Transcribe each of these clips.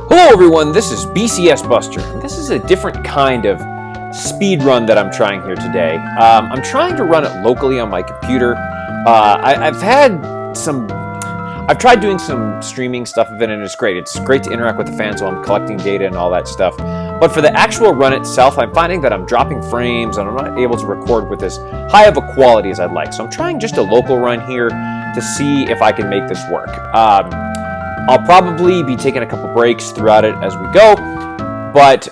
Hello everyone, this is BCSBuster, and this is a different kind of speed run that I'm trying here today. I'm trying to run it locally on my computer. I've tried doing some streaming stuff of it, and it's great. It's great to interact with the fans while I'm collecting data and all that stuff. But for the actual run itself, I'm finding that I'm dropping frames and I'm not able to record with as high of a quality as I'd like. So I'm trying just a local run here to see if I can make this work. I'll probably be taking a couple breaks throughout it as we go, but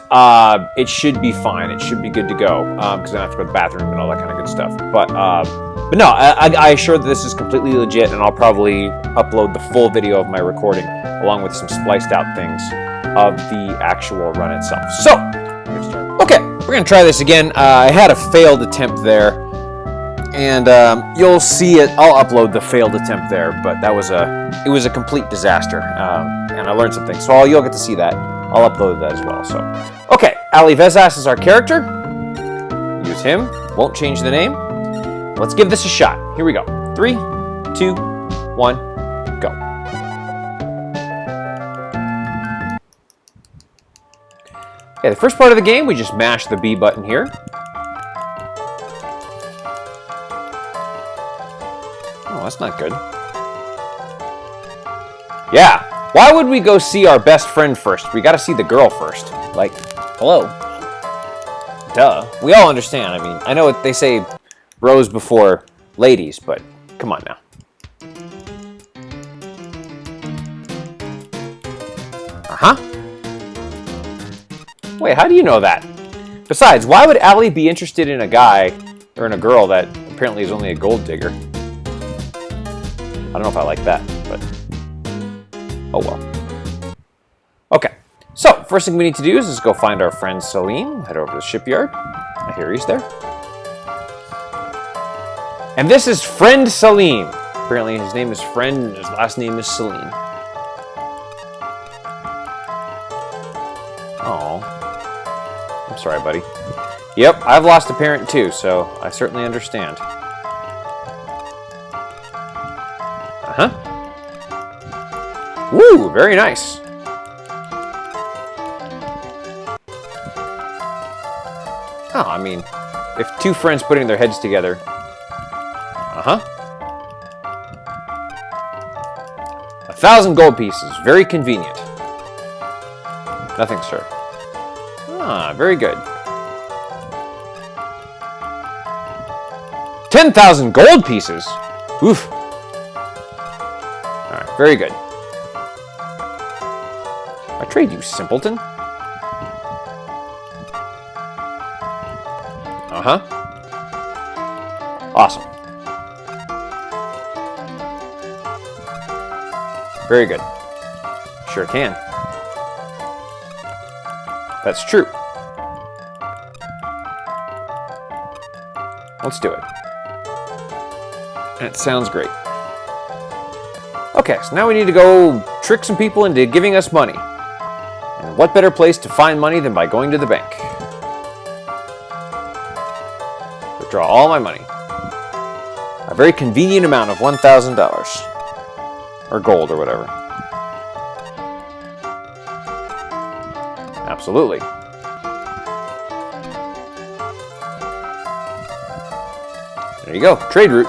it should be fine. It should be good to go because I don't have to go to the bathroom and all that kind of good stuff. But no, I assure that this is completely legit, and I'll probably upload the full video of my recording along with some spliced out things of the actual run itself. So, okay, we're gonna try this again. I had a failed attempt there, and you'll see it. I'll upload the failed attempt there, but it was a complete disaster, and I learned some things. So you'll get to see that. I'll upload that as well. So, okay, Vezas is our character. Use him. Won't change the name. Let's give this a shot. Here we go. 3, 2, 1, go. Okay, the first part of the game, we just mash the B button here. Oh, that's not good. Yeah. Why would we go see our best friend first? We gotta see the girl first. Like, hello. Duh. We all understand. I mean, I know what they say, bros before ladies, but come on now. Uh-huh. Wait, how do you know that? Besides, why would Allie be interested in a guy or in a girl that apparently is only a gold digger? I don't know if I like that, but oh well. Okay, so first thing we need to do is go find our friend Salim, head over to the shipyard. I hear he's there. And this is Friend Salim. Apparently his name is Friend and his last name is Salim. Oh, I'm sorry, buddy. Yep, I've lost a parent too, so I certainly understand. Uh-huh. Woo, very nice. Oh, I mean, if two friends putting their heads together. Uh-huh. 1,000 gold pieces, very convenient. Nothing, sir. Ah, very good. 10,000 gold pieces? Oof. Alright, very good. I trade you, simpleton. Uh-huh. Awesome. Very good. Sure can. That's true. Let's do it. That sounds great. Okay, so now we need to go trick some people into giving us money. And what better place to find money than by going to the bank? Withdraw all my money. A very convenient amount of $1,000. Or gold, or whatever. Absolutely. There you go. Trade route.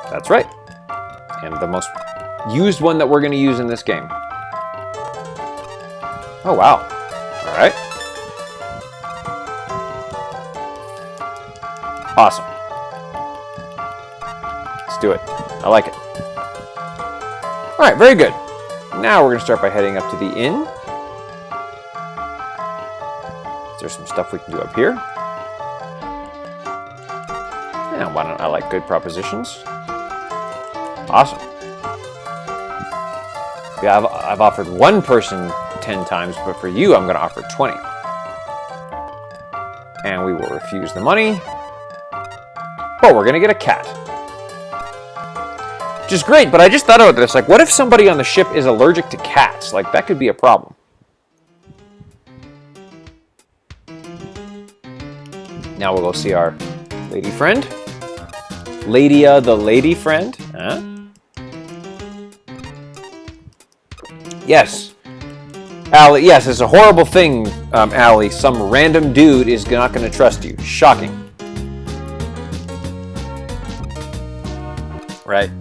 That's right. And the most used one that we're going to use in this game. Oh, wow. All right. Awesome. Let's do it. I like it. All right, very good. Now we're going to start by heading up to the inn. There's some stuff we can do up here. And why don't I like good propositions? Awesome. Yeah, I've offered one person 10 times, but for you, I'm going to offer 20. And we will refuse the money. But we're going to get a cat. Which is great, but I just thought about this. Like, what if somebody on the ship is allergic to cats? Like, that could be a problem. Now we'll go see our lady friend. Ladia the lady friend. Huh? Yes. Allie, yes, it's a horrible thing, Allie. Some random dude is not going to trust you. Shocking. Right.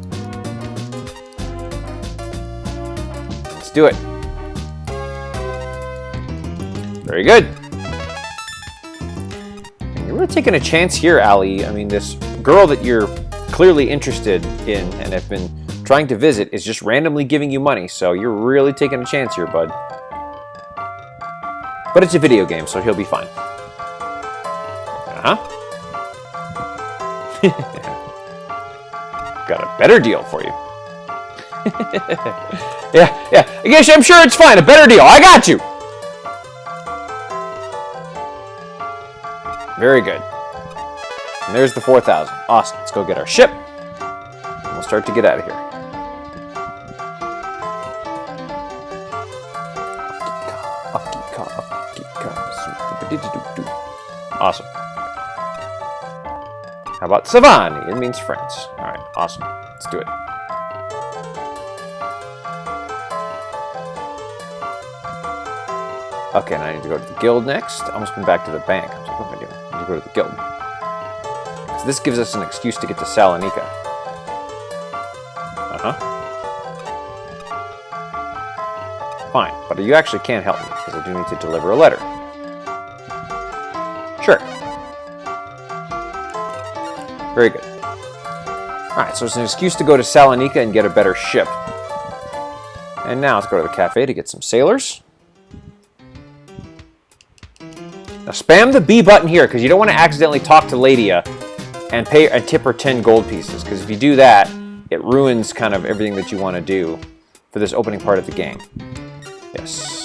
Let's do it. Very good. And you're really taking a chance here, Allie. I mean, this girl that you're clearly interested in and have been trying to visit is just randomly giving you money, so you're really taking a chance here, bud. But it's a video game, so he'll be fine. Uh-huh. Got a better deal for you. Yeah. I guess I'm sure it's fine. A better deal. I got you. Very good. And there's the 4,000. Awesome. Let's go get our ship. And we'll start to get out of here. Awesome. How about Savani? It means friends. All right, awesome. Let's do it. Okay, and I need to go to the guild next. I almost been back to the bank. I was like, what am I doing? I need to go to the guild. So this gives us an excuse to get to Salonika. Uh-huh. Fine, but you actually can't help me because I do need to deliver a letter. Sure. Very good. Alright, so it's an excuse to go to Salonika and get a better ship. And now let's go to the cafe to get some sailors. Now spam the B button here because you don't want to accidentally talk to Ladia and tip her 10 gold pieces, because if you do that, it ruins kind of everything that you want to do for this opening part of the game. Yes.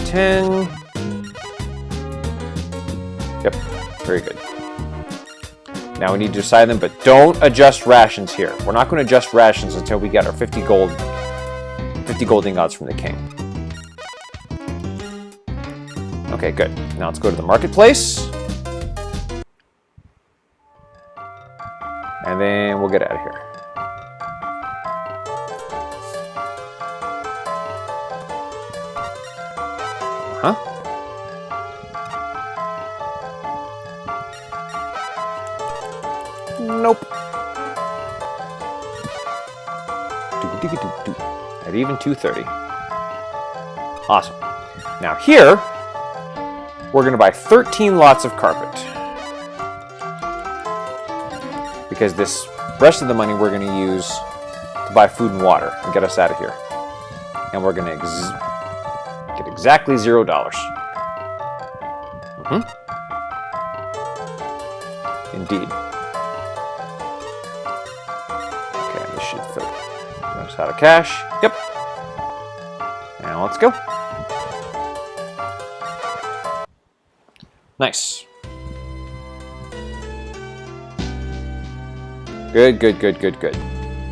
10. Yep, very good. Now we need to decide them, but don't adjust rations here. We're not going to adjust rations until we get our 50 gold ingots from the king. Okay, good. Now let's go to the marketplace. And then we'll get out of here. Huh? Nope. At even 230. Awesome. Now here, we're going to buy 13 lots of carpet. Because this rest of the money we're going to use to buy food and water and get us out of here. And we're going to get exactly $0. Indeed. Okay, this should fit. Notice how to cash. Yep. Now let's go. Nice. Good.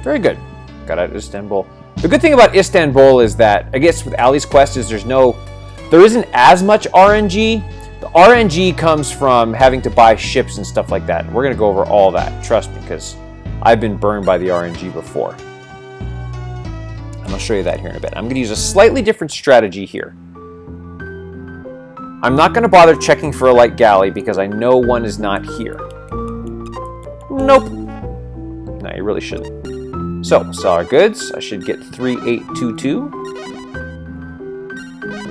Very good. Got out of Istanbul. The good thing about Istanbul is that, I guess with Ali's quest, is there isn't as much RNG. The RNG comes from having to buy ships and stuff like that. And we're going to go over all that, trust me, because I've been burned by the RNG before. And I'll show you that here in a bit. I'm going to use a slightly different strategy here. I'm not going to bother checking for a light galley because I know one is not here. Nope. No, you really shouldn't. So, sell our goods. I should get 3822. You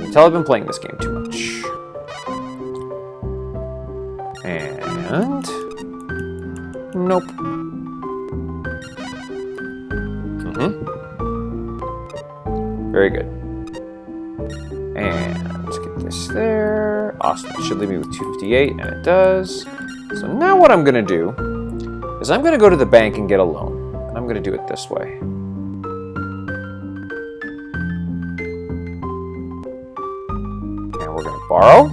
can tell I've been playing this game too much. And... nope. Very good. And let's get this there. Awesome. It should leave me with 258, and it does. So now what I'm going to do is I'm going to go to the bank and get a loan. And I'm going to do it this way. And we're going to borrow.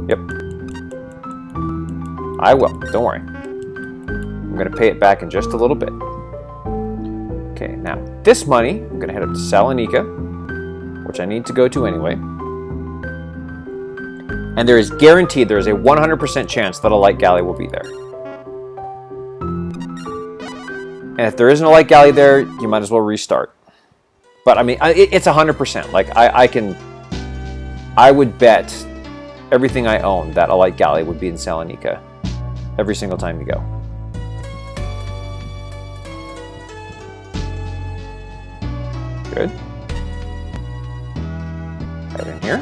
Yep. I will. Don't worry. I'm going to pay it back in just a little bit. Okay, now this money, I'm going to head up to Salonika, which I need to go to anyway. And there is a 100% chance that a light galley will be there. And if there isn't a light galley there, you might as well restart. But I mean, it's 100%. Like I would bet everything I own that a light galley would be in Salonika every single time you go. Good. Right in here.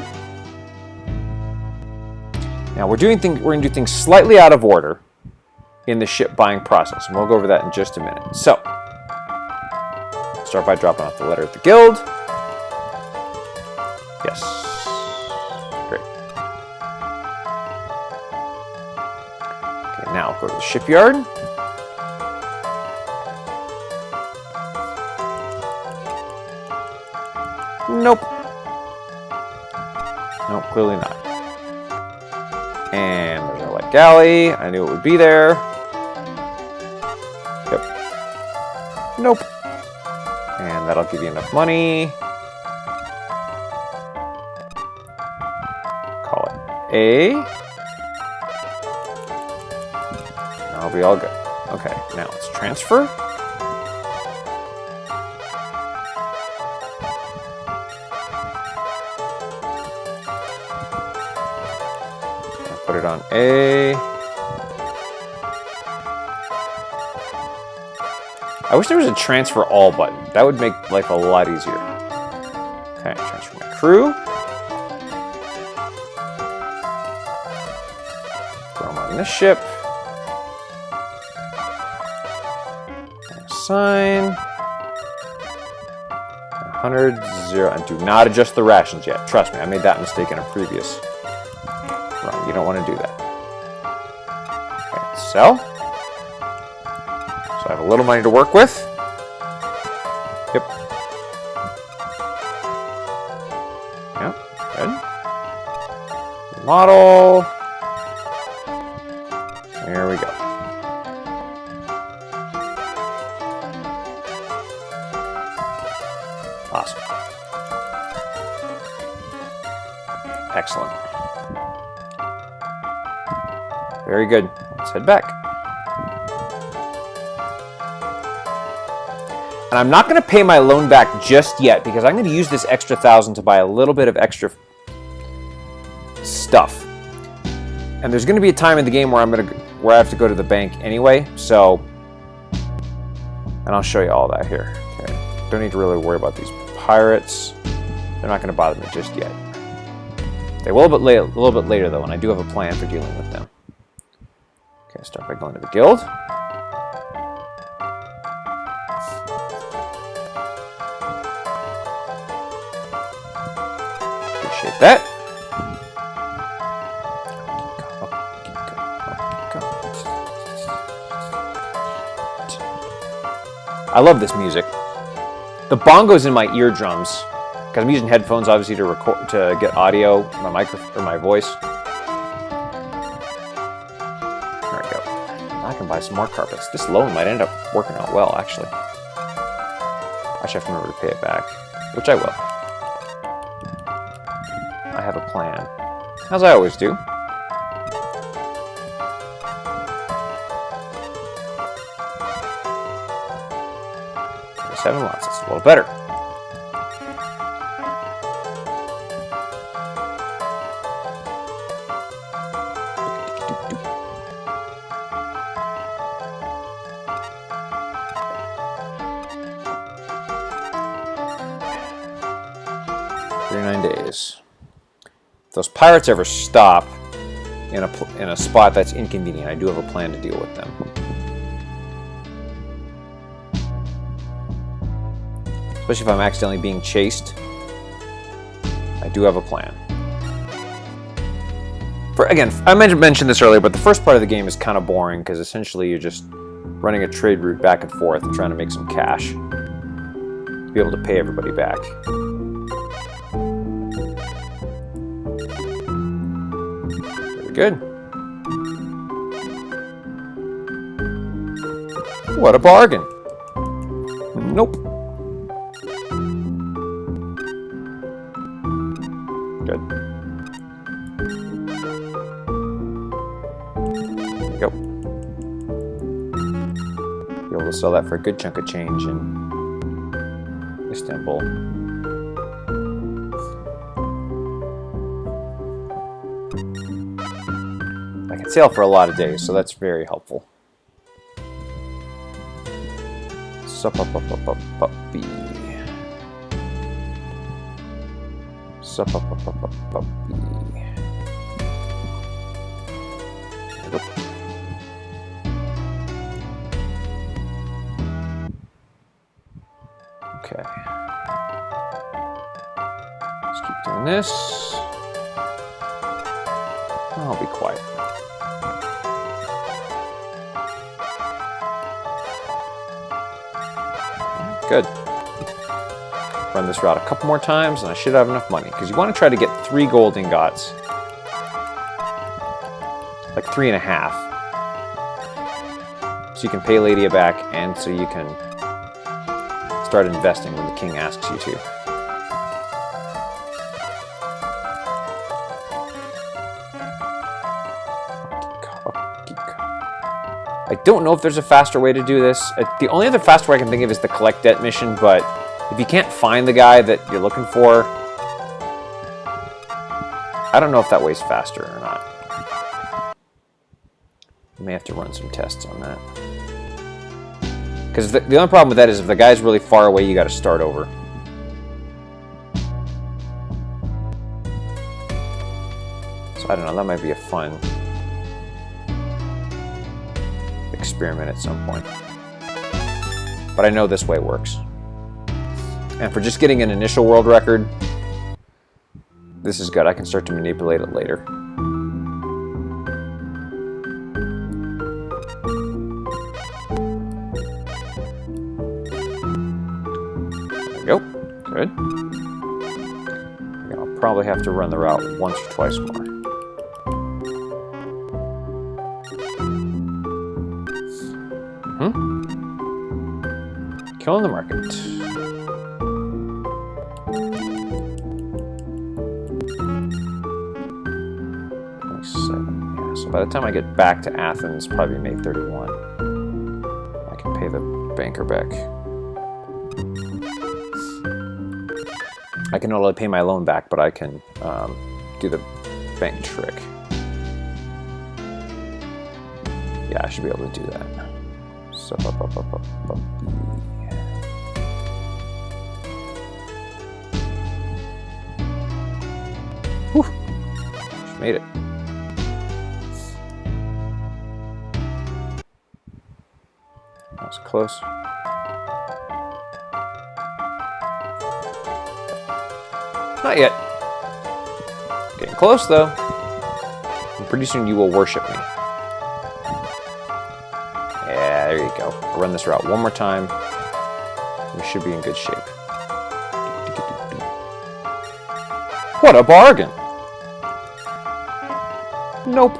Now we're gonna do things slightly out of order in the ship buying process, and we'll go over that in just a minute. So, start by dropping off the letter at the guild. Yes. Great. Okay, now go to the shipyard. Nope. Nope, clearly not. And there's our light galley. I knew it would be there. Yep. Nope. And that'll give you enough money. Call it A. That'll be all good. Okay, now let's transfer. Put it on A. I wish there was a transfer all button. That would make life a lot easier. Okay, transfer my crew. Throw them on this ship. Assign. 100, 0. And do not adjust the rations yet. Trust me, I made that mistake in a previous run. You don't want to do that. Okay, sell. So I have a little money to work with. Yep. Yep, good. Model. There we go. Awesome. Excellent. Very good. Let's head back. And I'm not going to pay my loan back just yet because I'm going to use this extra 1,000 to buy a little bit of extra stuff. And there's going to be a time in the game where I have to go to the bank anyway. So, and I'll show you all that here. Okay. Don't need to really worry about these pirates. They're not going to bother me just yet. They will a little bit later though, and I do have a plan for dealing with them. Okay, start by going to the guild. Appreciate that. I love this music. The bongo's in my eardrums because I'm using headphones, obviously, to record, to get audio, my microphone, or my voice. There we go. I can buy some more carpets. This loan might end up working out well, actually. I should have to remember to pay it back, which I will. I have a plan, as I always do. 7 lots, that's a little better. Days. If those pirates ever stop in a spot that's inconvenient, I do have a plan to deal with them. Especially if I'm accidentally being chased, I do have a plan. Again, I mentioned this earlier, but the first part of the game is kind of boring because essentially you're just running a trade route back and forth and trying to make some cash to be able to pay everybody back. Good. What a bargain. Nope. Good. There you go. Be able to sell that for a good chunk of change in Istanbul. I can sail for a lot of days, so that's very helpful. Sup-up-up-up-up-up-bee. Sup-up-up-up-up-up-bee. Nope. Okay. Let's keep doing this. I'll be quiet. Good. Run this route a couple more times and I should have enough money, because you want to try to get 3 gold ingots. Like 3.5. So you can pay Lydia back and so you can start investing when the king asks you to. I don't know if there's a faster way to do this. The only other faster way I can think of is the collect debt mission, but if you can't find the guy that you're looking for, I don't know if that way's faster or not. You may have to run some tests on that. Because the only problem with that is if the guy's really far away, you got to start over. So I don't know, that might be a fun experiment at some point. But I know this way works. And for just getting an initial world record, this is good. I can start to manipulate it later. There we go. Good. I'll probably have to run the route once or twice more. Killing the market. 27. Yeah, so by the time I get back to Athens, probably May 31, I can pay the banker back. I can not only pay my loan back, but I can do the bank trick. Yeah, I should be able to do that. So, whew. Just made it. That was close. Not yet. Getting close though. And pretty soon you will worship me. Yeah, there you go. I'll run this route one more time. We should be in good shape. What a bargain! Nope.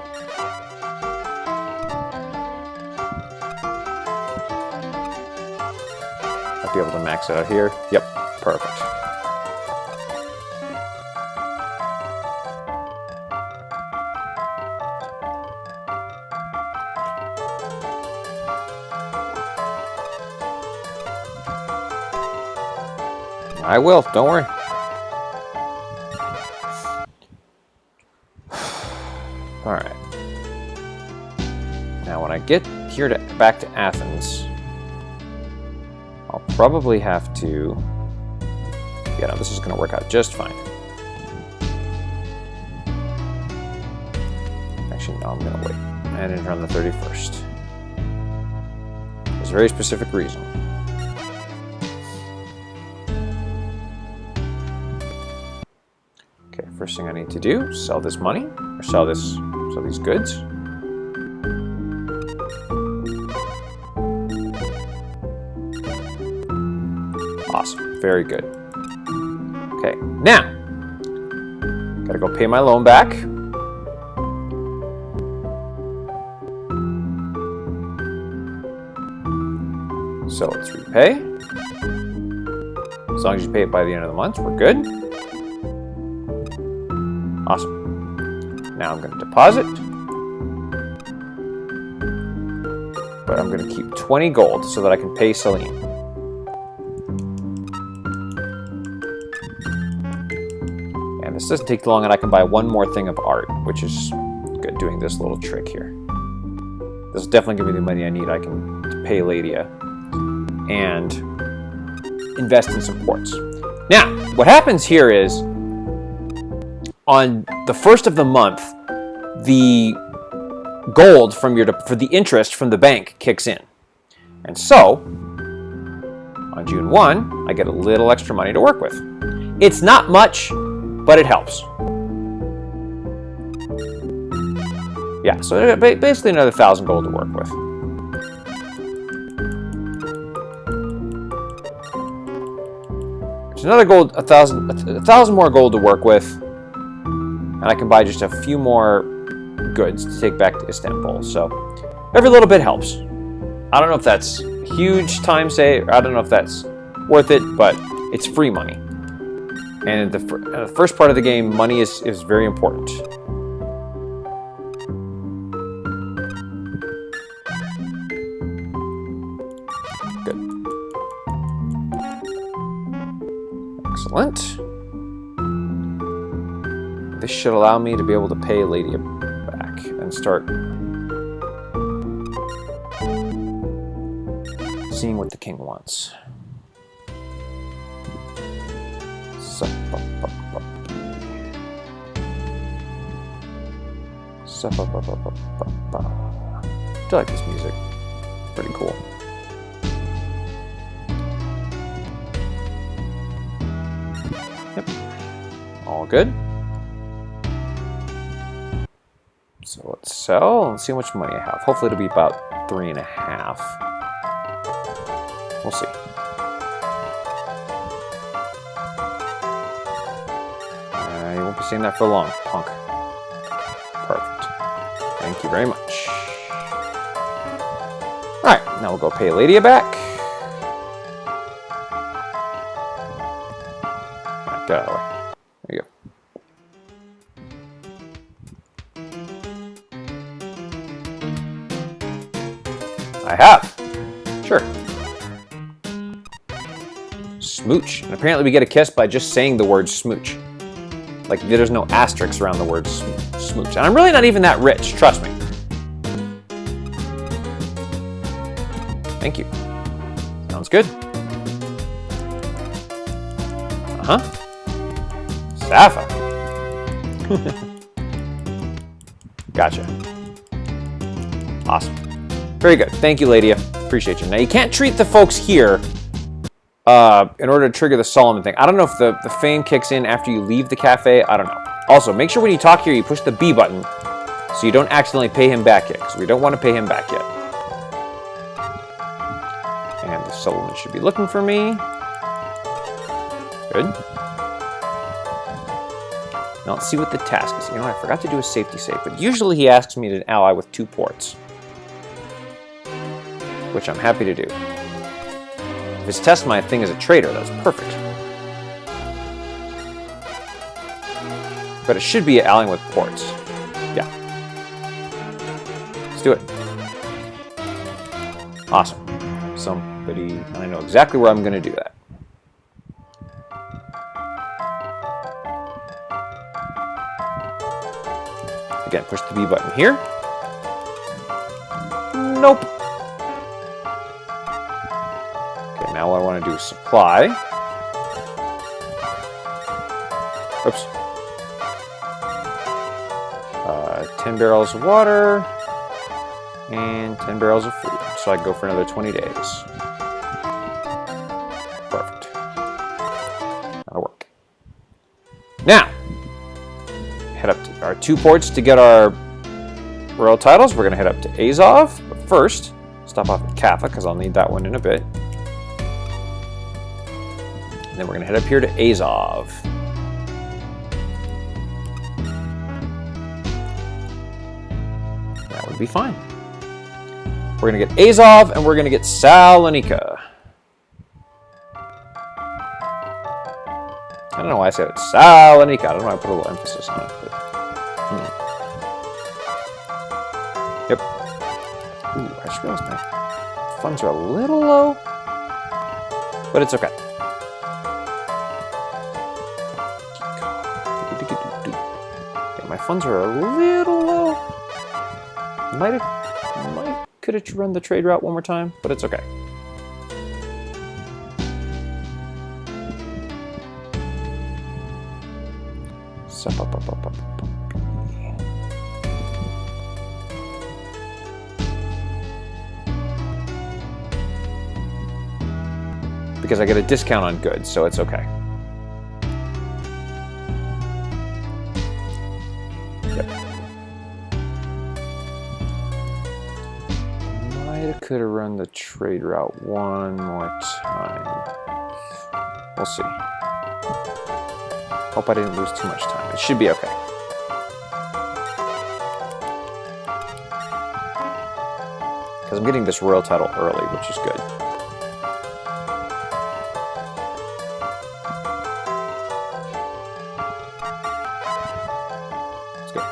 I'll be able to max it out here. Yep, perfect. I will, don't worry. Alright. Now when I get here back to Athens, I'll probably have to... Yeah, no, this is going to work out just fine. Actually, no, I'm going to wait. And enter on the 31st. There's a very specific reason. Okay, first thing I need to do, sell this money, or sell these goods. Awesome, very good. Okay, now, gotta go pay my loan back. So let's repay. As long as you pay it by the end of the month, we're good. Awesome. Now I'm going to deposit. but I'm going to keep 20 gold so that I can pay Celine. And this doesn't take long, and I can buy one more thing of art, which is good, doing this little trick here. This will definitely give me the money I need. I can pay Ladia and invest in some ports. Now, what happens here is, on the 1st of the month, the gold from for the interest from the bank kicks in. And so, on June 1, I get a little extra money to work with. It's not much, but it helps. Yeah, so basically another 1,000 gold to work with. There's another gold, 1,000 more gold to work with, and I can buy just a few more goods to take back to Istanbul. So every little bit helps. I don't know if that's huge time save. I don't know if that's worth it, but it's free money. And in the first part of the game, money is very important. Good. Excellent. This should allow me to be able to pay Ladia back and start seeing what the king wants. I like this music. Pretty cool. Yep. All good. So let's sell and see how much money I have. Hopefully it'll be about 3.5. We'll see. You won't be seeing that for long, punk. Perfect. Thank you very much. Alright, now we'll go pay Ladia back. Alright, get out of the way. There you go. I have. Sure. Smooch. And apparently we get a kiss by just saying the word smooch. Like, there's no asterisks around the word smooch. And I'm really not even that rich, trust me. Thank you. Sounds good. Uh-huh. Safa. Gotcha. Awesome. Very good. Thank you, Ladia. Appreciate you. Now, you can't treat the folks here in order to trigger the Solomon thing. I don't know if the fame kicks in after you leave the cafe. I don't know. Also, make sure when you talk here, you push the B button so you don't accidentally pay him back yet, because we don't want to pay him back yet. And the Solomon should be looking for me. Good. Now let's see what the task is. You know, I forgot to do a safety save, but usually he asks me to ally with 2 ports, which I'm happy to do. If his test my thing as a trader, that's perfect. But it should be allying with ports. Yeah. Let's do it. Awesome. I know exactly where I'm going to do that. Again, push the B button here. Nope. Okay, now what I want to do is supply. Oops. 10 barrels of water and 10 barrels of food. So I can go for another 20 days. Perfect. That'll work. Now, head up to our 2 ports to get our royal titles. We're going to head up to Azov, but first, stop off at Kaffa, because I'll need that one in a bit. And then we're going to head up here to Azov. That would be fine. We're going to get Azov, and we're going to get Salonika. I don't know why I said it. Salonika. I don't know why I put a little emphasis on it. But, Yep. Ooh, I just realized funds are a little low, but it's okay. Okay, my funds are a little low. Could have run the trade route one more time, but it's okay. Because I get a discount on goods, so it's okay. Yep. Could have run the trade route one more time. We'll see. Hope I didn't lose too much time. It should be okay. Because I'm getting this royal title early, which is good. That's good.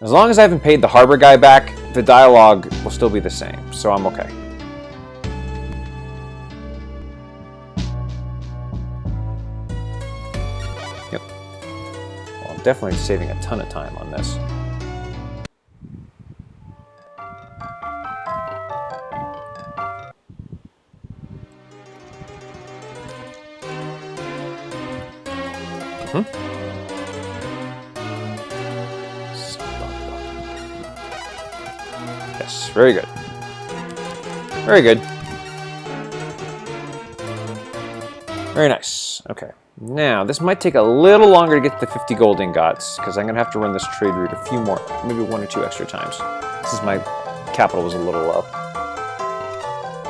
As long as I haven't paid the harbor guy back, the dialogue will still be the same, so I'm okay. Yep. Well, I'm definitely saving a ton of time on this. Yes, very good. Very good. Very nice. Okay. Now, this might take a little longer to get to the 50 gold ingots, because I'm going to have to run this trade route a few more, maybe 1 or 2 extra times. Since my capital was a little low.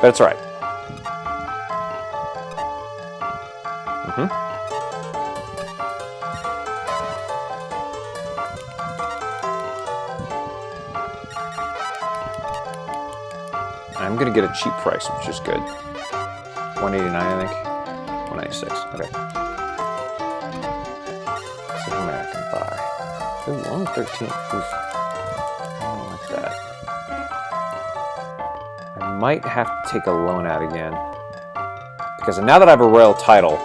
But it's alright. I'm going to get a cheap price, which is good. 189, I think. 196. Okay. Let's see how many I can buy. Ooh, 113. Oof. I don't like that. I might have to take a loan out again. Because now that I have a royal title...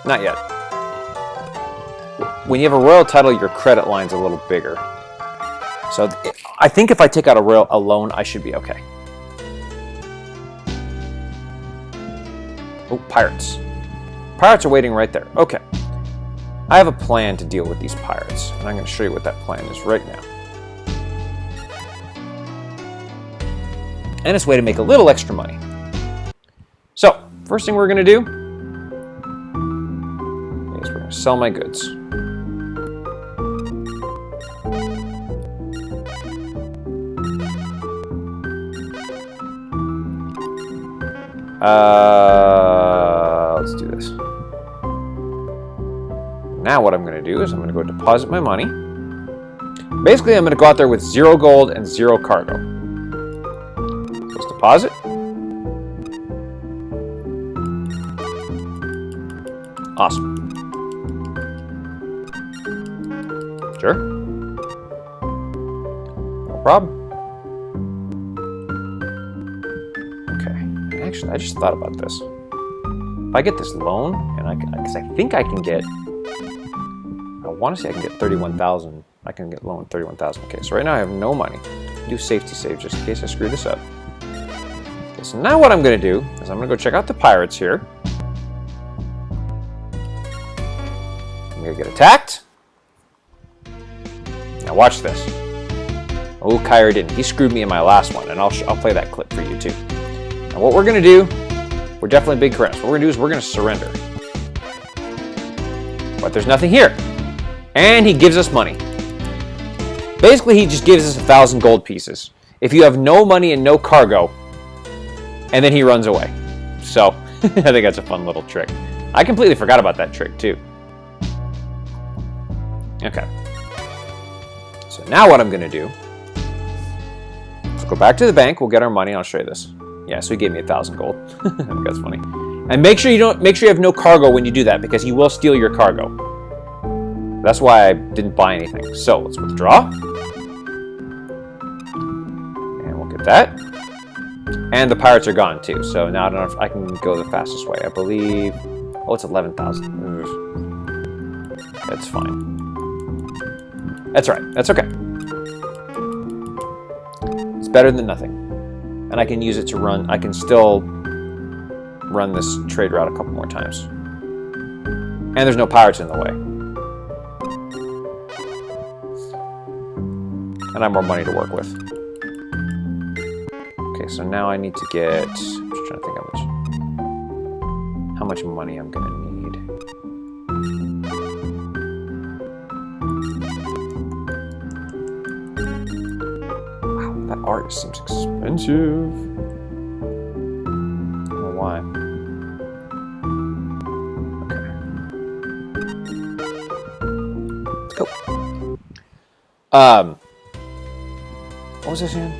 Not yet. When you have a royal title, your credit line's a little bigger. So I think if I take out a loan, I should be okay. Oh, pirates. Pirates are waiting right there. Okay. I have a plan to deal with these pirates, and I'm going to show you what that plan is right now. And it's a way to make a little extra money. So, first thing we're going to do is we're going to sell my goods. Let's do this. Now what I'm going to do is I'm going to go deposit my money. Basically, I'm going to go out there with 0 gold and 0 cargo. Let's deposit. Awesome. Sure. No problem. Actually, I just thought about this. If I get this loan, and because I think I can get, I want to say I can get 31,000. I can get loan 31,000. Okay, so right now I have no money. Do safety save just in case I screw this up. Okay, so now what I'm going to do is I'm going to go check out the pirates here. I'm going to get attacked. Now watch this. Oh, Kyra didn't. He screwed me in my last one, and I'll play that clip for you too. And what we're going to do, we're definitely big credits. What we're going to do is we're going to surrender. But there's nothing here. And he gives us money. Basically, he just gives us 1,000 gold pieces. If you have no money and no cargo, and then he runs away. So, I think that's a fun little trick. I completely forgot about that trick, too. Okay. So now what I'm going to do, let's go back to the bank. We'll get our money. I'll show you this. Yeah, so he gave me 1,000 gold. I think that's funny. And make sure you have no cargo when you do that, because he will steal your cargo. That's why I didn't buy anything. So let's withdraw. that. And the pirates are gone too, so now I don't know if I can go the fastest way. I believe... Oh, it's 11,000. That's fine. That's right. That's okay. It's better than nothing. And I can use it to run... I can still run this trade route a couple more times. And there's no pirates in the way. And I have more money to work with. Okay, so now I need to get... I'm just trying to think how much money I'm gonna need. Wow, that art seems expensive. I don't know why. Okay. Let's go. What was this again?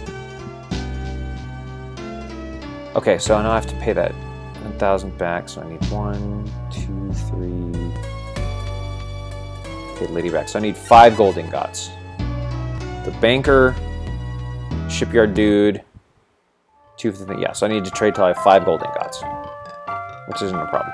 Okay, so now I have to pay that 1,000 back, so I need 1, 2, 3. Okay, lady back. So I need 5 gold ingots. The banker, shipyard dude, 2 for the thing. Yeah, so I need to trade till I have 5 gold ingots, which isn't a problem.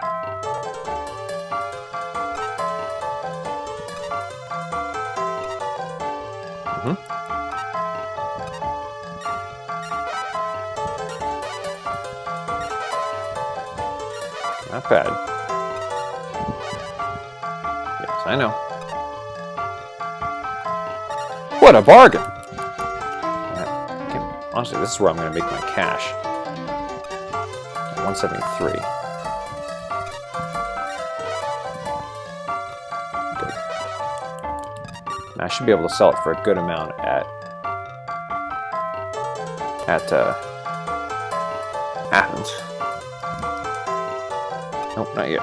Not bad. Yes, I know. What a bargain! Okay, honestly, this is where I'm going to make my cash. 173. Good. Now, I should be able to sell it for a good amount at Athens. Nope, not yet.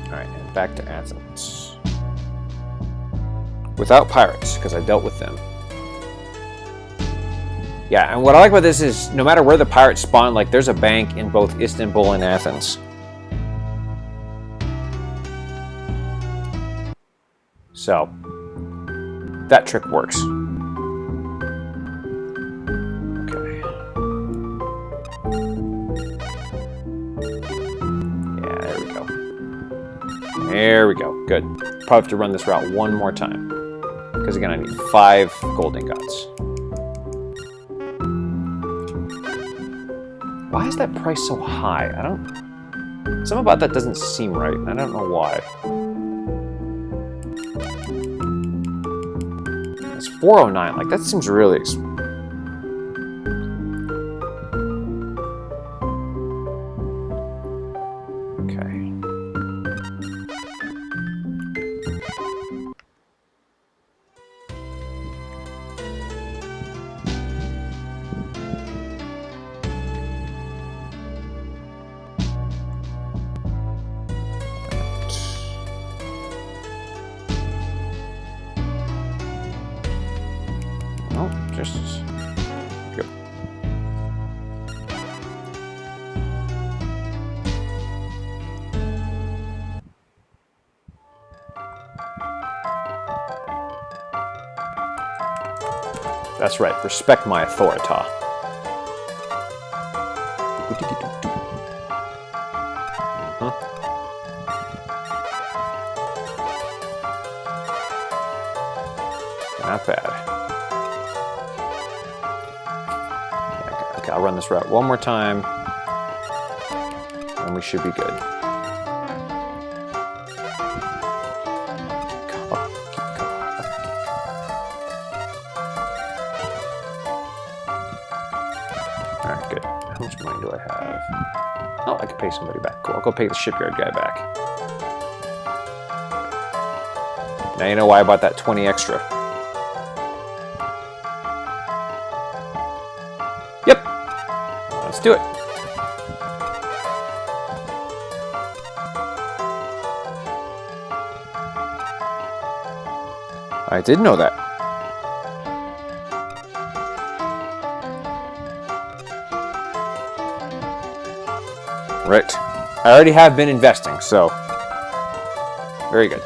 Alright, and back to Athens. Without pirates, because I dealt with them. Yeah, and what I like about this is, no matter where the pirates spawn, like, there's a bank in both Istanbul and Athens. So, that trick works. Okay. Yeah, there we go. There we go. Good. Probably have to run this route one more time. Because again, I need 5 gold ingots. Why is that price so high? I don't... Something about that doesn't seem right. I don't know why. 409, like that seems really expensive. Okay. Oh, just go. That's right. Respect my authority. Not bad. Okay, I'll run this route one more time, and we should be good. Alright, good. How much money do I have? Oh, I can pay somebody back. Cool, I'll go pay the shipyard guy back. Now you know why I bought that 20 extra. Yep. Let's do it. I did know that. Right. I already have been investing, so very good.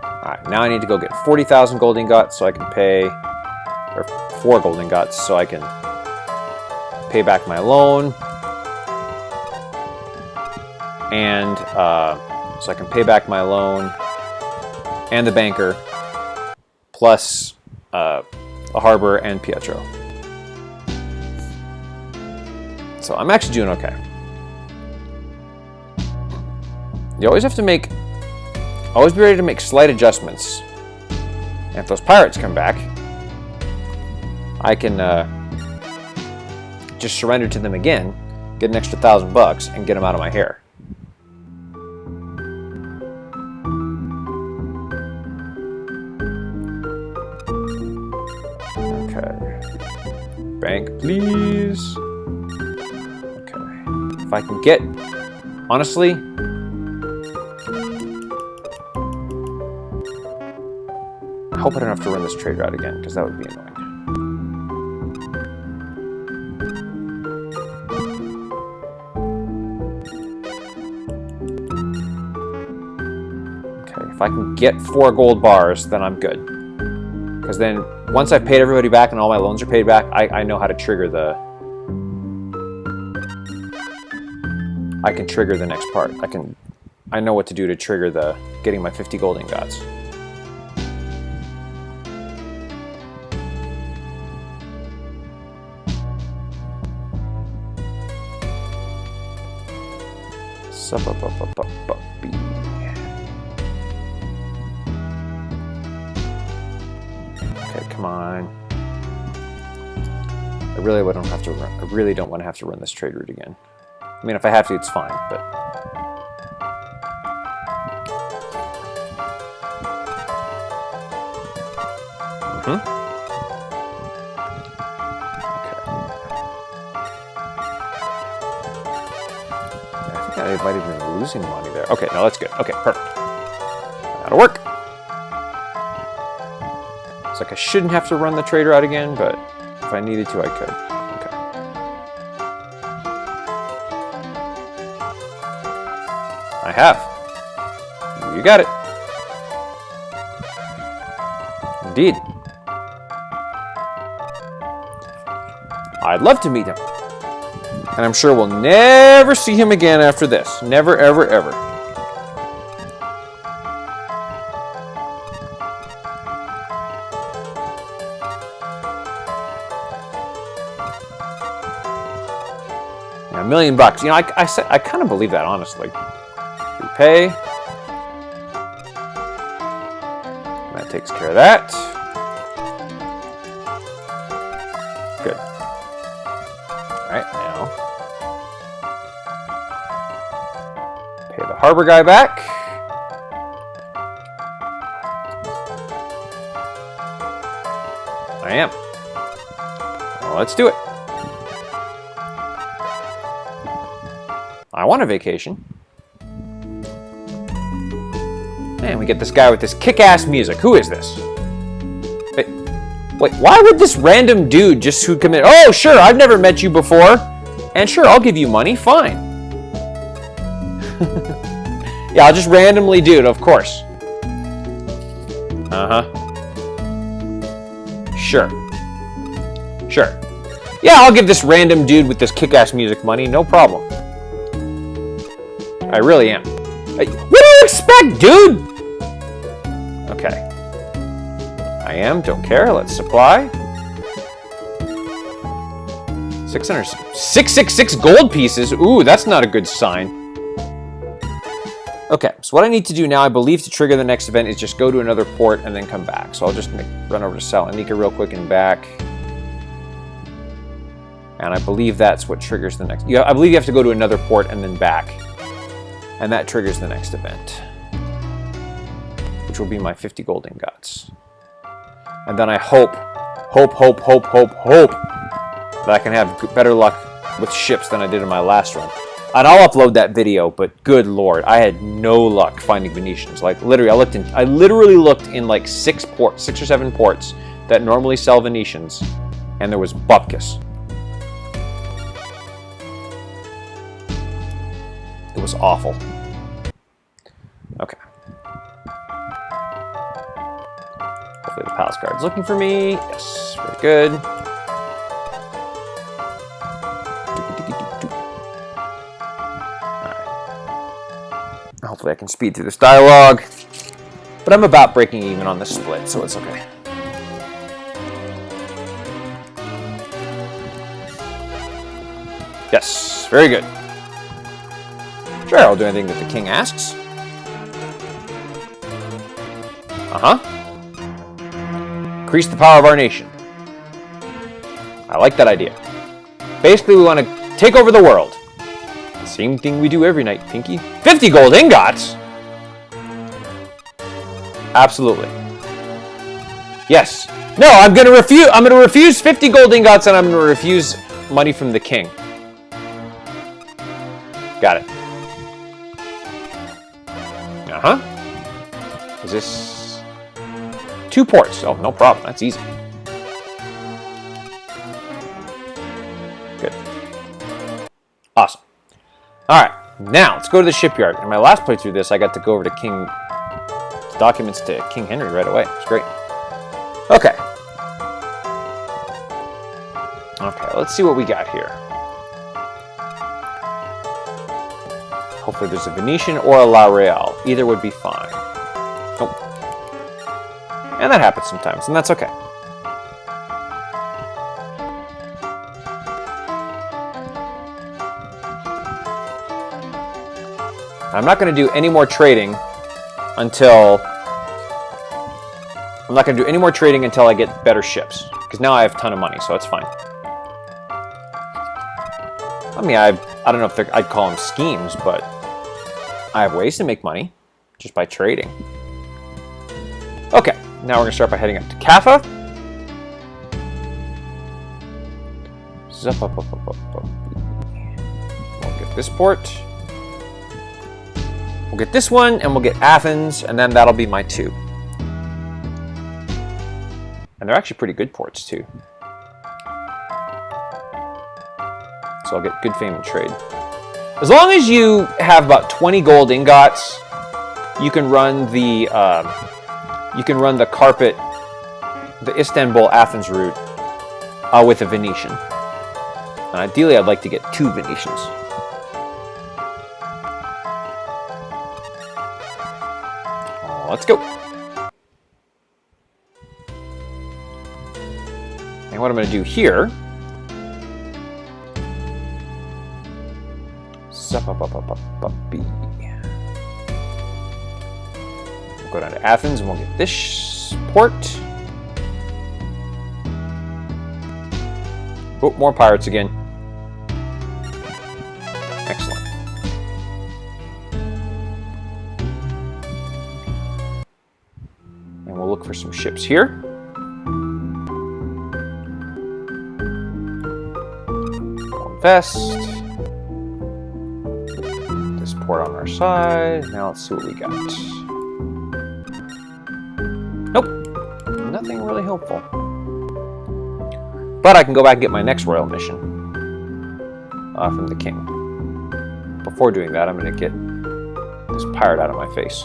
Alright, now I need to go get 40,000 gold ingots so I can pay, or 4 gold ingots so I can pay back my loan. And so I can pay back my loan and the banker, plus a harbor and Pietro. So I'm actually doing okay. You always have to always be ready to make slight adjustments. And if those pirates come back, I can just surrender to them again, get an extra $1,000 and get them out of my hair. Okay. Bank, please. Okay. If I can get, honestly, I hope I don't have to run this trade route again, because that would be annoying. Okay, if I can get 4 gold bars, then I'm good. Because then, once I've paid everybody back and all my loans are paid back, I know how to trigger the... I can trigger the next part. I know what to do to trigger the getting my 50 gold ingots. Okay, come on. I really don't have to run. I really don't want to have to run this trade route again. I mean, if I have to, it's fine, but... Okay. I think I might have been losing money there. Okay, no, that's good. Okay, perfect. That'll work. It's like I shouldn't have to run the trade route again, but if I needed to, I could. Okay. I have. You got it. Indeed. I'd love to meet him. And I'm sure we'll never see him again after this. Never, ever, ever. Now, $1 million. You know, I kind of believe that, honestly. Repay. That takes care of that. Good. All right, now pay the harbor guy back. I am. Well, let's do it. I want a vacation. And we get this guy with this kick-ass music. Who is this? Wait, why would this random dude just who commit? Oh, sure, I've never met you before. And sure, I'll give you money. Fine. Yeah, I'll just randomly do it, of course. Uh-huh. Sure. Sure. Yeah, I'll give this random dude with this kick-ass music money. No problem. I really am. What do you expect, dude? Okay. I am, don't care. Let's supply. 666 gold pieces. Ooh, that's not a good sign. Okay, so what I need to do now, I believe, to trigger the next event is just go to another port and then come back. So I'll just run over to Salonika real quick and back. And I believe that's what triggers the next... I believe you have to go to another port and then back. And that triggers the next event, which will be my 50 gold ingots. And then I hope that I can have better luck with ships than I did in my last run. And I'll upload that video, but good lord, I had no luck finding Venetians. Like literally, I literally looked in like 6 or 7 ports that normally sell Venetians, and there was bupkis. was awful. Okay. Hopefully the palace guard's looking for me. Yes, very good. Alright. Hopefully I can speed through this dialogue. But I'm about breaking even on this split, so it's okay. Yes, very good. Sure, I'll do anything that the king asks. Increase the power of our nation. I like that idea. Basically, we want to take over the world. Same thing we do every night, Pinky. 50 gold ingots? Absolutely. Yes. No, I'm going to refuse 50 gold ingots, and I'm going to refuse money from the king. Got it. Is this 2 ports? Oh, no problem. That's easy. Good. Awesome. All right. Now, let's go to the shipyard. In my last playthrough through this, I got to go over to documents to King Henry right away. It's great. Okay. Okay, let's see what we got here. Hopefully there's a Venetian or a La Real. Either would be fine. Nope. And that happens sometimes, and that's okay. I'm not going to do any more trading until... I'm not going to do any more trading until I get better ships. Because now I have a ton of money, so it's fine. I mean, I don't know if I'd call them schemes, but I have ways to make money just by trading. Okay, now we're going to start by heading up to Kaffa. Zup, up, up, up, up, up. We'll get this port. We'll get this one, and we'll get Athens, and then that'll be my 2. And they're actually pretty good ports, too. So I'll get good fame and trade. As long as you have about 20 gold ingots, you can run the carpet, the Istanbul-Athens route with a Venetian. And ideally, I'd like to get 2 Venetians. Let's go. And what I'm going to do here... We'll go down to Athens and we'll get this port. Oh, more pirates again. Excellent. And we'll look for some ships here. Invest. This port on our side. Now let's see what we got. Nope. Nothing really helpful. But I can go back and get my next royal mission from the king. Before doing that, I'm going to get this pirate out of my face.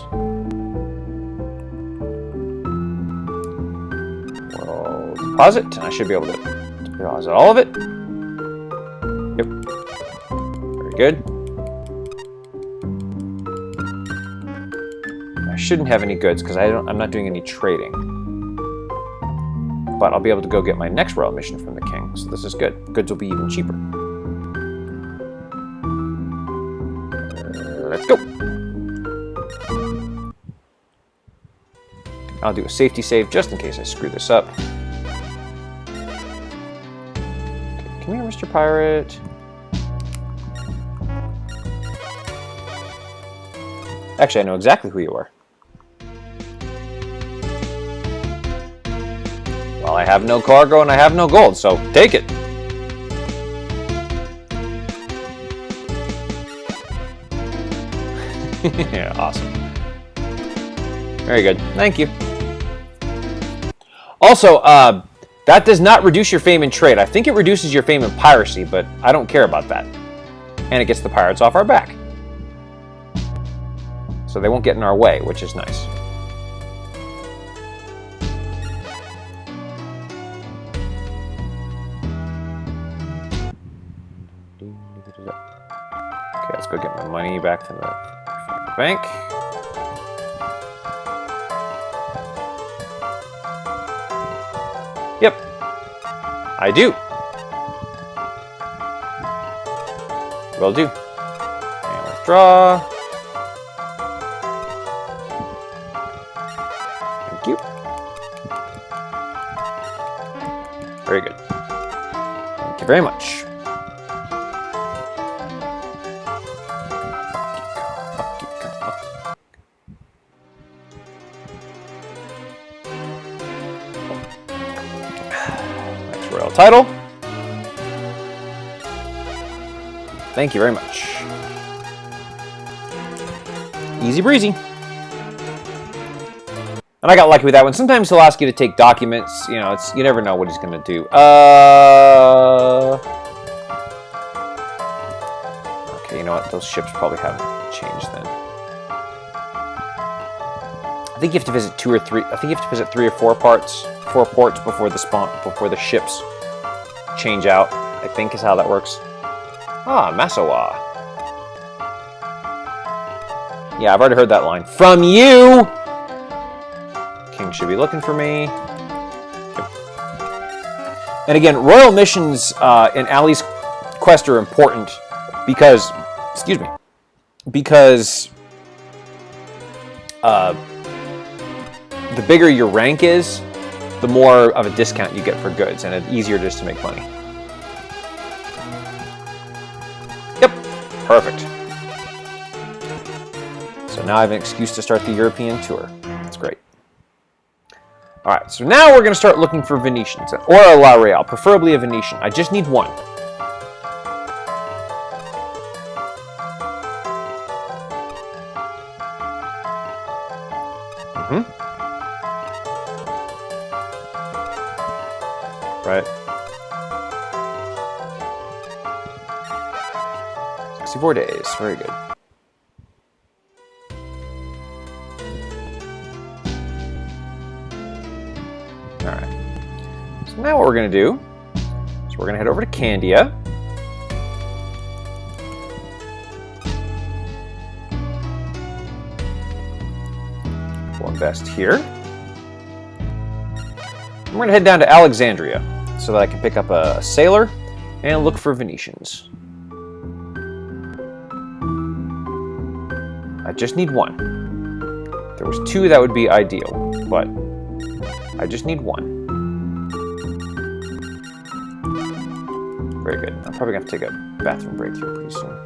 We'll deposit, and I should be able to deposit all of it. Yep. Very good. I shouldn't have any goods because I'm not doing any trading. But I'll be able to go get my next royal mission from the king, so this is good. Goods will be even cheaper. Let's go. I'll do a safety save just in case I screw this up. Okay, come here, Mr. Pirate. Actually, I know exactly who you are. Well, I have no cargo and I have no gold, so take it. Yeah, awesome. Very good. Thank you. Also, that does not reduce your fame in trade. I think it reduces your fame in piracy, but I don't care about that. And it gets the pirates off our back. so they won't get in our way, which is nice. Okay, let's go get my money back from the bank. Yep, I do. Will do. And withdraw. Thank you. Very good. Thank you very much. Next royal title. Thank you very much. Easy breezy. And I got lucky with that one. Sometimes he'll ask you to take documents. You know, you never know what he's going to do. Okay, you know what? Those ships probably haven't changed then. I think you have to visit 2 or 3. I think you have to visit 3 or 4 ports before the ships change out. I think is how that works. Ah, Masawa. Yeah, I've already heard that line. From you! King should be looking for me. Yep. And again, royal missions in Ali's quest are important because, excuse me, because the bigger your rank is, the more of a discount you get for goods, and it's easier just to make money. Yep, perfect. So now I have an excuse to start the European tour. That's great. All right, so now we're going to start looking for Venetians, or a La Real, preferably a Venetian. I just need one. Right. 64 days, very good. Alright. So now what we're going to do is we're going to head over to Candia. We'll invest here. I'm going to head down to Alexandria so that I can pick up a sailor and look for Venetians. I just need one. If there was 2, that would be ideal, but I just need 1. Very good. I'm probably going to have to take a bathroom break here pretty soon.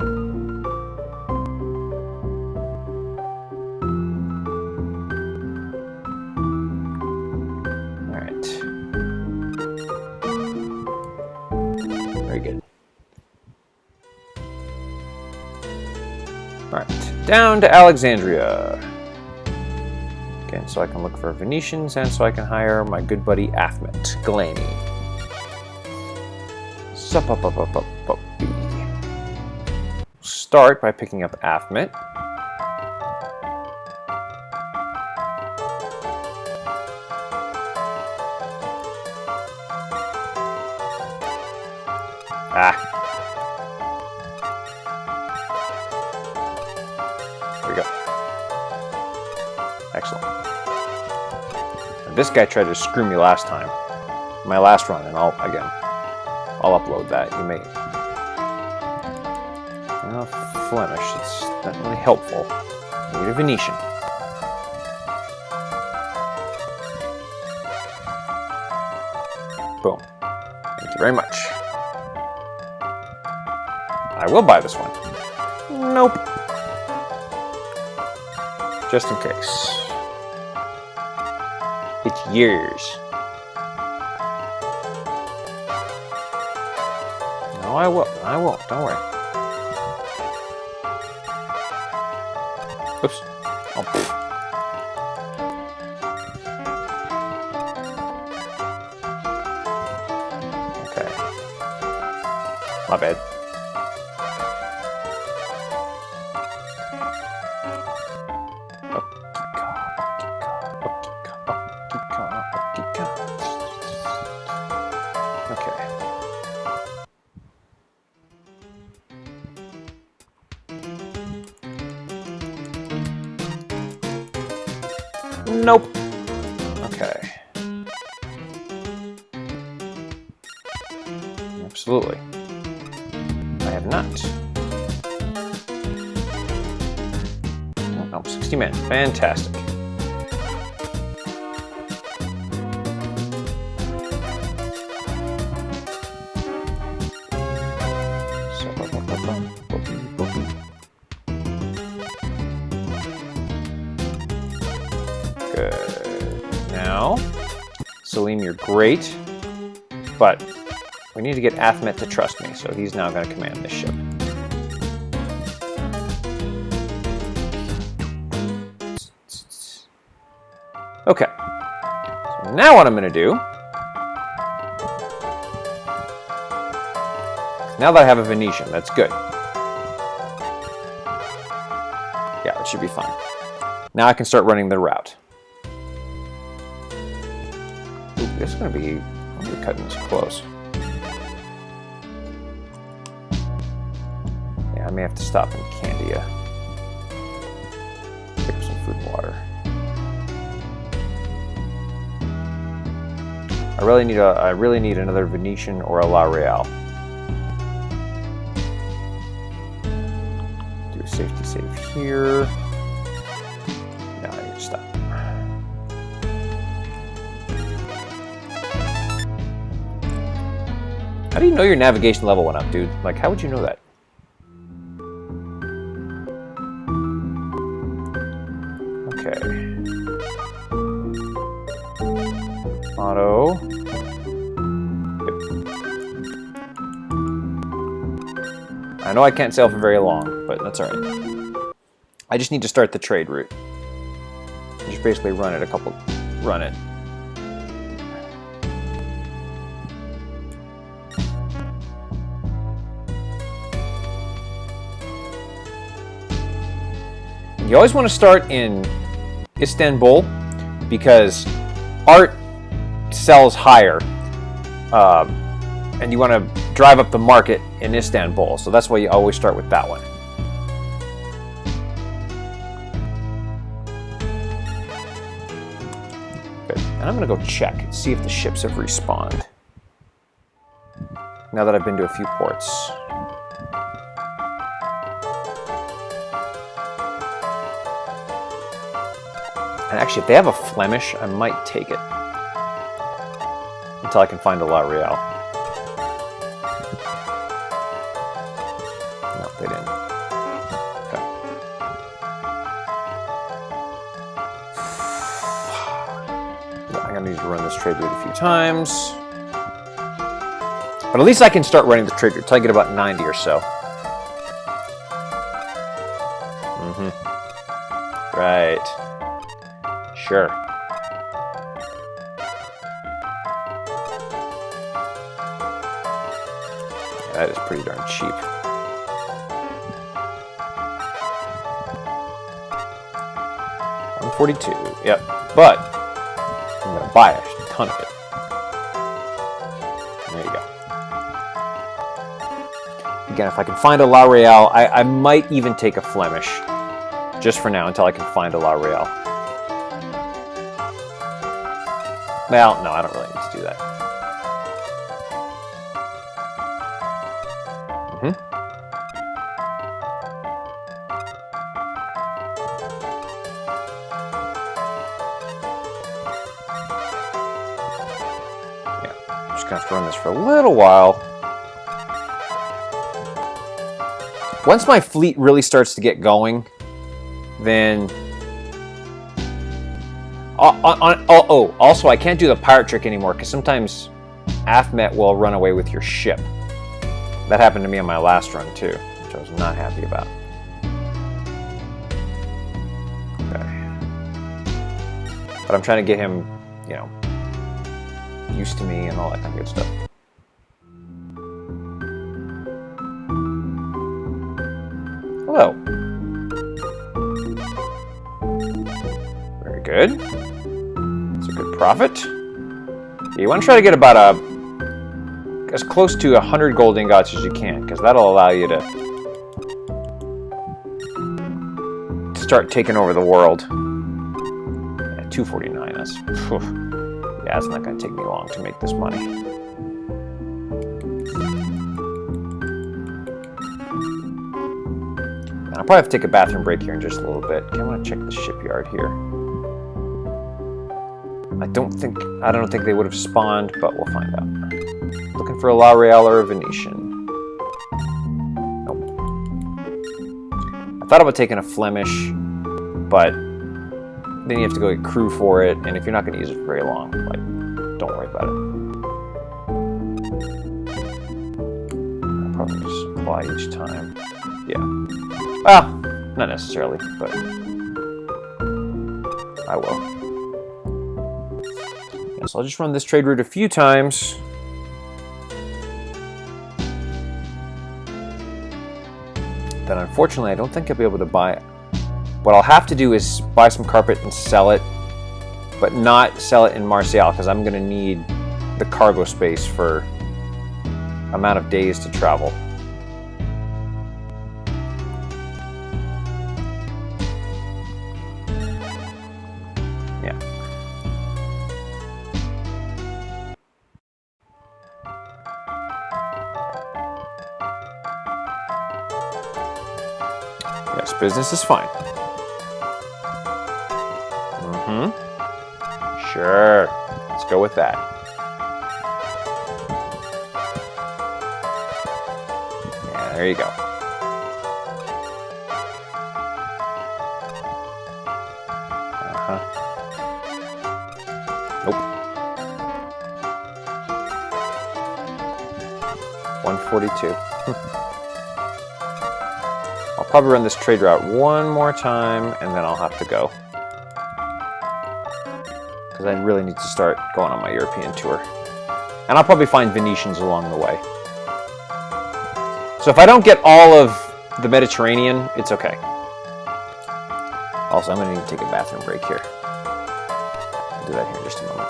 Alright, down to Alexandria. Again, so I can look for Venetians and so I can hire my good buddy Athmet Galani. Start by picking up Athmet. There we go. Excellent. And this guy tried to screw me last time. My last run, and I'll upload that. You may... Flemish, it's not really helpful. I need a Venetian. Boom. Thank you very much. I will buy this one. Nope. Just in case. It's yours. No, I will. I won't. Don't worry. Oops. Oh. Okay. My bad. Absolutely. I have not. Oh, 60 men. Fantastic. Good. Now, Salim, you're great, but we need to get Athmet to trust me, so he's now going to command this ship. Okay. So now what I'm going to do, now that I have a Venetian, that's good. Yeah, it should be fine. Now I can start running the route. Ooh, this is going to be, I'm going to be cutting this close. I may have to stop in Candia. Pick up some food and water. I really need another Venetian or a La Real. Do a safety save here. No, I need to stop. How do you know your navigation level went up, dude? Like, how would you know that? Okay. Auto. Yep. I know I can't sail for very long, but that's alright. I just need to start the trade route. Just basically run it run it. You always want to start in Istanbul because art sells higher, and you want to drive up the market in Istanbul, so that's why you always start with that one. Good. And I'm going to go check and see if the ships have respawned now that I've been to a few ports. And actually, if they have a Flemish, I might take it until I can find a La Real. No, they didn't. Okay. I'm gonna need to run this trade route a few times, but at least I can start running the trade route until I get about 90 or so. Right. Sure. Yeah, that is pretty darn cheap. $142. Yep. But I'm gonna buy a ton of it. There you go. Again, if I can find a La Real, I might even take a Flemish. Just for now, until I can find a La Real. Well, no, I don't really need to do that. Yeah, I'm just gonna have to run this for a little while. Once my fleet really starts to get going, then... also, I can't do the pirate trick anymore because sometimes Athmet will run away with your ship. That happened to me on my last run too, which I was not happy about. Okay. But I'm trying to get him, you know, used to me and all that kind of good stuff. Hello. Very good. It's a good profit. You want to try to get about as close to 100 gold ingots as you can, because that'll allow you to start taking over the world. Yeah, 249. That's yeah, it's not going to take me long to make this money. probably have to take a bathroom break here in just a little bit. Okay, I want to check the shipyard here. I don't think they would have spawned, but we'll find out. Looking for a La Real or a Venetian. Nope. I thought about taking a Flemish, but then you have to go get crew for it, and if you're not going to use it for very long, like, don't worry about it. I'll probably just apply each time. Yeah. Well, not necessarily, but I will. Yeah, so I'll just run this trade route a few times. Then unfortunately, I don't think I'll be able to buy it. What I'll have to do is buy some carpet and sell it, but not sell it in Marseille, because I'm going to need the cargo space for amount of days to travel. Yeah. Yes, business is fine. Sure. Let's go with that. Yeah, there you go. Nope. 142. I'll probably run this trade route one more time, and then I'll have to go. Because I really need to start going on my European tour. And I'll probably find Venetians along the way. So if I don't get all of the Mediterranean, it's okay. Also, I'm going to need to take a bathroom break here. I'll do that here in just a moment.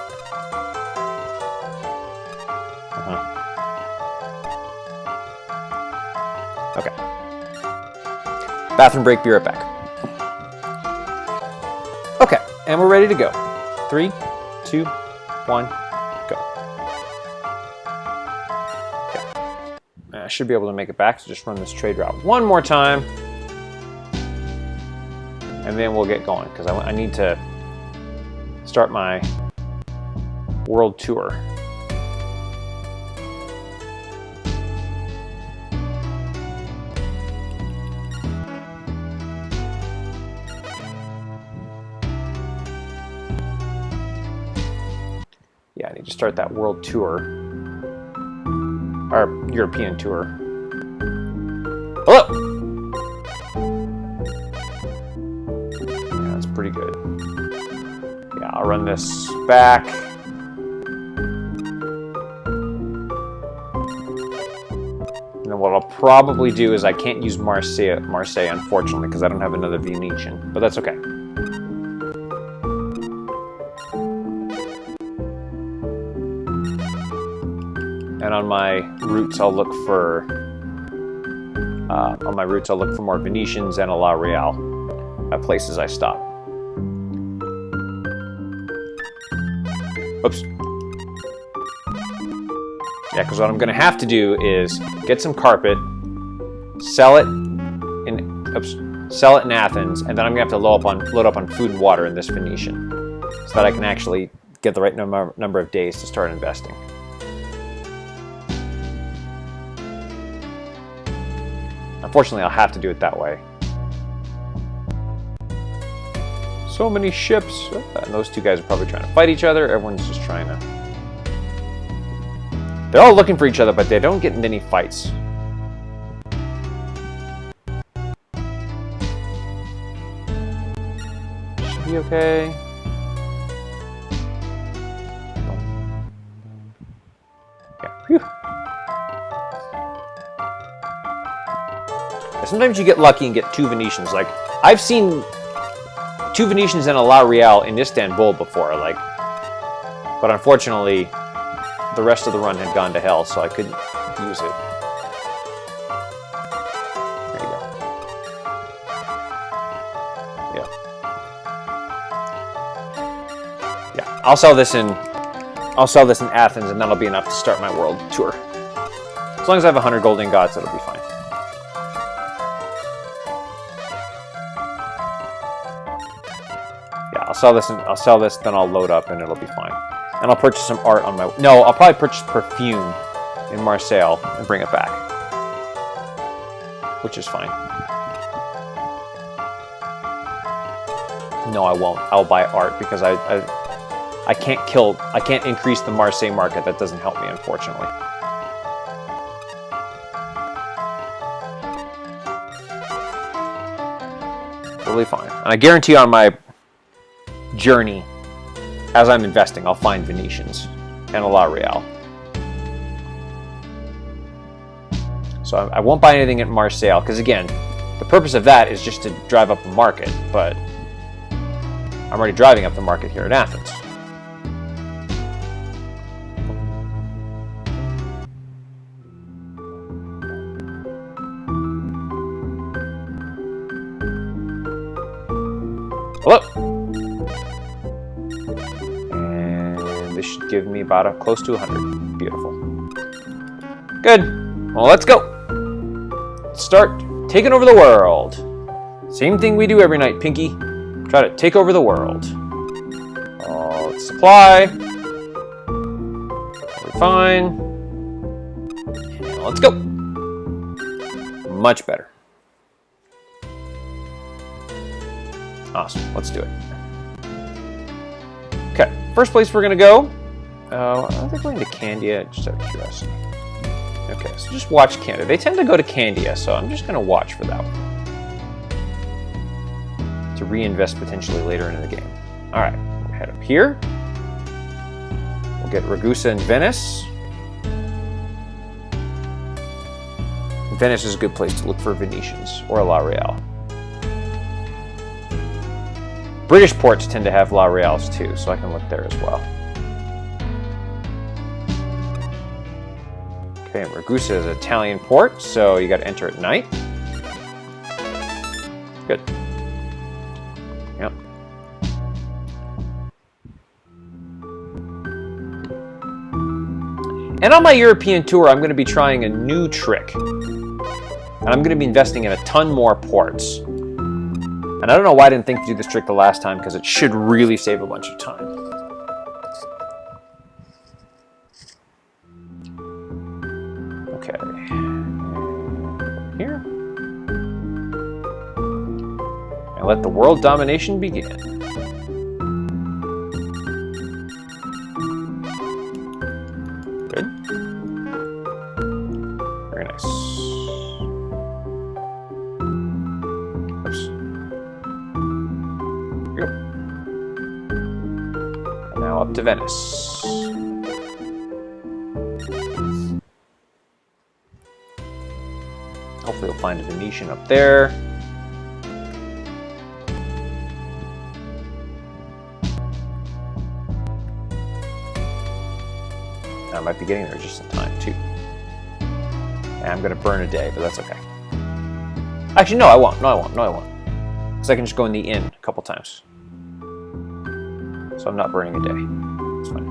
Okay. Bathroom break, be right back. Okay, and we're ready to go. 3, 2, 1, go. Okay. I should be able to make it back, so just run this trade route one more time. And then we'll get going, because I need to start my world tour. Yeah, I need to start that world tour. Or European tour. Hello! Yeah, that's pretty good. Yeah, I'll run this back. And then what I'll probably do is I can't use Marseille unfortunately, because I don't have another Venetian. But that's okay. And on my routes, I'll look for more Venetians and a La Real at places I stop. Oops. Yeah, because what I'm going to have to do is get some carpet, sell it in Athens, and then I'm going to have to load up on food and water in this Venetian, so that I can actually get the right number of days to start investing. Unfortunately, I'll have to do it that way. So many ships. And those two guys are probably trying to fight each other. Everyone's just trying to... They're all looking for each other, but they don't get into any fights. Should be okay. Yeah. Phew. Sometimes you get lucky and get 2 Venetians. Like, I've seen 2 Venetians and a La Real in Istanbul before, like, but unfortunately, the rest of the run had gone to hell, so I couldn't use it. There you go. Yeah. Yeah, I'll sell this in Athens, and that'll be enough to start my world tour. As long as I have 100 gold ingots, it'll be fine. sell this, and I'll sell this, then I'll load up, and it'll be fine. And I'll purchase some art on my... No, I'll probably purchase perfume in Marseille and bring it back. Which is fine. No, I won't. I'll buy art because I can't increase the Marseille market. That doesn't help me, unfortunately. Totally fine. And I guarantee on my journey, as I'm investing, I'll find Venetians and a La Real. So I won't buy anything at Marseille, because again, the purpose of that is just to drive up the market, but I'm already driving up the market here at Athens. Hello! And this should give me about close to 100. Beautiful. Good. Well, let's go. Let's start taking over the world. Same thing we do every night, Pinky. Try to take over the world. Oh, let's supply. We're fine. And let's go. Much better. Awesome. Let's do it. Okay. First place we're going to go. I think we're going to Candia, just out of curiosity. Okay, so just watch Candia. They tend to go to Candia, so I'm just going to watch for that one. To reinvest potentially later into the game. Alright, we'll head up here. We'll get Ragusa and Venice. Venice is a good place to look for Venetians, or La Real. British ports tend to have La Reals too, so I can look there as well. Okay, and Ragusa is an Italian port, so you got to enter at night. Good. Yep. And on my European tour, I'm going to be trying a new trick. And I'm going to be investing in a ton more ports. And I don't know why I didn't think to do this trick the last time, because it should really save a bunch of time. Okay. And here. And let the world domination begin. Good. Very nice. Oops. Here we go. And now up to Venice. Hopefully we'll find a Venetian up there. I might be getting there just in time, too. And I'm going to burn a day, but that's okay. Actually, no, I won't. No, I won't. No, I won't. Because I can just go in the inn a couple times. So I'm not burning a day. It's fine.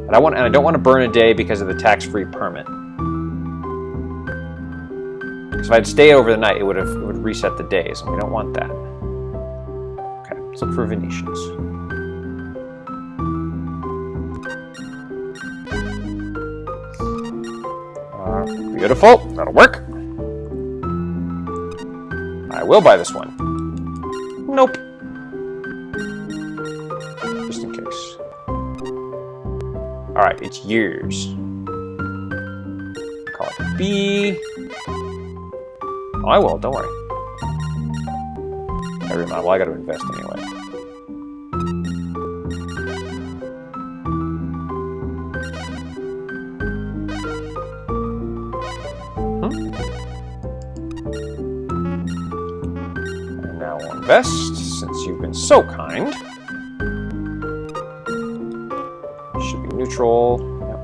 And I don't want to burn a day because of the tax-free permit. Because if I'd stay over the night, it would reset the days, and we don't want that. Okay, let's look for Venetians. Beautiful, that'll work. I will buy this one. Nope. Just in case. Alright, it's yours. Call it B. Oh, I will, don't worry. Never mind, well, I gotta invest anyway. And now we'll invest, since you've been so kind. Neutral. Yep.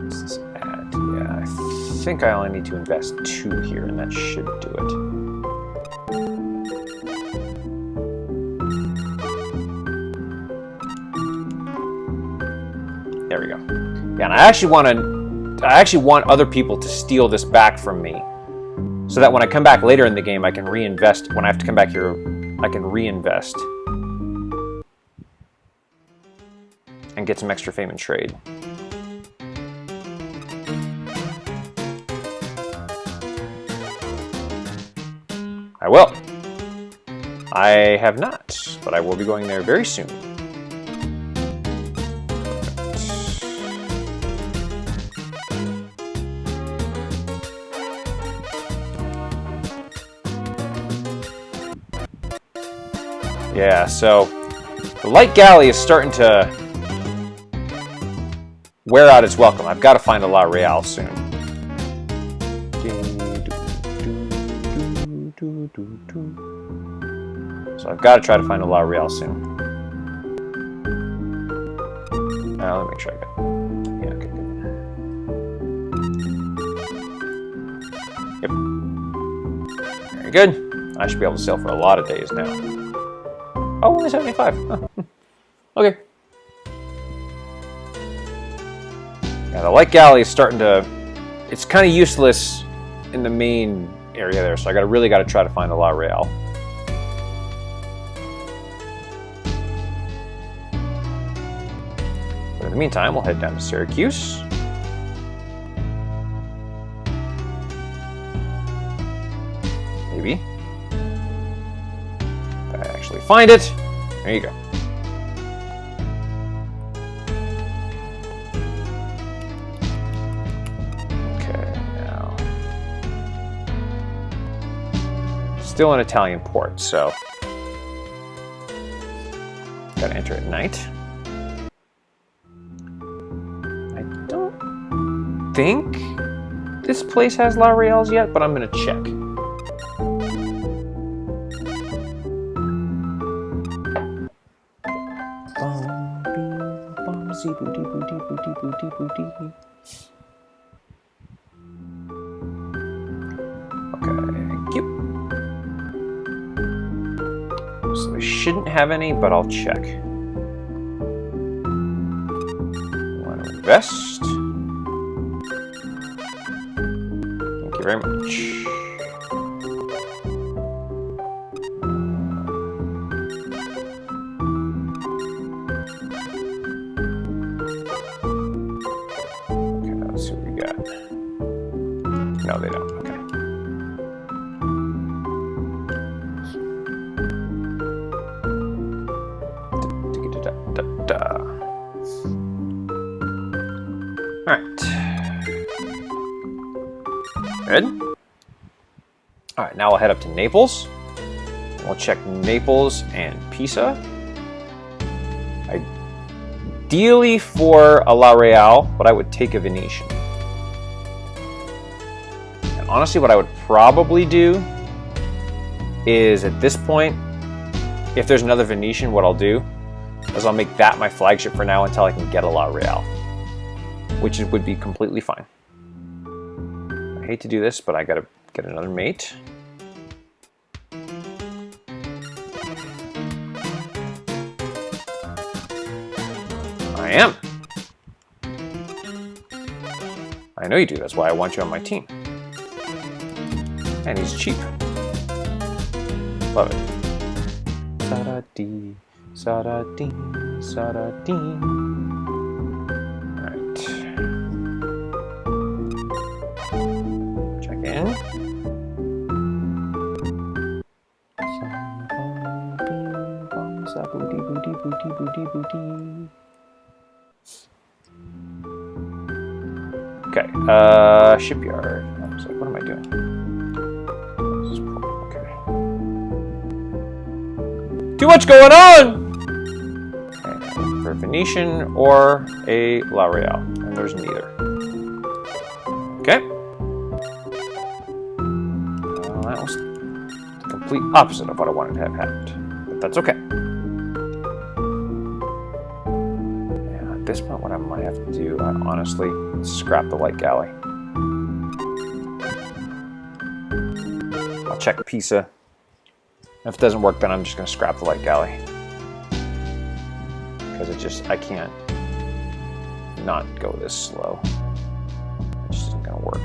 What's this add? Yeah, I think I only need to invest 2 here, and that should do it. There we go. Yeah, and I actually want other people to steal this back from me, so that when I come back later in the game, I can reinvest. When I have to come back here, I can reinvest and get some extra fame and trade. I will. I have not, but I will be going there very soon. Yeah, so the light galley is starting to wear out its welcome. I've got to find a La Real soon. So I've got to try to find a La Real soon. Let me make sure I got it. Yeah, okay, good. Yep. Very good. I should be able to sail for a lot of days now. Oh, only 75. Huh. Okay. Yeah, the light galley is starting to... It's kind of useless in the main area there, so I really got to try to find a La Real. But in the meantime, we'll head down to Syracuse. Maybe. If I actually find it. There you go. Still an Italian port, so gotta enter at night. I don't think this place has La Reals yet, but I'm gonna check. Okay, thank you. So I shouldn't have any, but I'll check. Want to invest? Thank you very much. Okay, let's see what we got. No, they don't. Okay. Alright. Good. Alright, now we'll head up to Naples. We'll check Naples and Pisa. Ideally for a La Real, but I would take a Venetian. And honestly, what I would probably do is, at this point, if there's another Venetian, what I'll do is I'll make that my flagship for now until I can get a La Real, which would be completely fine. I hate to do this, but I gotta get another mate. I am. I know you do, that's why I want you on my team. And he's cheap. Love it. Sa-da-dee, sa-da-dee, sa-da-dee. Alright. Check in. Okay, shipyard. I was like, what am I doing? This is poor. Okay. Too much going on! Okay, for Venetian or a La Real, and there's neither. Okay. That was the complete opposite of what I wanted to have happened, but that's okay. Yeah, at this point, what I might have to do, honestly, is scrap the light galley. I'll check Pisa. If it doesn't work, then I'm just going to scrap the light galley. Because I can't not go this slow. It just isn't going to work.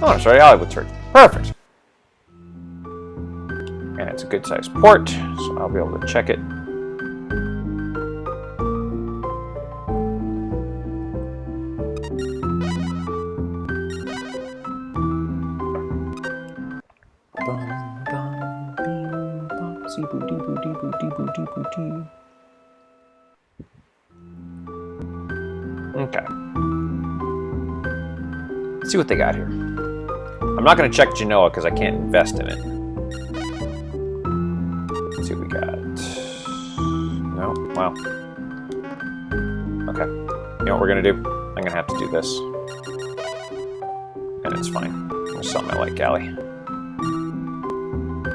Oh, sorry, Hollywood turkey. Perfect. And it's a good sized port, so I'll be able to check it. Okay. Let's see what they got here. I'm not going to check Genoa because I can't invest in it. Let's see what we got. No? Wow. Okay. You know what we're going to do? I'm going to have to do this. And it's fine. I'm going to sell my light galley.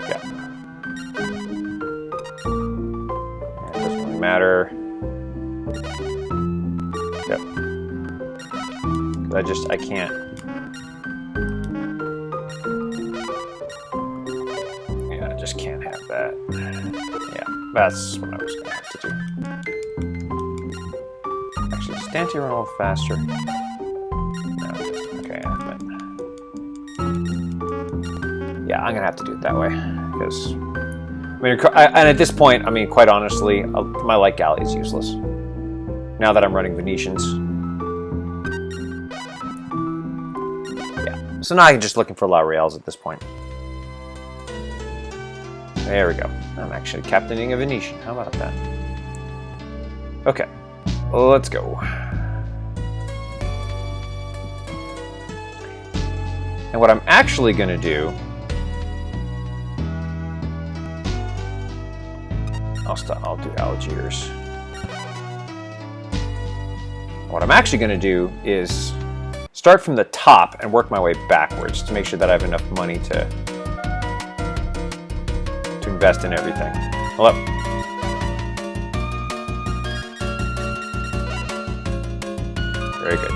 Yeah. It doesn't really matter. Yep. I can't. Yeah, I just can't have that. Yeah, that's what I was going to have to do. Actually, does Dante run a little faster? No. Okay, yeah, I'm going to have to do it that way. Because, I mean, and at this point, I mean, quite honestly, my light galley is useless. Now that I'm running Venetians. Yeah. So now I'm just looking for La Reals at this point. There we go. I'm actually captaining a Venetian. How about that? Okay. Let's go. And what I'm actually going to do... I'll do Algiers. What I'm actually going to do is start from the top and work my way backwards to make sure that I have enough money to invest in everything. Hello. Very good.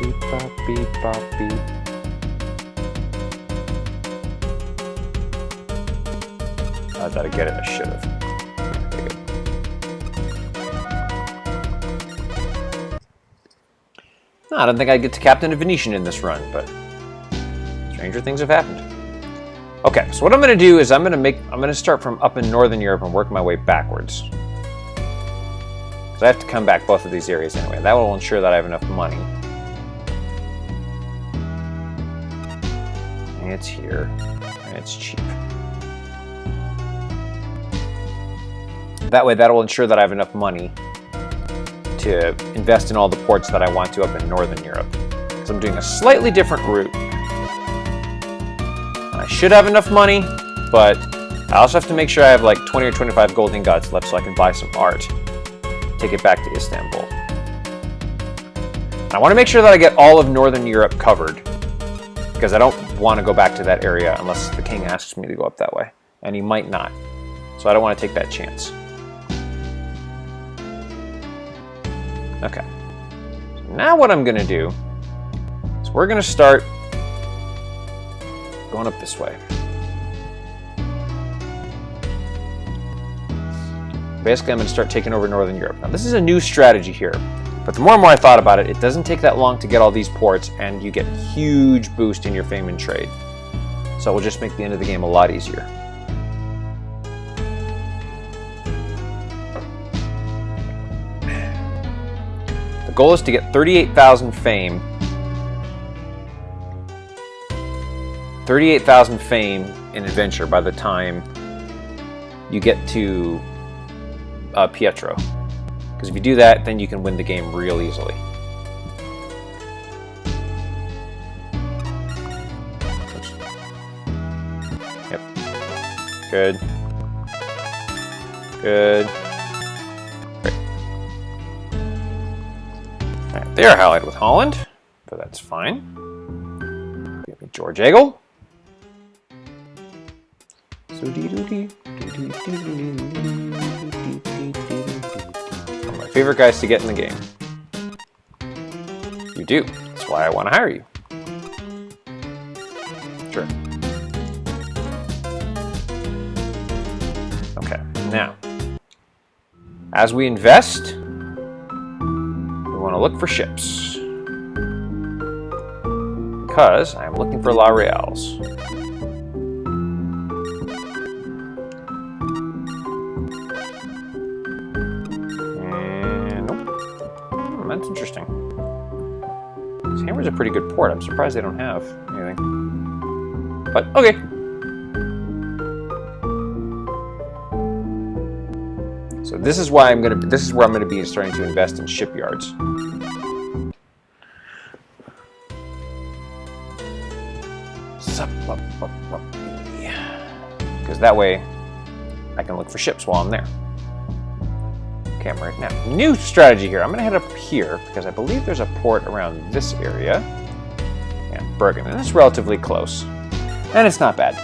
Beep, bop, beep, bop, beep. I thought I'd get it, I should have. I don't think I'd get to captain a Venetian in this run, but stranger things have happened. Okay, so what I'm going to do is I'm going to start from up in Northern Europe and work my way backwards. Because I have to come back both of these areas anyway. That will ensure that I have enough money. And it's here, and it's cheap. That way, that will ensure that I have enough money to invest in all the ports that I want to up in Northern Europe. So I'm doing a slightly different route. I should have enough money, but I also have to make sure I have like 20 or 25 gold ingots left so I can buy some art. Take it back to Istanbul. And I want to make sure that I get all of Northern Europe covered, because I don't want to go back to that area unless the king asks me to go up that way. And he might not. So I don't want to take that chance. Okay, so now what I'm going to do is we're going to start going up this way. Basically, I'm going to start taking over Northern Europe. Now, this is a new strategy here, but the more and more I thought about it, it doesn't take that long to get all these ports, and you get a huge boost in your fame and trade. So it will just make the end of the game a lot easier. The goal is to get 38,000 fame. 38,000 fame in adventure by the time you get to Pietro. Because if you do that, then you can win the game real easily. Oops. Yep. Good. Good. They are allied with Holland, but that's fine. Give me George Egel. One of my favorite guys to get in the game. You do. That's why I want to hire you. Sure. Okay, now, as we invest, we want to look for ships. because I'm looking for La Reals. And nope. That's interesting. This hammer's a pretty good port. I'm surprised they don't have anything. But okay. So this is why this is where I'm gonna be starting to invest in shipyards. Because that way I can look for ships while I'm there. Okay, I'm right now. New strategy here. I'm gonna head up here because I believe there's a port around this area. Yeah, Bergen, and it's relatively close. And it's not bad.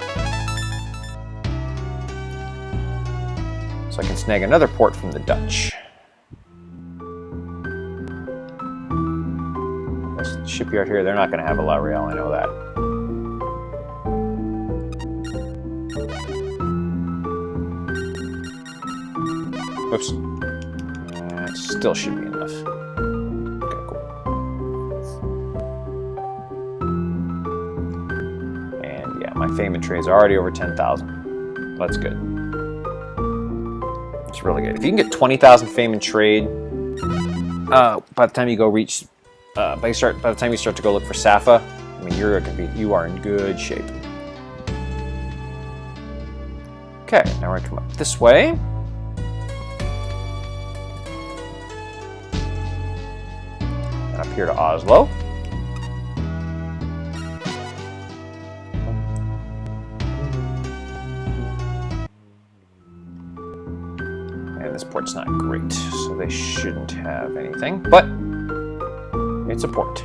So I can snag another port from the Dutch. This shipyard here, they're not going to have a La Real, I know that. Oops. It still should be enough. Okay, cool. And yeah, my fame and trades are already over 10,000. That's good. It's really good. If you can get 20,000 fame and trade, by the time you go reach, by the time you start to go look for Safa, I mean you are in good shape. Okay, now we're gonna come up this way. And up here to Oslo. This port's not great, so they shouldn't have anything, but it's a port.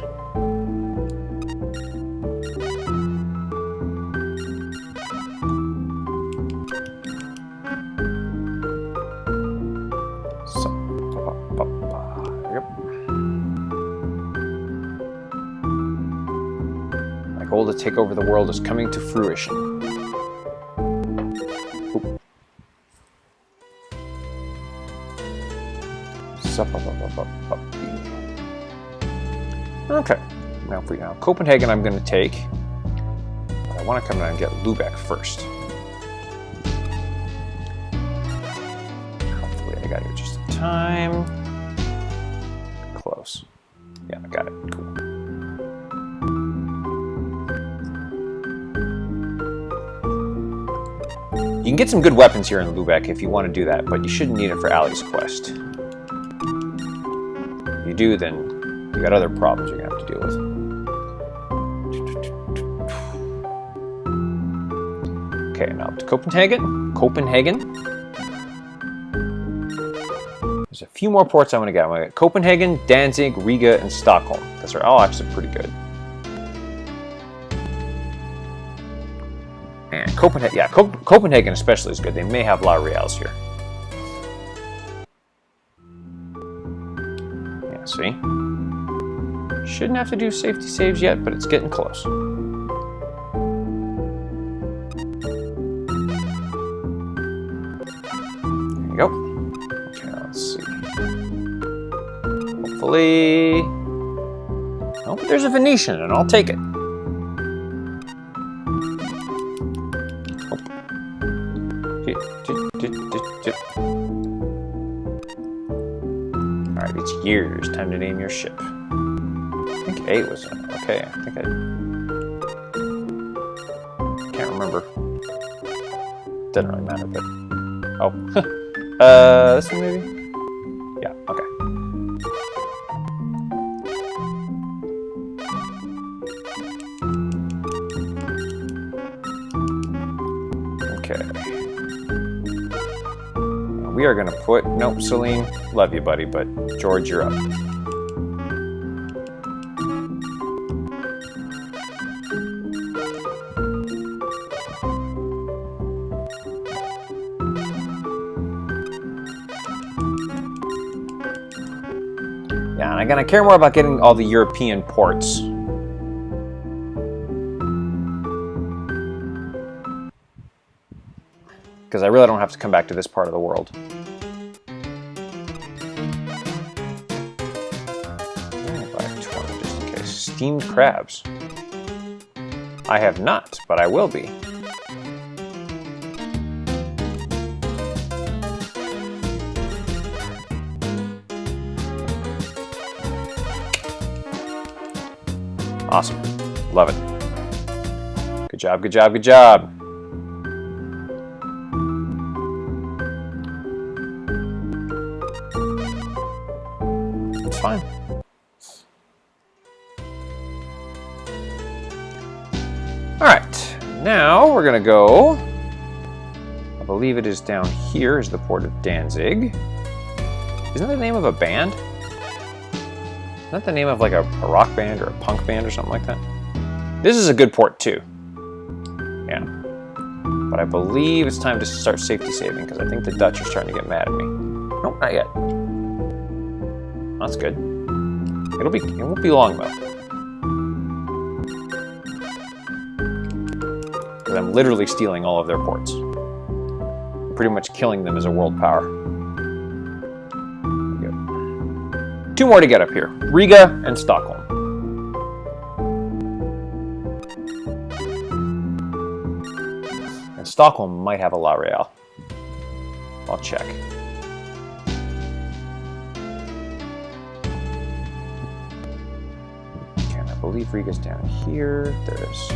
So, yep. My goal to take over the world is coming to fruition. Okay, now Copenhagen I'm going to take, but I want to come down and get Lubeck first. Hopefully I got here just in time. Close. Yeah, I got it. Cool. You can get some good weapons here in Lubeck if you want to do that, but you shouldn't need it for Ali's quest. If you do, then you got other problems you're gonna have to deal with. Okay, now up to Copenhagen. There's a few more ports I want to get. I want to get Copenhagen, Danzig, Riga, and Stockholm. Those are all actually pretty good. And Copenhagen, yeah, Copenhagen especially is good. They may have La Reals here. Yeah, see? Shouldn't have to do safety saves yet, but it's getting close. There you go. Okay, let's see. Hopefully... Oh, there's a Venetian, and I'll take it. Alright, it's yours. Time to name your ship. I think A was in it. Okay, I think I can't remember. Doesn't really matter, but... Oh. This one maybe? Yeah, okay. Okay. We are going to put... Nope, Celine, love you, buddy, but George, you're up. Yeah, and I'm going to care more about getting all the European ports. Because I really don't have to come back to this part of the world. Buy 20 just in case. Steamed crabs. I have not, but I will be. Awesome. Love it. Good job, good job, good job. It's fine. Alright, now we're going to go, I believe it is down here is the port of Danzig. Isn't that the name of a band? Isn't that the name of like a rock band or a punk band or something like that? This is a good port too. Yeah. But I believe it's time to start safety saving because I think the Dutch are starting to get mad at me. Nope, not yet. That's good. It won't be long though. Because I'm literally stealing all of their ports. I'm pretty much killing them as a world power. Two more to get up here. Riga and Stockholm. And Stockholm might have a La Real. I'll check. Okay, I believe Riga's down here. There's...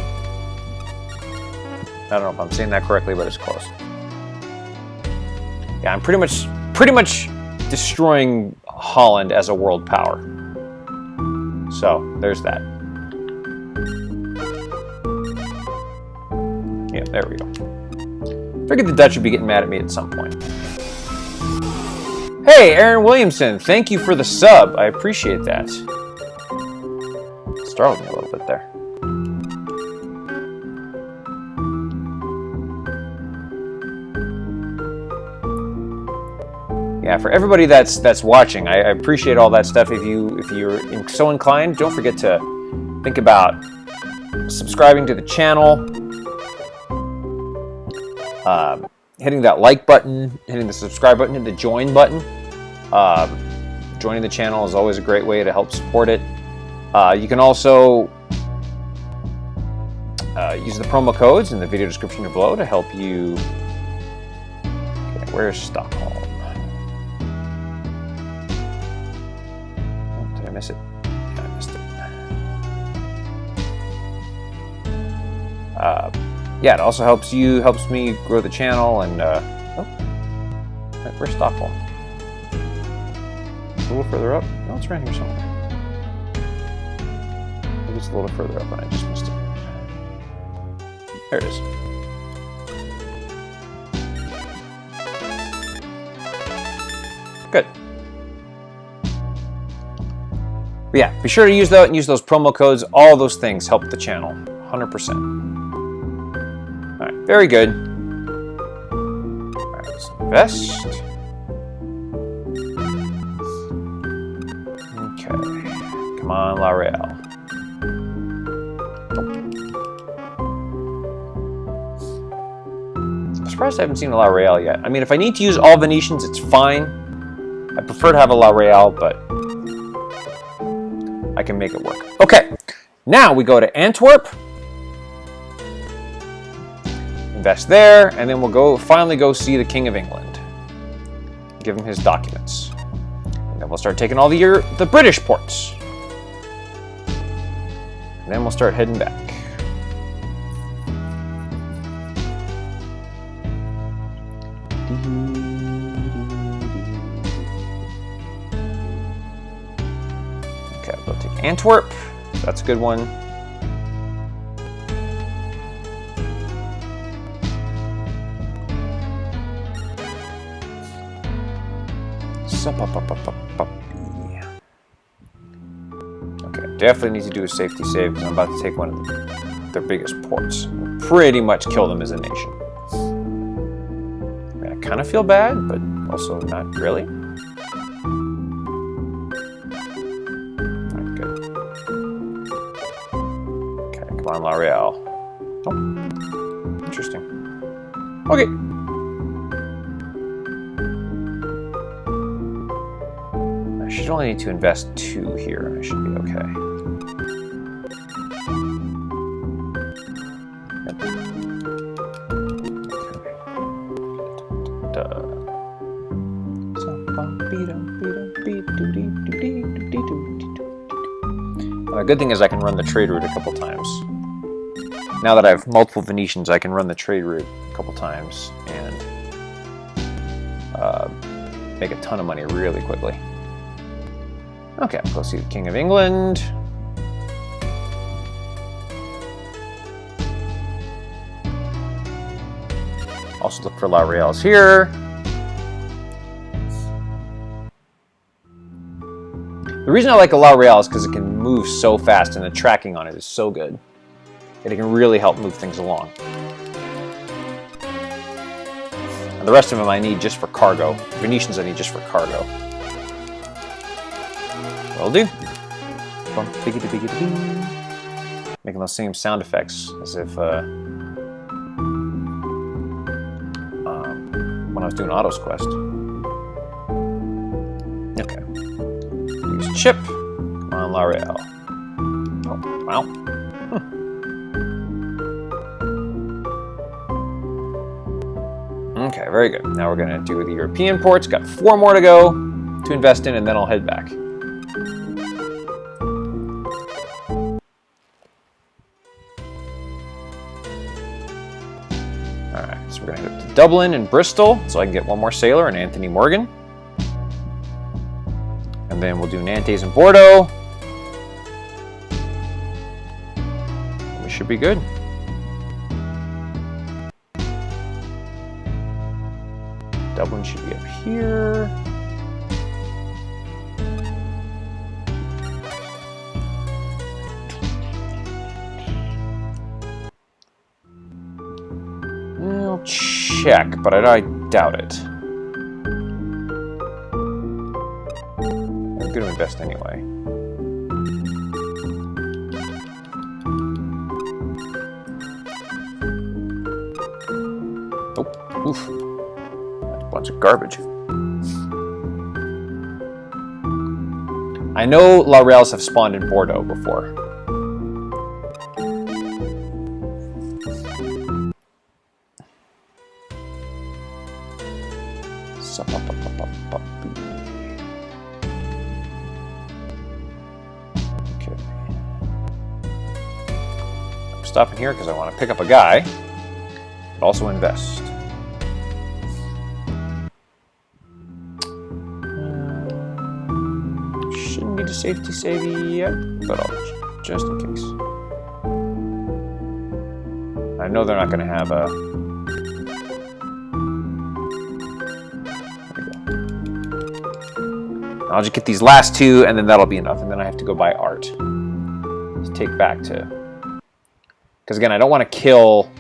I don't know if I'm saying that correctly, but it's close. Yeah, I'm pretty much destroying Holland as a world power. So, there's that. Yeah, there we go. Figured the Dutch would be getting mad at me at some point. Hey, Aaron Williamson, thank you for the sub. I appreciate that. Startled me a little bit there. Yeah, for everybody that's watching, I appreciate all that stuff. If you're so inclined, don't forget to think about subscribing to the channel, hitting that like button, hitting the subscribe button, and the join button. Joining the channel is always a great way to help support it. You can also use the promo codes in the video description below to help you. Okay, where's Stockholm? I miss it. I missed it. Yeah, it also helps me grow the channel and where's Stockholm? A little further up? No, it's right here somewhere. Maybe it's a little further up and I just missed it. There it is. Good. But yeah, be sure to use that and use those promo codes. All those things help the channel, 100%. All right, very good. All right, let's invest. Okay, come on, La Real. I'm surprised I haven't seen a La Real yet. I mean, if I need to use all Venetians, it's fine. I prefer to have a La Real, but I can make it work. Okay, now we go to Antwerp, invest there, and then we'll finally go see the King of England, give him his documents, and then we'll start taking all the British ports, and then we'll start heading back. Antwerp, that's a good one. Okay, definitely need to do a safety save because I'm about to take one of their biggest ports. Pretty much kill them as a nation. I mean, I kind of feel bad, but also not really. On La Real. Oh, interesting. Okay. I should only need to invest 2 here. I should be okay. The good thing is I can run the trade route a couple times. Now that I have multiple Venetians, I can run the trade route a couple times and make a ton of money really quickly. Okay, go see the King of England. Also look for La Reals here. The reason I like a La Real is because it can move so fast and the tracking on it is so good. And it can really help move things along. And the rest of them I need just for cargo. Venetians I need just for cargo. Will do. Making those same sound effects as if when I was doing Otto's quest. Okay. Use chip. Come on, La Real. Oh, wow. Okay, very good. Now we're going to do the European ports. Got 4 more to go to invest in, and then I'll head back. Alright, so we're going to head up to Dublin and Bristol, so I can get 1 more sailor and Anthony Morgan. And then we'll do Nantes and Bordeaux. We should be good. Dublin should be up here. I'll check, but I doubt it. I'm going to invest anyway. Nope. Oof. Bunch of garbage. I know La Reals have spawned in Bordeaux before. Okay. I'm stopping here because I want to pick up a guy, but also invest. Safety savey yet, but I'll just in case. I know they're not going to have a. There we go. I'll just get these last 2, and then that'll be enough. And then I have to go buy art to take back to. Because again, I don't want to kill.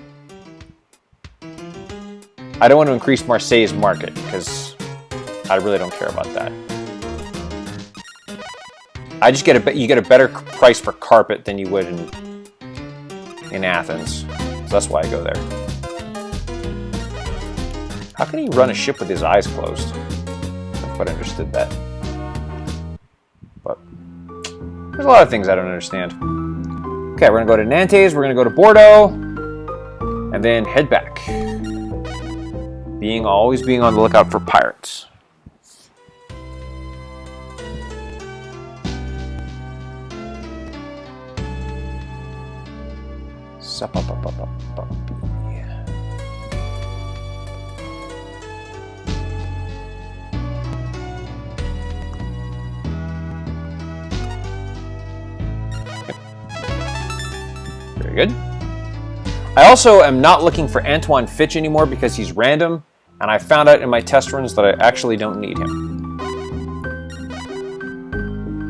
I don't want to increase Marseille's market because I really don't care about that. I just get you get a better price for carpet than you would in Athens. So that's why I go there. How can he run a ship with his eyes closed? I don't quite understood that. But there's a lot of things I don't understand. Okay, we're gonna go to Nantes, we're gonna go to Bordeaux, and then head back. Always being on the lookout for pirates. Very good. I also am not looking for Antoine Fitch anymore because he's random, and I found out in my test runs that I actually don't need him.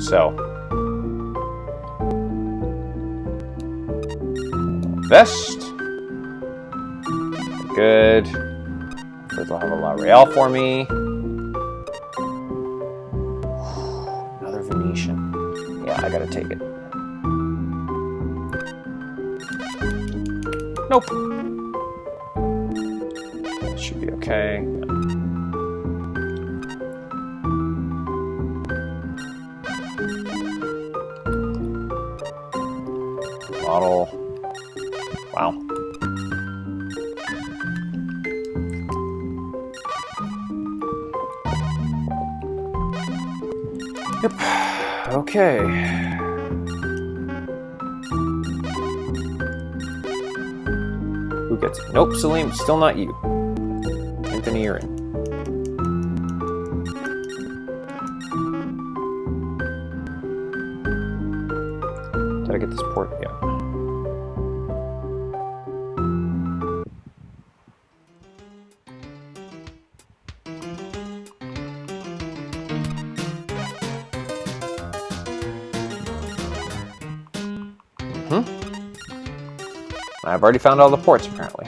So, invest. Good. First they'll have a La Real for me. Another Venetian. Yeah, I gotta take it. Nope. That should be okay. Model. Wow. Yep. Okay. gets it? Nope, Salim, still not you. Anthony, you're in. Did I get this port? Yeah. I've already found all the ports, apparently.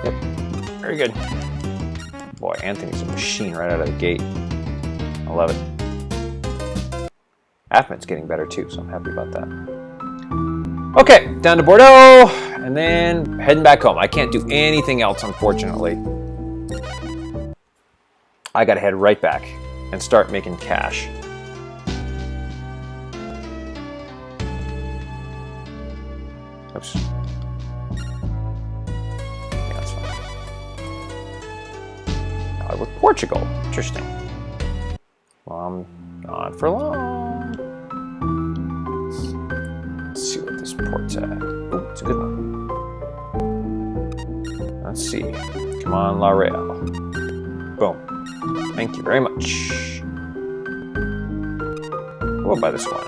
Yep, very good. Boy, Anthony's a machine right out of the gate. I love it. Afmet's getting better too, so I'm happy about that. Okay, down to Bordeaux, and then heading back home. I can't do anything else, unfortunately. I gotta head right back and start making cash. Oops. Yeah, that's fine. Now with Portugal. Interesting. Well, I'm not for long. Let's see what this port's at. Ooh, it's a good one. Let's see. Come on, La Real. Boom. Thank you very much. We'll buy this one.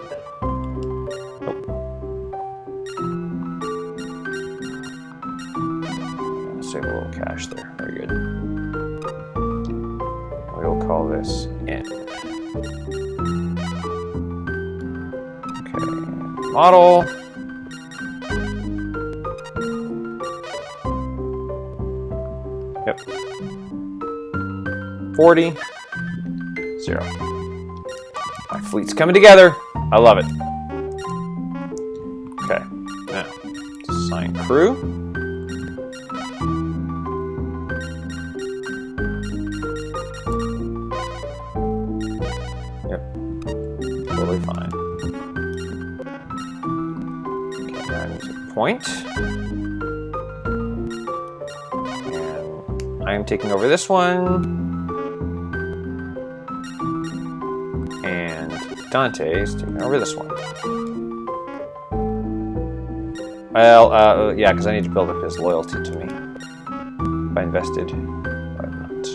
Nope. Save a little cash there. Very good. We'll call this in. Okay. Model. Yep. 40. 0. My fleet's coming together. I love it. Okay. Now, assign crew. Yep. Totally fine. Okay, now I need to point. I am taking over this one, and Dante is taking over this one. Well, yeah, because I need to build up his loyalty to me. If I invested, but not.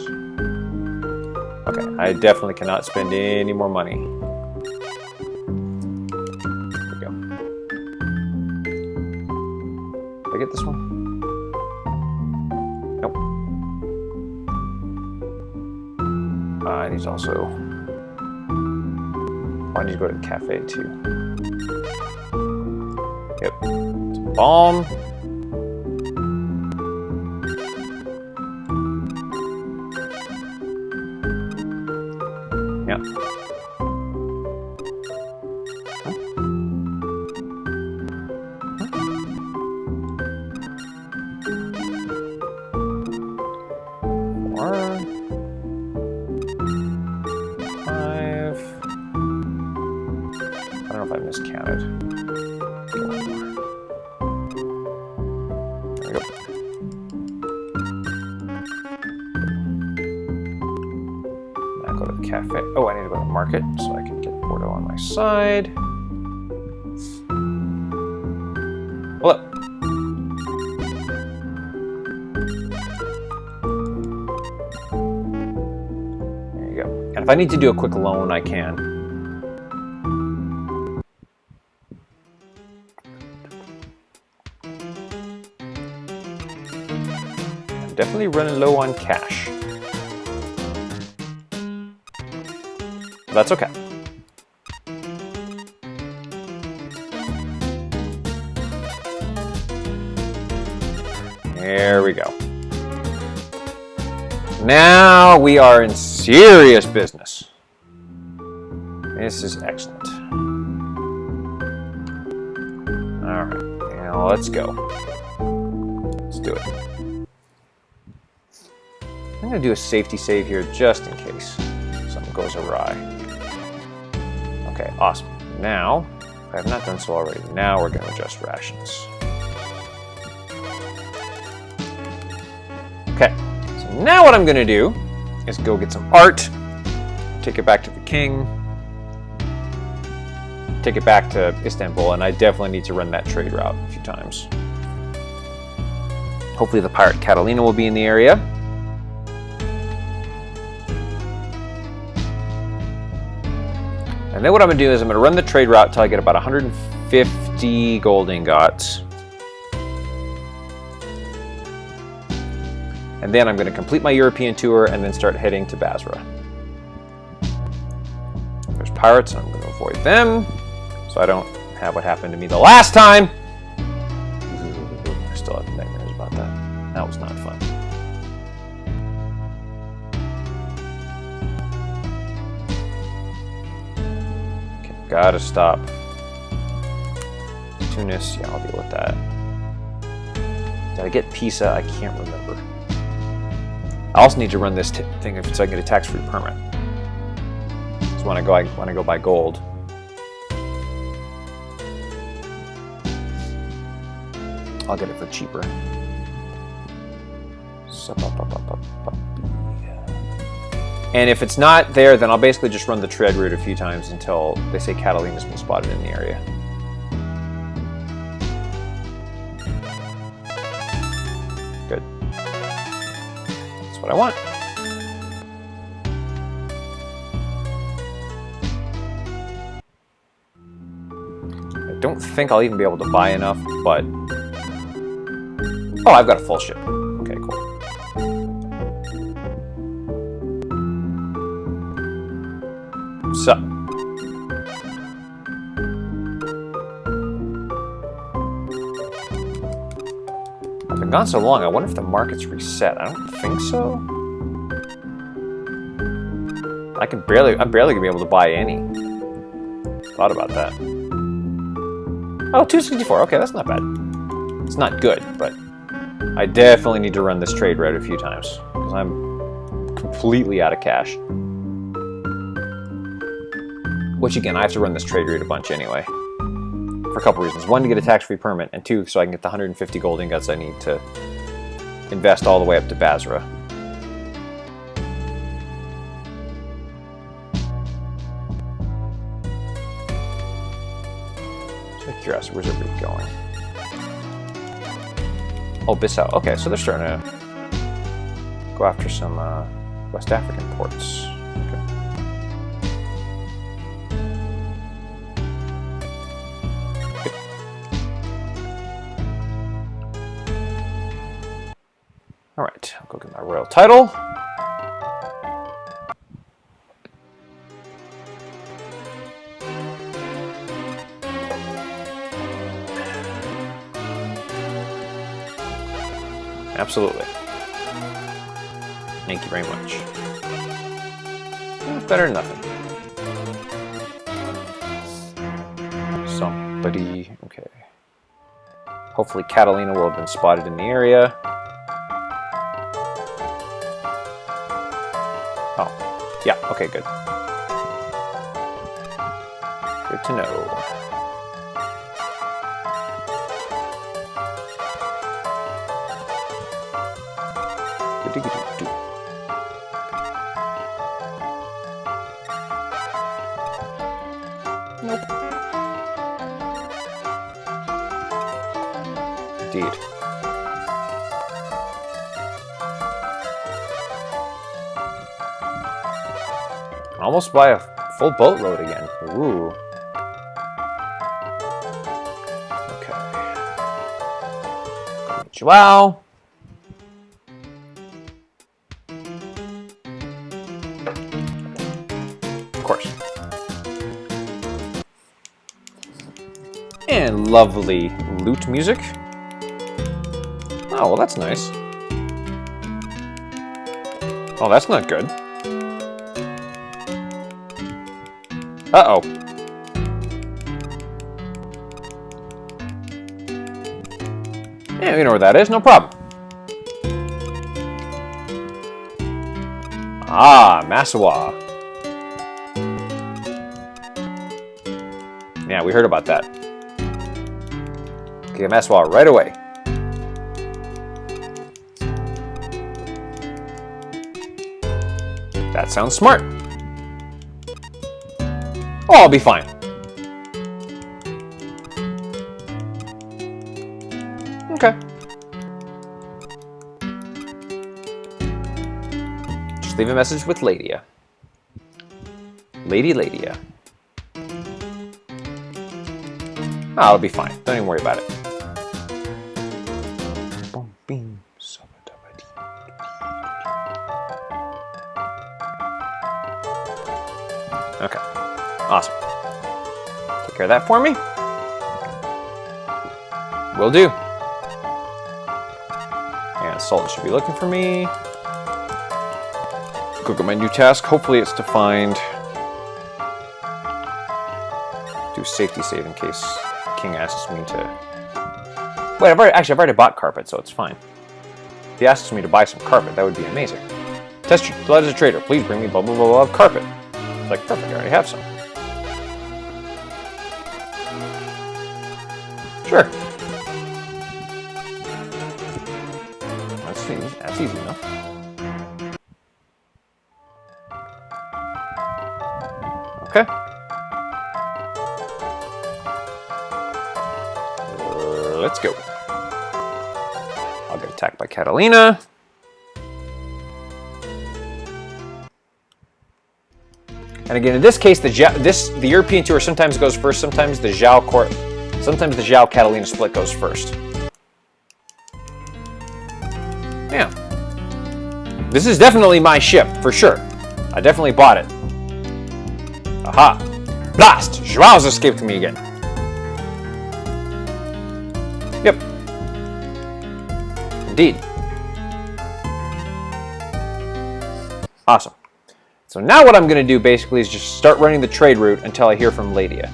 Okay, I definitely cannot spend any more money. There we go. Did I get this one? Nope. I need to also. I need to go to the cafe too. Yep. Bomb. Yeah. Miscounted. There we go. Now go to the cafe. Oh, I need to go to the market so I can get Bordeaux on my side. Hello. There you go. And if I need to do a quick loan, I can. Definitely running low on cash. But that's okay. There we go. Now we are in serious business. This is excellent. All right, now let's go. Let's do it. I'm going to do a safety save here just in case something goes awry. Okay, awesome. Now, if I have not done so already, now we're going to adjust rations. Okay, so now what I'm going to do is go get some art, take it back to the king, take it back to Istanbul, and I definitely need to run that trade route a few times. Hopefully the pirate Catalina will be in the area. And then what I'm going to do is I'm going to run the trade route until I get about 150 gold ingots. And then I'm going to complete my European tour and then start heading to Basra. There's pirates, and I'm going to avoid them so I don't have what happened to me the last time. I still have nightmares about that. That was not fun. Okay, gotta stop. Tunis, yeah, I'll deal with that. Did I get Pisa? I can't remember. I also need to run this thing so I can get a tax-free permit. So when I go buy gold. I'll get it for cheaper. And if it's not there, then I'll basically just run the trade route a few times until they say Catalina's been spotted in the area. Good. That's what I want. I don't think I'll even be able to buy enough, but... Oh, I've got a full ship. Okay, cool. So. I've been gone so long, I wonder if the market's reset. I don't think so. I'm barely gonna be able to buy any. Thought about that. Oh, 264. Okay, that's not bad. It's not good, but I definitely need to run this trade route a few times because I'm completely out of cash. Which again, I have to run this trade route a bunch anyway. For a couple reasons. One, to get a tax-free permit, and two, so I can get the 150 gold ingots I need to invest all the way up to Basra. Just out of curiosity, where's everybody going? Oh, Bissau. Okay, so they're starting to go after some West African ports. Okay. Good. All right, I'll go get my royal title. Absolutely. Thank you very much. It's better than nothing. Somebody... Okay. Hopefully Catalina will have been spotted in the area. Oh. Yeah, okay, good. Good to know. Nope. Indeed. Almost buy a full boatload again. Ooh. Okay. Wow. Of course. And lovely lute music. Oh, well, that's nice. Oh, that's not good. Uh-oh. Yeah, you know where that is, no problem. Ah, Massawa. Yeah, we heard about that. Okay, Massawa right away. That sounds smart. Oh, I'll be fine. Okay. Just leave a message with Ladia. Ladia. Oh, I'll be fine. Don't even worry about it. Okay. Awesome. Take care of that for me. Will do. And Sultan should be looking for me. Go get my new task. Hopefully it's to find... do safety save in case King asks me to... Wait, I've already bought carpet, so it's fine. If he asks me to buy some carpet, that would be amazing. Test your blood as a trader. Please bring me blah blah blah blah of carpet. It's like, perfect, I already have some. Sure. That's easy enough. Okay. Let's go. I'll get attacked by Catalina. And again, in this case, the European tour sometimes goes first, sometimes the Zhao Catalina split goes first. Yeah. This is definitely my ship, for sure. I definitely bought it. Aha! Blast! Joao's escaped me again. Yep. Indeed. Awesome. So now what I'm going to do basically is just start running the trade route until I hear from Ladia.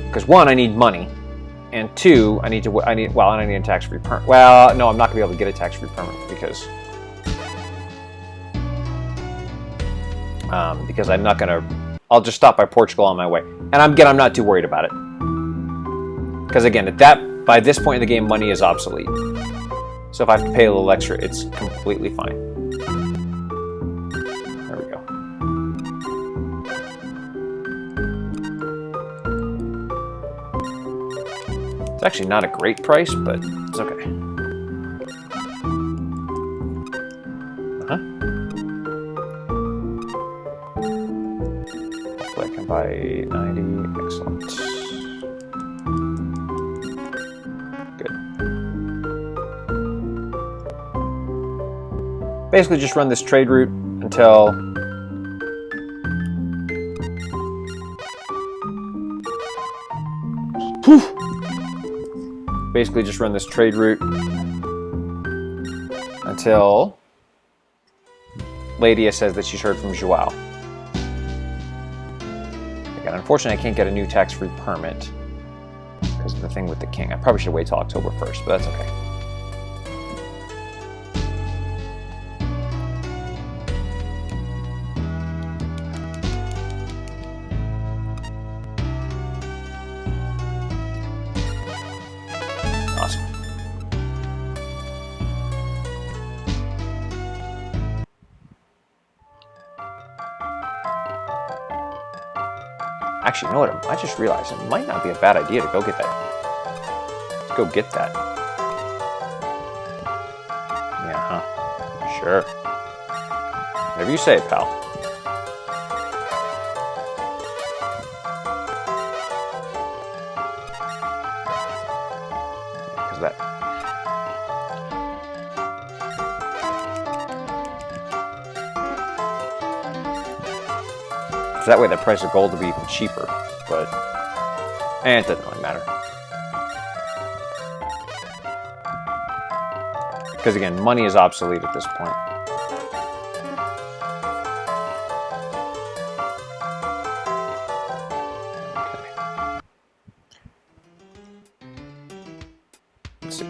Because one, I need money, and two, I need a tax-free permit. Well, no, I'm not going to be able to get a tax-free permit because I'm not going to. I'll just stop by Portugal on my way, and I'm not too worried about it. Because again, by this point in the game, money is obsolete. So if I have to pay a little extra, it's completely fine. There we go. It's actually not a great price, but it's okay. Hopefully I can buy 90. Excellent. Basically just run this trade route until Ladia says that she's heard from Joao. Again, unfortunately I can't get a new tax-free permit because of the thing with the king. I probably should wait till October 1st, but that's okay. Actually, you know what? I just realized it might not be a bad idea to go get that. Let's go get that. Yeah, huh? Sure. Whatever you say, pal. Because that. So that way the price of gold will be even cheaper, but it doesn't really matter. Because again, money is obsolete at this point. Okay. Let's see.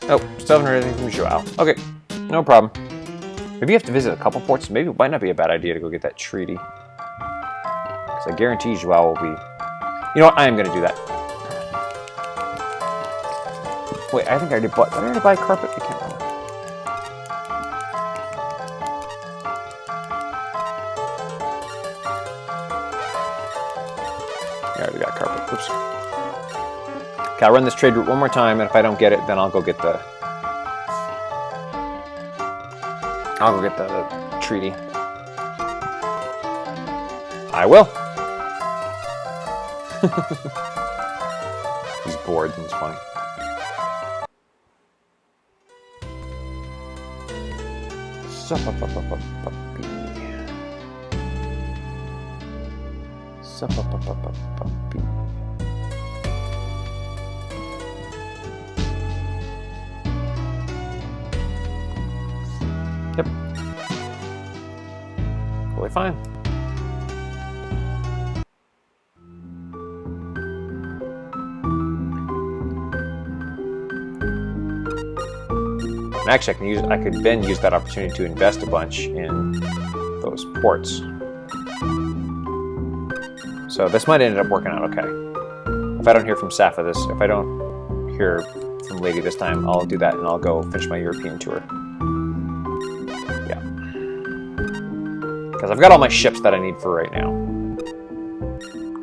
Oh, still haven't heard anything from Joao. Okay, no problem. Maybe you have to visit a couple ports. Maybe it might not be a bad idea to go get that treaty. Because I guarantee Joao will be... You know what? I am going to do that. Wait, I think I already bought... Did I already buy carpet? I can't remember. Yeah, I already got carpet. Oops. Okay, I'll run this trade route one more time, and if I don't get it, then I'll go get the... treaty. I will. He's bored, and it's funny. Yep. Totally fine. And actually, I could then use that opportunity to invest a bunch in those ports. So this might end up working out okay. If I don't hear from Safa if I don't hear from Lady this time, I'll do that and I'll go finish my European tour. Yeah. Because I've got all my ships that I need for right now.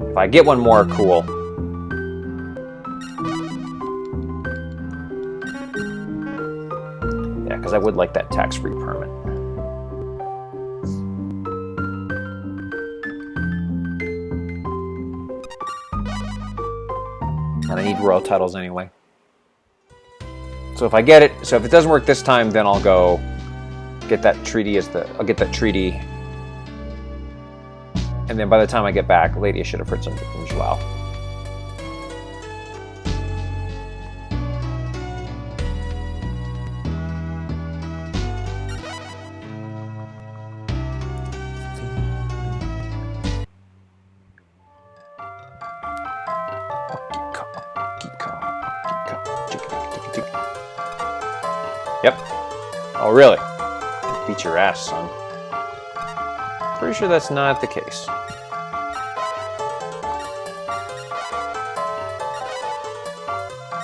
If I get one more, cool. Yeah, because I would like that tax-free permit. And I need royal titles anyway. So if I get it, so if it doesn't work this time, then I'll go get that treaty I'll get that treaty. And then by the time I get back, Lady, I should have heard something from Joao. Yep. Oh, really? Beat your ass, son. Pretty sure that's not the case.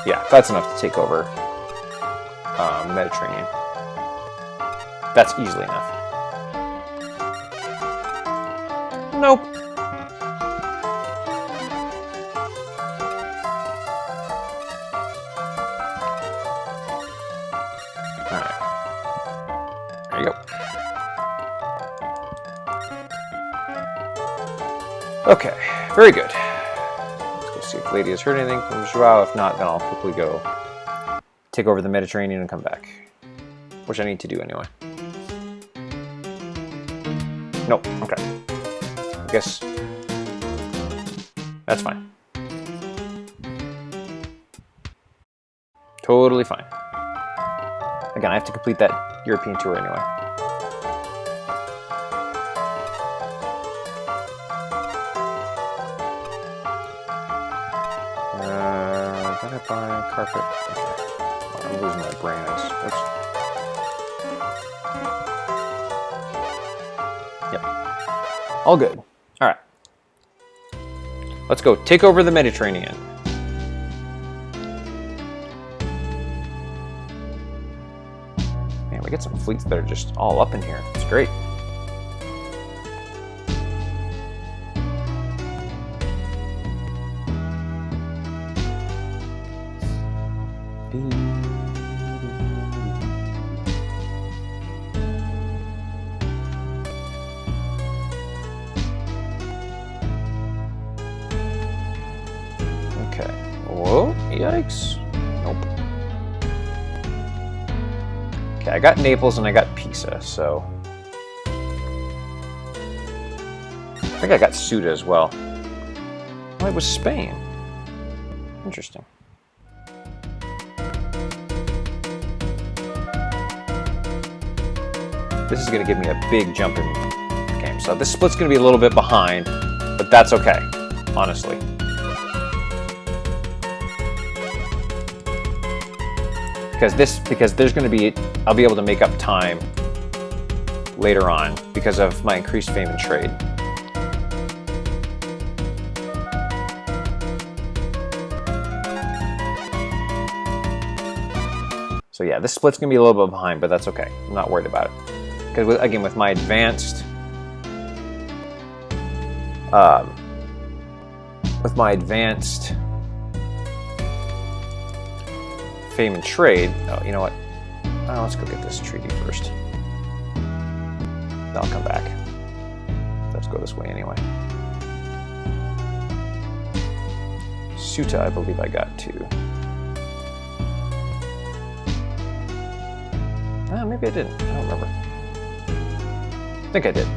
Yeah, that's enough to take over Mediterranean. That's easily enough. Nope. Alright. There you go. Okay, very good. Let's go see if Lady has heard anything from Joao. If not, then I'll quickly go take over the Mediterranean and come back. Which I need to do anyway. Nope, okay. I guess that's fine. Totally fine. Again, I have to complete that European tour anyway. Did I buy carpet? Okay. I'm losing my brain. Oops. Yep. All good. All right. Let's go take over the Mediterranean. Man, we get some fleets that are just all up in here. It's great. Okay. Whoa, yikes. Nope. Okay, I got Naples and I got Pisa, so... I think I got Ceuta as well. Oh, it was Spain. Interesting. This is going to give me a big jump in the game. So this split's going to be a little bit behind, but that's okay, honestly. Because there's going to be, I'll be able to make up time later on because of my increased fame and trade. So yeah, this split's gonna be a little bit behind, but that's okay. I'm not worried about it. Because again, with my advanced, fame and trade. Oh, you know what? Oh, let's go get this treaty first. Then I'll come back. Let's go this way anyway. Suta, I believe I got too. Oh, maybe I didn't. I don't remember. I think I did.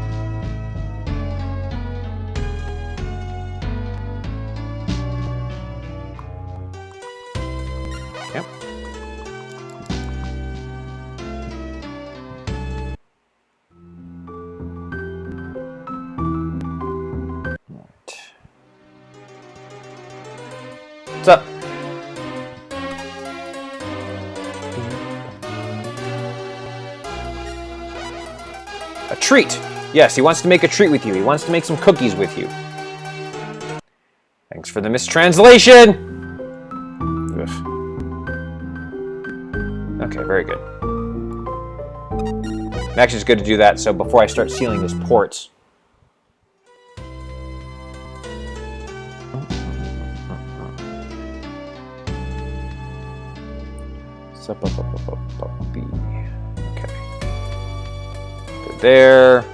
Yep. Right. What's up? A treat. Yes, he wants to make a treat with you. He wants to make some cookies with you. Thanks for the mistranslation. Ugh. Okay, very good. Actually, it's good to do that. So before I start sealing his ports. Okay. Good there.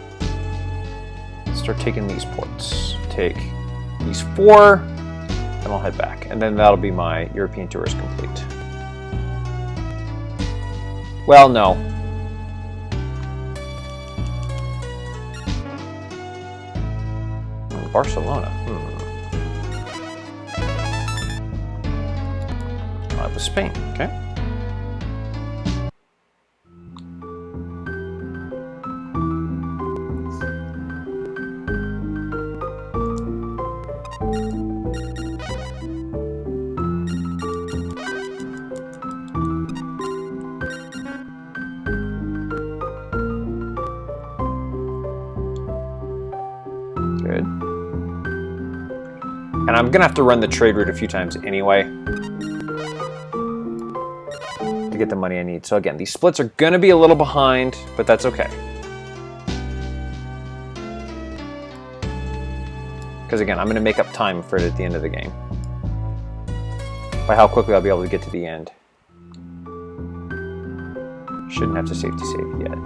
Start taking these ports. Take these 4, and I'll head back. And then that'll be my European tourist complete. Well, no. Barcelona. That was Spain. Okay. Good. And I'm gonna have to run the trade route a few times anyway to get the money I need. So again, these splits are gonna be a little behind, but that's okay. Because again, I'm gonna make up time for it at the end of the game. By how quickly I'll be able to get to the end. Shouldn't have to safety save yet.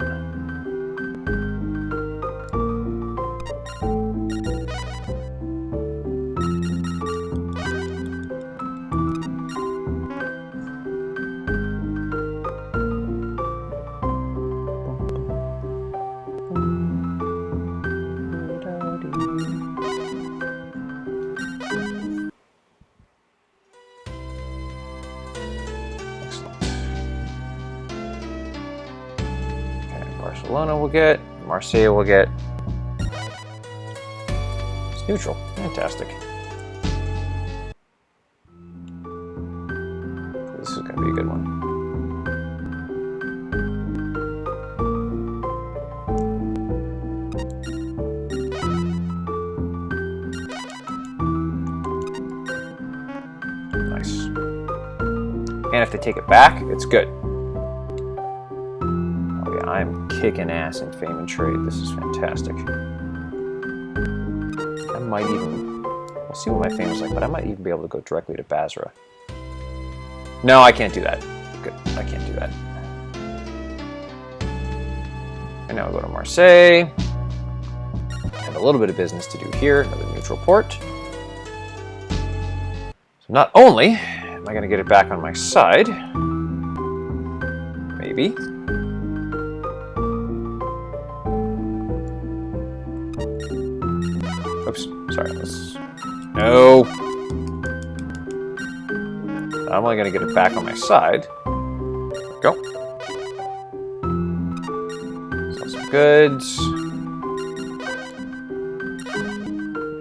Barcelona will get, Marseille will get. It's neutral. Fantastic. This is going to be a good one. Nice. And if they take it back, it's good. I'm kicking ass in fame and trade. This is fantastic. I might even... We'll see what my fame is like, but I might even be able to go directly to Basra. No, I can't do that. Good. I can't do that. And now I'll go to Marseille. I have a little bit of business to do here. Another neutral port. So not only am I going to get it back on my side, maybe... Oops, sorry. No. I'm only going to get it back on my side. There we go. Sell some goods.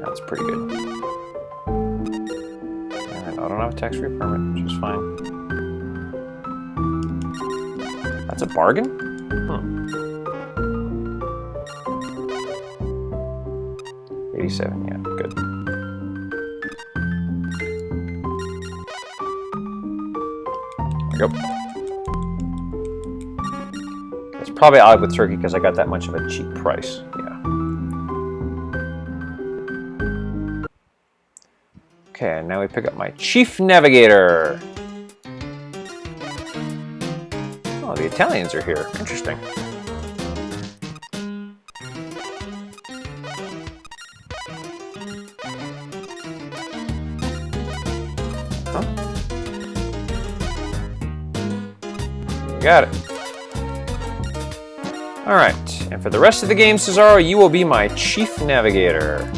That's pretty good. And I don't have a tax-free permit, which is fine. That's a bargain? Hmm. 87, yeah, good. There we go. probably out with Turkey because I got that much of a cheap price. Yeah. Okay, now we pick up my Chief Navigator. Oh, the Italians are here. Interesting. Huh? Got it. Alright, and for the rest of the game, Cesaro, you will be my Chief Navigator.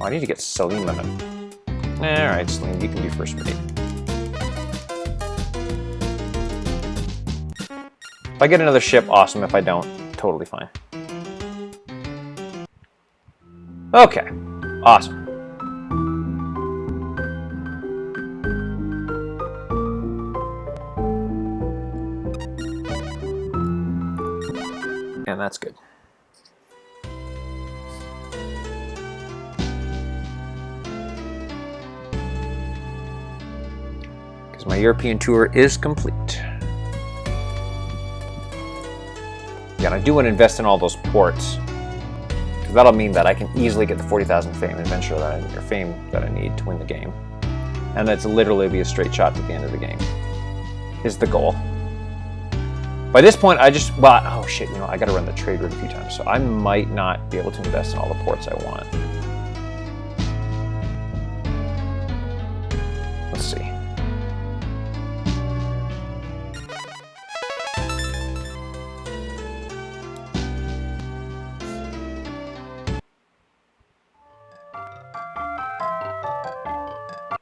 Oh, I need to get Salim in it. Alright, Salim, you can be first mate. If I get another ship, awesome. If I don't, totally fine. Okay, awesome. And that's good. Because my European tour is complete. Yeah, and I do want to invest in all those ports. Because that'll mean that I can easily get the 40,000 fame adventure fame that I need to win the game. And that's literally be a straight shot to the end of the game. Is the goal. By this point, well, oh shit, you know, I gotta run the trade route a few times, so I might not be able to invest in all the ports I want. Let's see.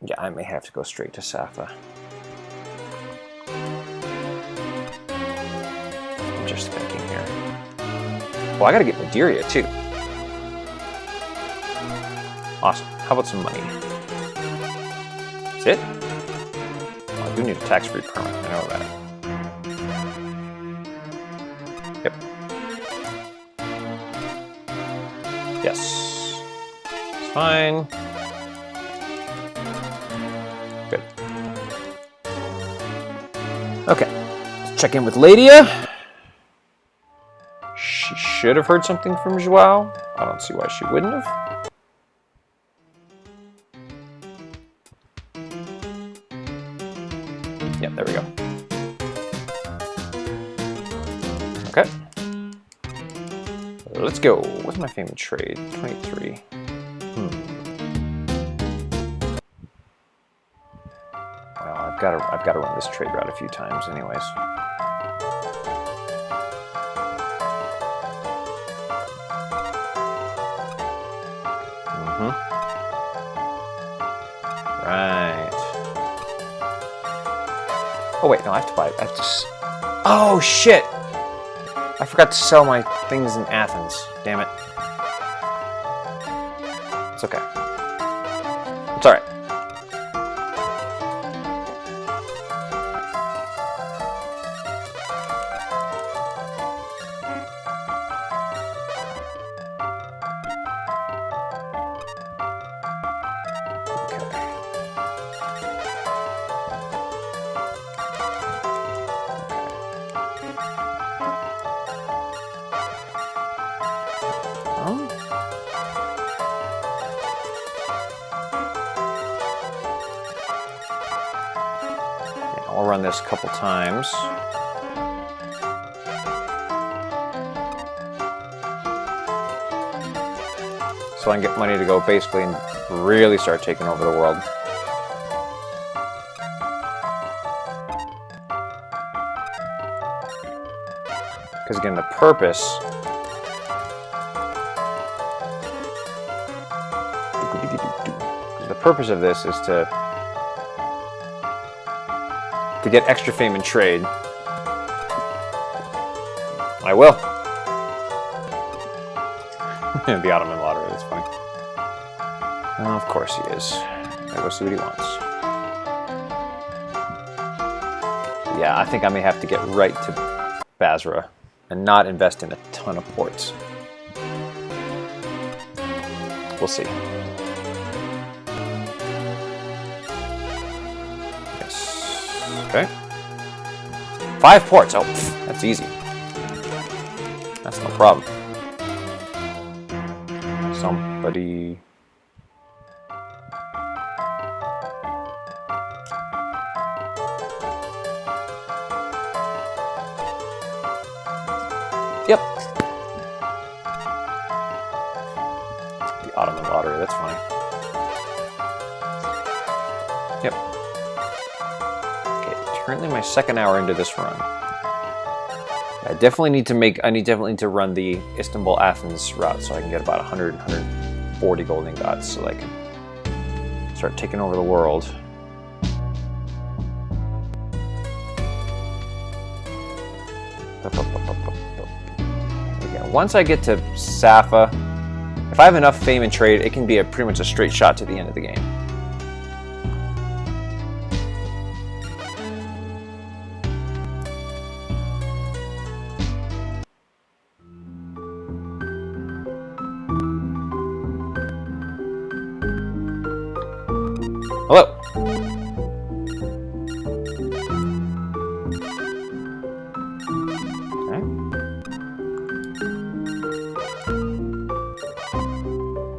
Yeah, I may have to go straight to Safa. Just thinking here. Well, I gotta get Madeira too. Awesome. How about some money? That's it? Well, I do need a tax-free permit. I know that. Yep. Yes. It's fine. Good. Okay. Let's check in with Ladia. She should have heard something from Joao. I don't see why she wouldn't have. Yep, there we go. Okay. Let's go. What's my favorite trade? 23. Well, I've got to run this trade route a few times anyways. Right. Oh wait, no, I have to buy it. I have to. Oh shit! I forgot to sell my things in Athens. Damn it. It's okay. It's alright. I'll run this a couple times. So I can get money to go basically and really start taking over the world. Because again, the purpose of this is to get extra fame and trade. I will. The Ottoman lottery, that's funny. Well, of course he is. I'll go see what he wants. Yeah, I think I may have to get right to Basra and not invest in a ton of ports. We'll see. Yes. Okay. 5 ports. Oh, that's easy. That's no problem. Somebody... Yep. The Ottoman lottery, that's funny. Yep. Okay, currently my 2nd hour into this run. I definitely need to run the Istanbul-Athens route so I can get about 100, 140 gold ingots so I can start taking over the world. Again, once I get to Safa, if I have enough fame and trade, it can be pretty much a straight shot to the end of the game. Hello. Okay.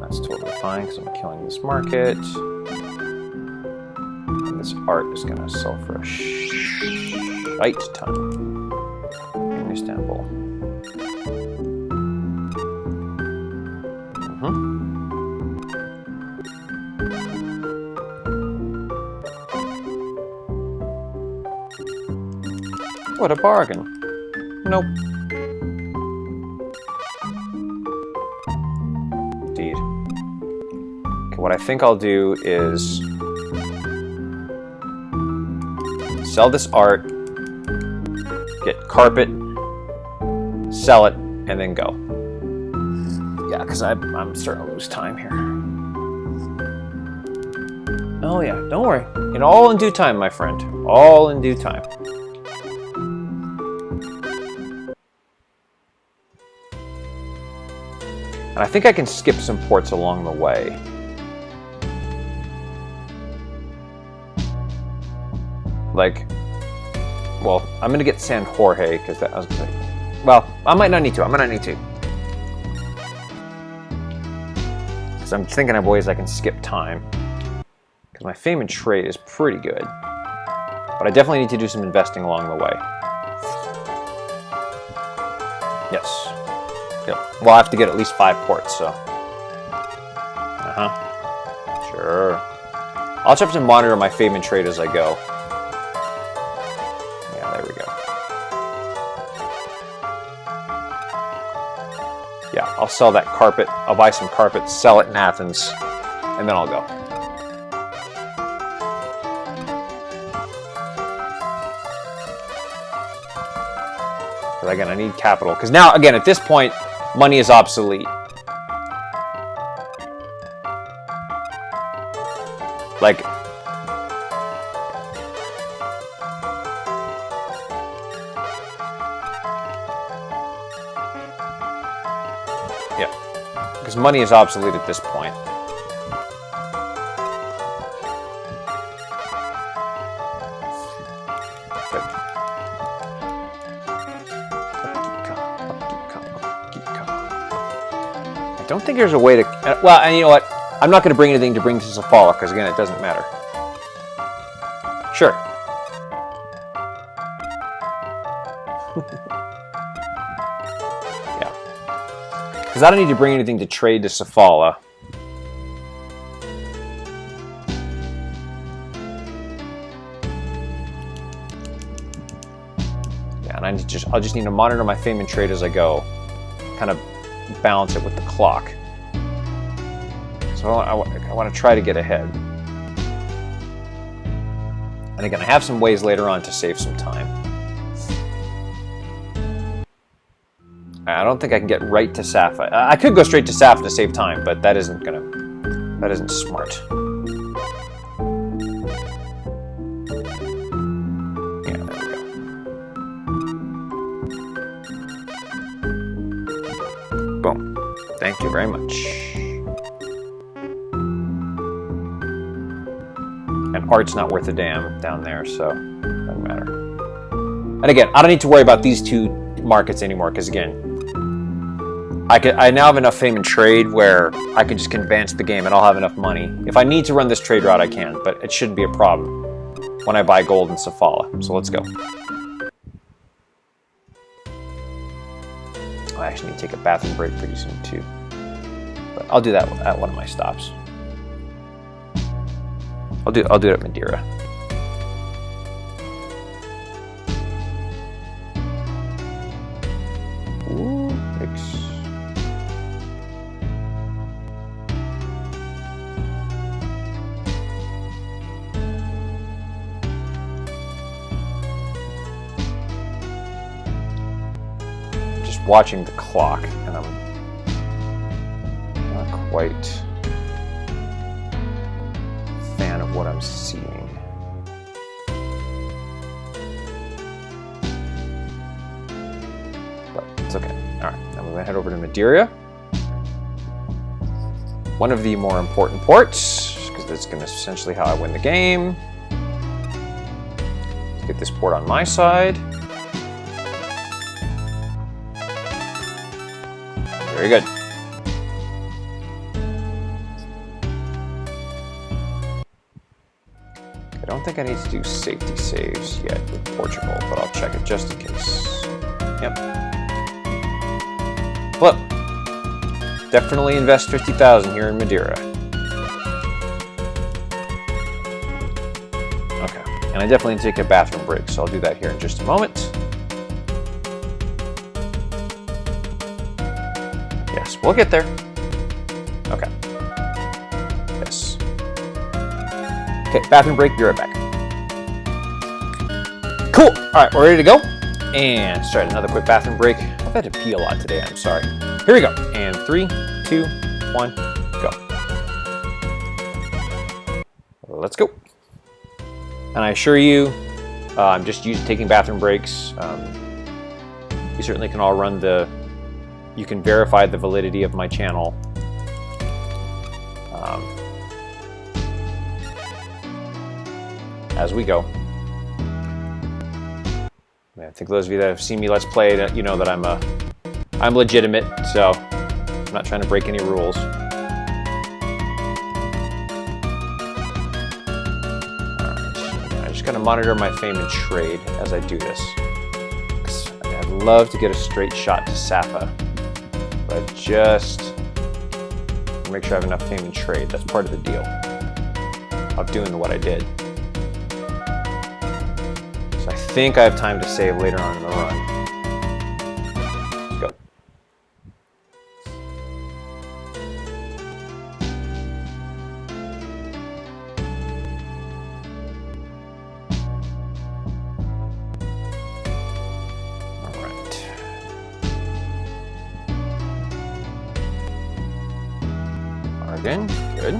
That's totally fine because I'm killing this market. And this art is going to sell for a shite ton in Istanbul. What a bargain. Nope. Indeed. Okay, what I think I'll do is sell this art, get carpet, sell it, and then go. Yeah, because I'm starting to lose time here. Oh yeah, don't worry. All in due time, my friend. All in due time. And I think I can skip some ports along the way. Like, well, I'm going to get San Jorge, because that I was going to... Well, I might not need to. Because I'm thinking of ways I can skip time. Because my fame and trade is pretty good. But I definitely need to do some investing along the way. Yes. Yep. Well, I have to get at least 5 ports, so... Sure. I'll just have to monitor my fame and trade as I go. Yeah, there we go. Yeah, I'll sell that carpet. I'll buy some carpet, sell it in Athens, and then I'll go. Because again, I need capital. Because now, again, at this point, money is obsolete. Like, yeah, because money is obsolete at this point. I don't think there's a way to... Well, and you know what? I'm not going to bring anything to bring to Safala, because again, it doesn't matter. Sure. Yeah. Because I don't need to bring anything to trade to Safala. Yeah, and I'll just need to monitor my fame and trade as I go. Kind of balance it with the clock. So I want to try to get ahead. And again, I have some ways later on to save some time. I don't think I can get right to Safa. I could go straight to Safa to save time, but that isn't smart. Yeah, there we go. Boom. Thank you very much. And art's not worth a damn down there, so doesn't matter. And again, I don't need to worry about these two markets anymore, because again, I now have enough fame and trade where I can just advance the game and I'll have enough money. If I need to run this trade route, I can, but it shouldn't be a problem when I buy gold in Safala. So let's go. I actually need to take a bathroom break pretty soon too, but I'll do that at one of my stops. I'll do it at Madeira. Ooh, watching the clock, and I'm not quite a fan of what I'm seeing. But it's okay. All right, now we're gonna head over to Madeira, one of the more important ports, because that's gonna essentially how I win the game. Let's get this port on my side. Very good. I don't think I need to do safety saves yet with Portugal, but I'll check it just in case. Yep. Well, definitely invest 50,000 here in Madeira. Okay, and I definitely need to take a bathroom break, so I'll do that here in just a moment. Yes, we'll get there. Okay. Yes. Okay, bathroom break, be right back. Cool. All right, we're ready to go. And start another quick bathroom break. I've had to pee a lot today, I'm sorry. Here we go. And 3, 2, 1, go. Let's go. And I assure you, I'm just used to taking bathroom breaks. You certainly can all run the... You can verify the validity of my channel. As we go. I think those of you that have seen me Let's Play, that you know that I'm legitimate, so I'm not trying to break any rules. Alright, I just gotta monitor my fame and trade as I do this. I'd love to get a straight shot to Safa. But just make sure I have enough fame and trade. That's part of the deal of doing what I did. So I think I have time to save later on in the run. Let's go. Again, good.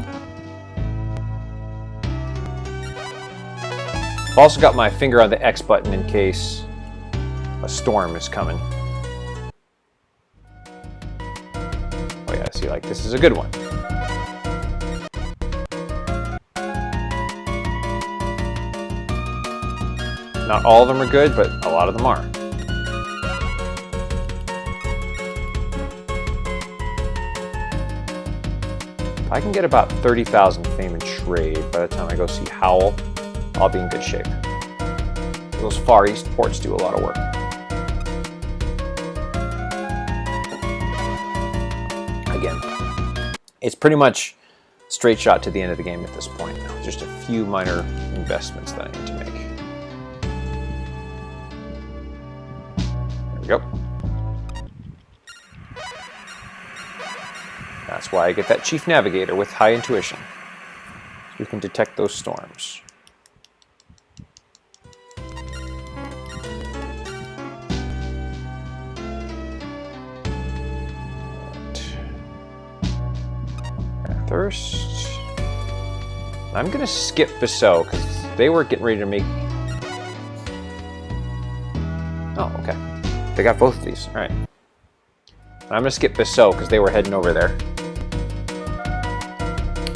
I've also got my finger on the X button in case a storm is coming. Oh yeah, see, like this is a good one. Not all of them are good, but a lot of them are. I can get about 30,000 fame and trade by the time I go see Howl. I'll be in good shape. Those Far East ports do a lot of work. Again, it's pretty much straight shot to the end of the game at this point. Just a few minor investments that I need to make. There we go. That's why I get that Chief Navigator with high intuition. So we can detect those storms. First, I'm going to skip Bissau because they were getting ready to make... Oh, okay. They got both of these. All right. I'm going to skip Bissau because they were heading over there.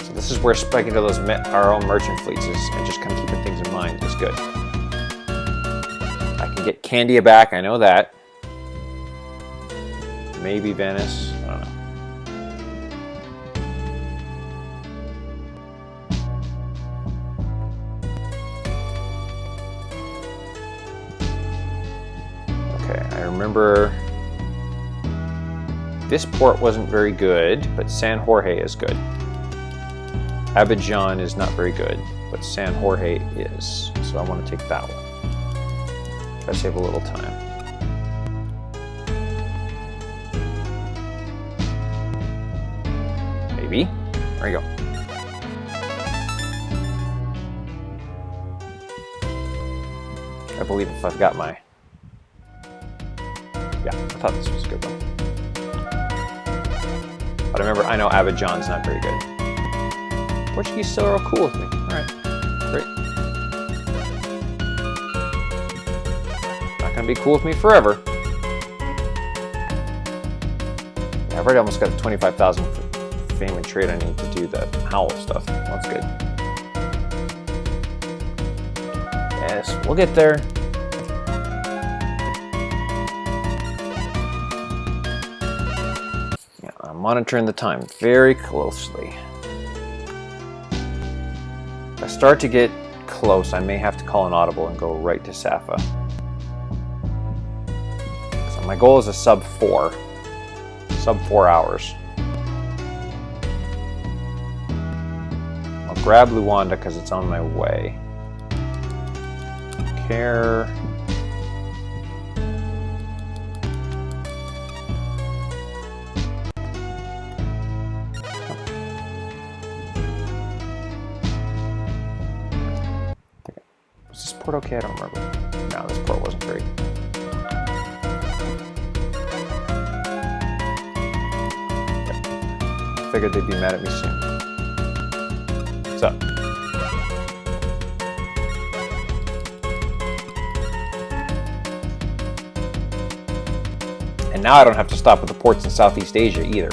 So this is where spiking to those our own merchant fleets is, and just kind of keeping things in mind is good. get Candia back, I know that. Maybe Venice, I don't know. Okay, I remember this port wasn't very good, but San Jorge is good. Abidjan is not very good, but San Jorge is. So I want to take that one. Try to save a little time. Maybe. There you go. I believe if I've got my... Yeah, I thought this was a good one. But I know Abidjan's not very good. Portuguese still are cool with me. Alright, great. Not gonna be cool with me forever. Yeah, I've already almost got 25,000 for fame and trade I need to do the Howl stuff. That's good. Yes, we'll get there. Yeah, I'm monitoring the time very closely. If I start to get close, I may have to call an audible and go right to Safa. So my goal is a sub 4 hours. I'll grab Luanda because it's on my way. Care. Was this port okay? I don't remember. No, this port wasn't great. I figured they'd be mad at me soon. So. And now I don't have to stop at the ports in Southeast Asia either.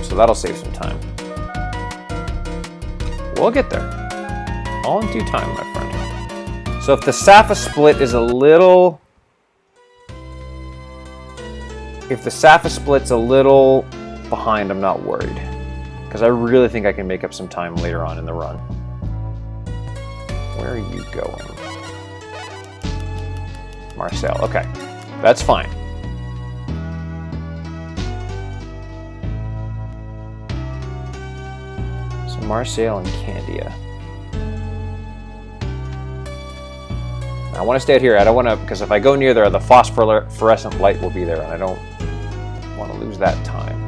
So that'll save some time. We'll get there. All in due time, my friend. So if the Safa split is a little... If the Safa split's a little behind, I'm not worried. Because I really think I can make up some time later on in the run. Where are you going? Marseille, okay. That's fine. So Marseille and Candia. I want to stay out here. I don't want to, because if I go near there, the phosphorescent light will be there, and I don't want to lose that time.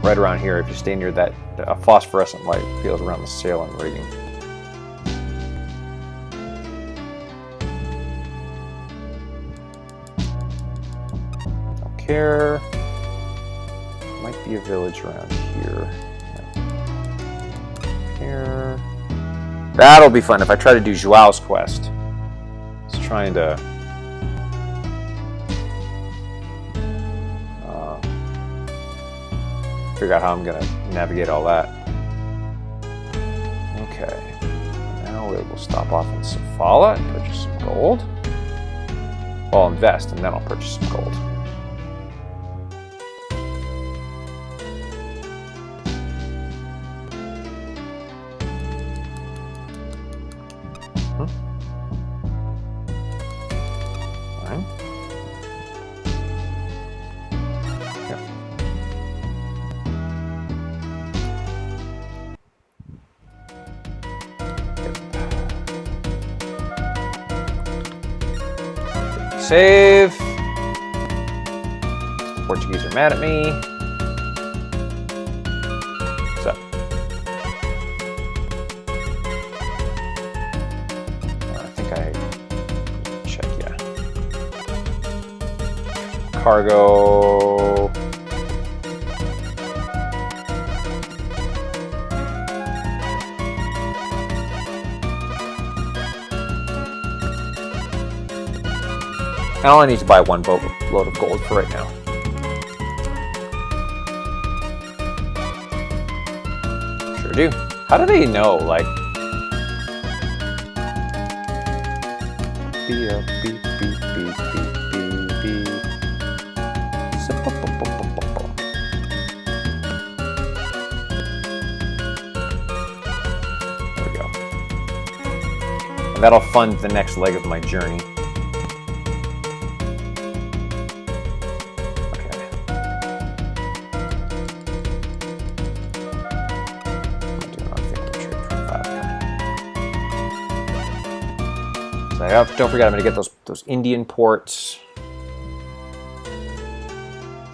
Right around here, if you stay near that, a phosphorescent light feels around the sail and rigging. Care. Might be a village around here. Care. That'll be fun if I try to do Joao's quest. It's trying to figure out how I'm gonna navigate all that. Okay. Now we will stop off in Sofala and purchase some gold. Well, I'll invest and then I'll purchase some gold. Save. The Portuguese are mad at me. So. I think I check, yeah. Cargo. I only need to buy one boatload of gold for right now. Sure do. How do they know? Like, Be a beep, beep, beep, beep, beep, beep. There we go. And that'll fund the next leg of my journey. Don't forget, I'm going to get those Indian ports.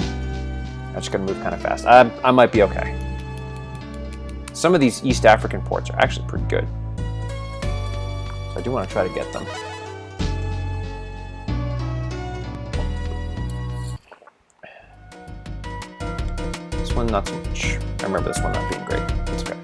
I'm just going to move kind of fast. I might be okay. Some of these East African ports are actually pretty good. So I do want to try to get them. This one, not so much. I remember this one not being great. It's okay.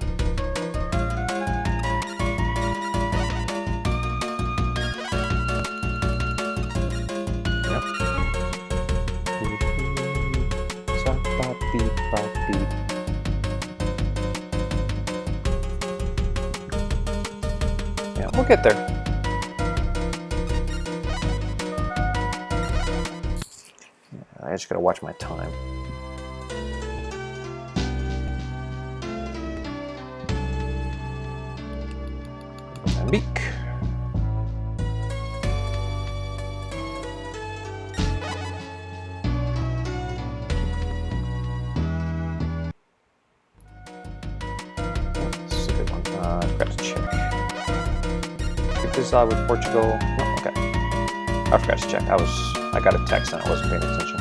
Yeah, we'll get there. I just gotta watch my time. Mozambique. With Portugal. No, okay. I forgot to check. I got a text and I wasn't paying attention.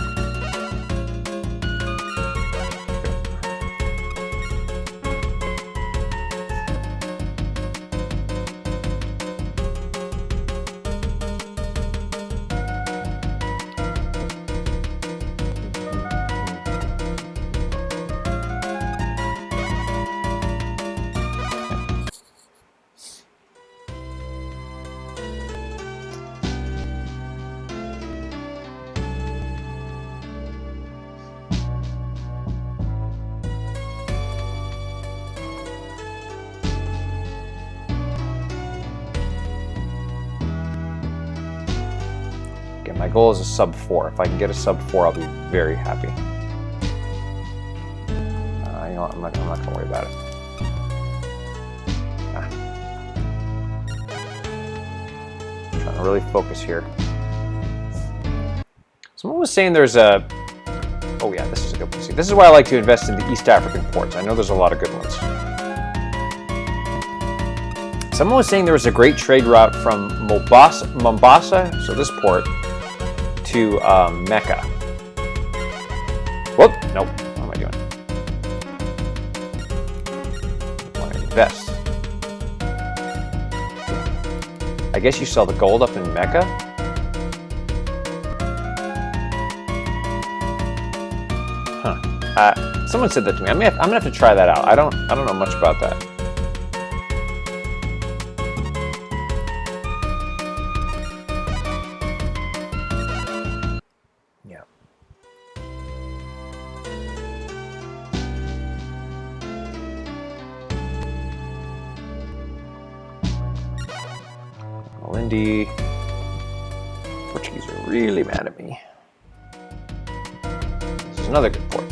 My goal is a sub 4. If I can get a sub 4, I'll be very happy. You know what? I'm not going to worry about it. I'm trying to really focus here. Someone was saying there's a... Oh yeah, this is a good one. See, this is why I like to invest in the East African ports. I know there's a lot of good ones. Someone was saying there was a great trade route from Mombasa, so this port, to Mecca. Whoop! Nope. What am I doing? I want to invest. I guess you sell the gold up in Mecca? Huh. Someone said that to me. I'm gonna have to try that out. I don't know much about that. Lindy. Portuguese are really mad at me. This is another good port.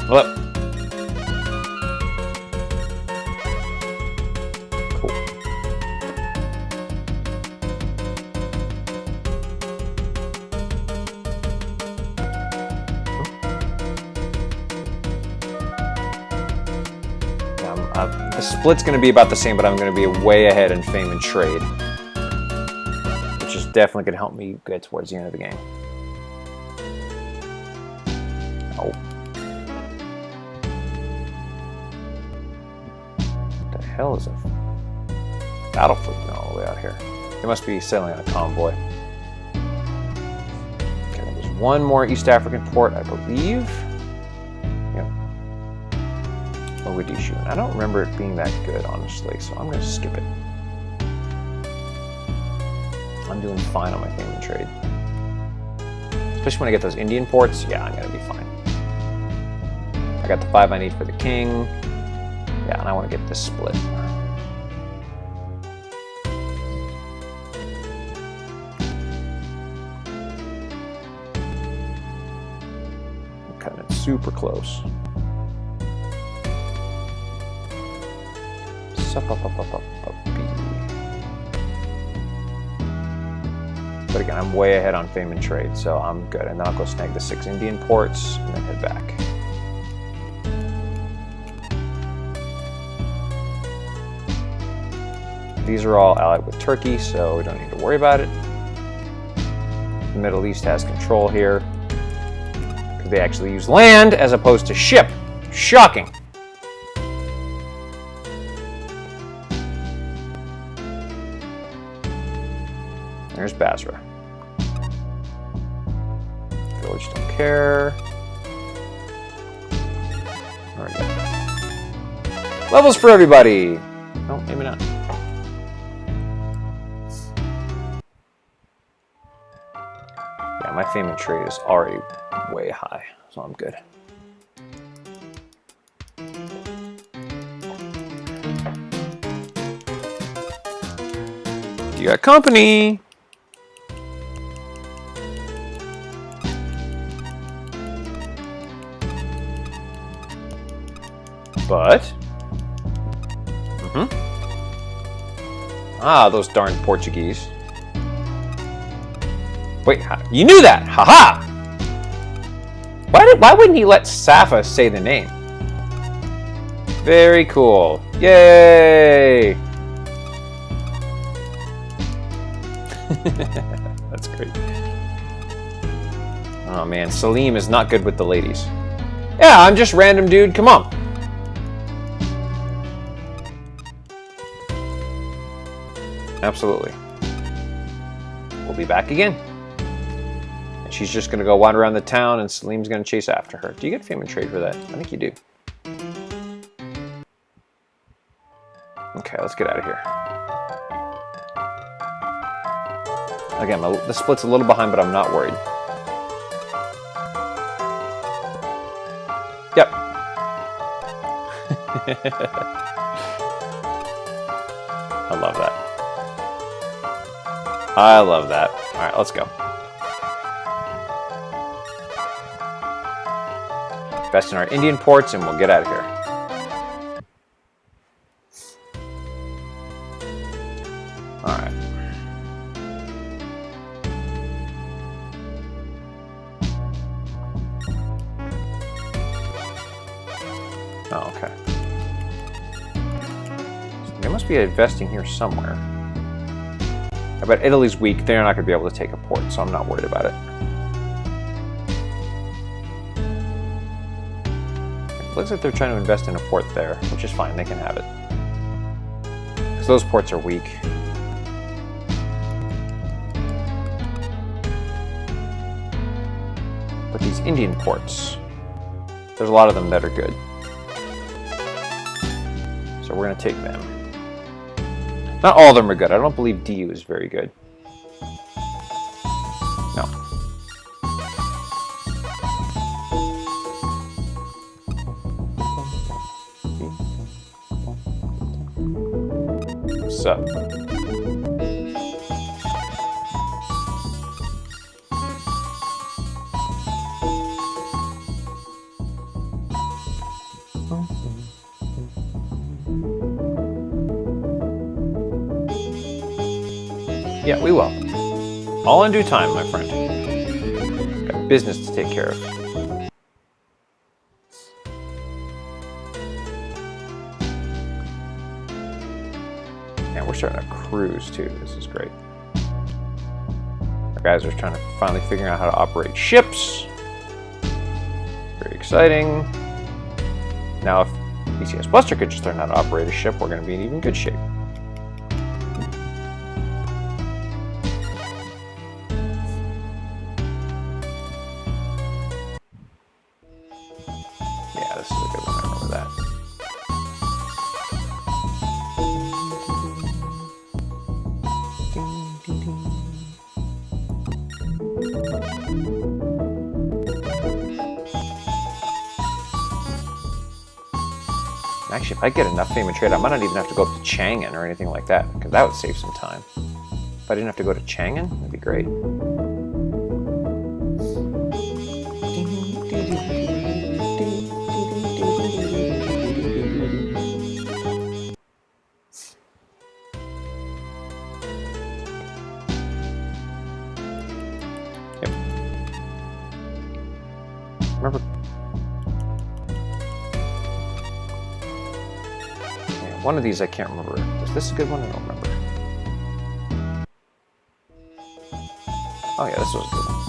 Well, cool. The split's going to be about the same, but I'm going to be way ahead in fame and trade, which is definitely going to help me get towards the end of the game. Oh. What the hell is a battle fleet going all the way out here? They must be sailing on a convoy. Okay, there's one more East African port, I believe. Mogadishu. I don't remember it being that good, honestly, so I'm going to skip it. I'm doing fine on my fame and trade. Especially when I get those Indian ports, yeah, I'm going to be fine. I got the 5 I need for the king. Yeah, and I want to get this split. I'm cutting it super close. But again, I'm way ahead on fame and trade, so I'm good. And then I'll go snag the 6 Indian ports and then head back. These are all allied with Turkey, so we don't need to worry about it. The Middle East has control here because they actually use land as opposed to ship. Shocking. There's Basra. Village don't care. Alright. Levels for everybody. No, maybe not. Yeah, my fame and trade is already way high, so I'm good. You got company. But, ah, those darn Portuguese. Wait, you knew that? Haha! Why wouldn't he let Safa say the name? Very cool. Yay! That's great. Oh man, Salim is not good with the ladies. Yeah, I'm just random dude. Come on. Absolutely. We'll be back again. And she's just going to go wander around the town and Salim's going to chase after her. Do you get fame and trade for that? I think you do. Okay, let's get out of here. Again, the split's a little behind, but I'm not worried. Yep. I love that. I love that. All right, let's go. Invest in our Indian ports and we'll get out of here. All right. Oh, okay. There must be a investing here somewhere. I bet Italy's weak. They're not going to be able to take a port, so I'm not worried about it. It looks like they're trying to invest in a port there, which is fine. They can have it. Because those ports are weak. But these Indian ports, there's a lot of them that are good. So we're going to take them. Not all of them are good. I don't believe DU is very good. No. What's up? Yeah, we will. All in due time, my friend. Got business to take care of. And we're starting to cruise too. This is great. Our guys are trying to finally figure out how to operate ships. Very exciting. Now, if BCSBuster could just learn how to operate a ship, we're going to be in even good shape. Actually, if I get enough fame and trade, I might not even have to go up to Chang'an or anything like that, because that would save some time. If I didn't have to go to Chang'an, that'd be great. Yep. Remember. Yeah, one of these I can't remember. Is this a good one? I don't remember. Oh yeah, this was a good one.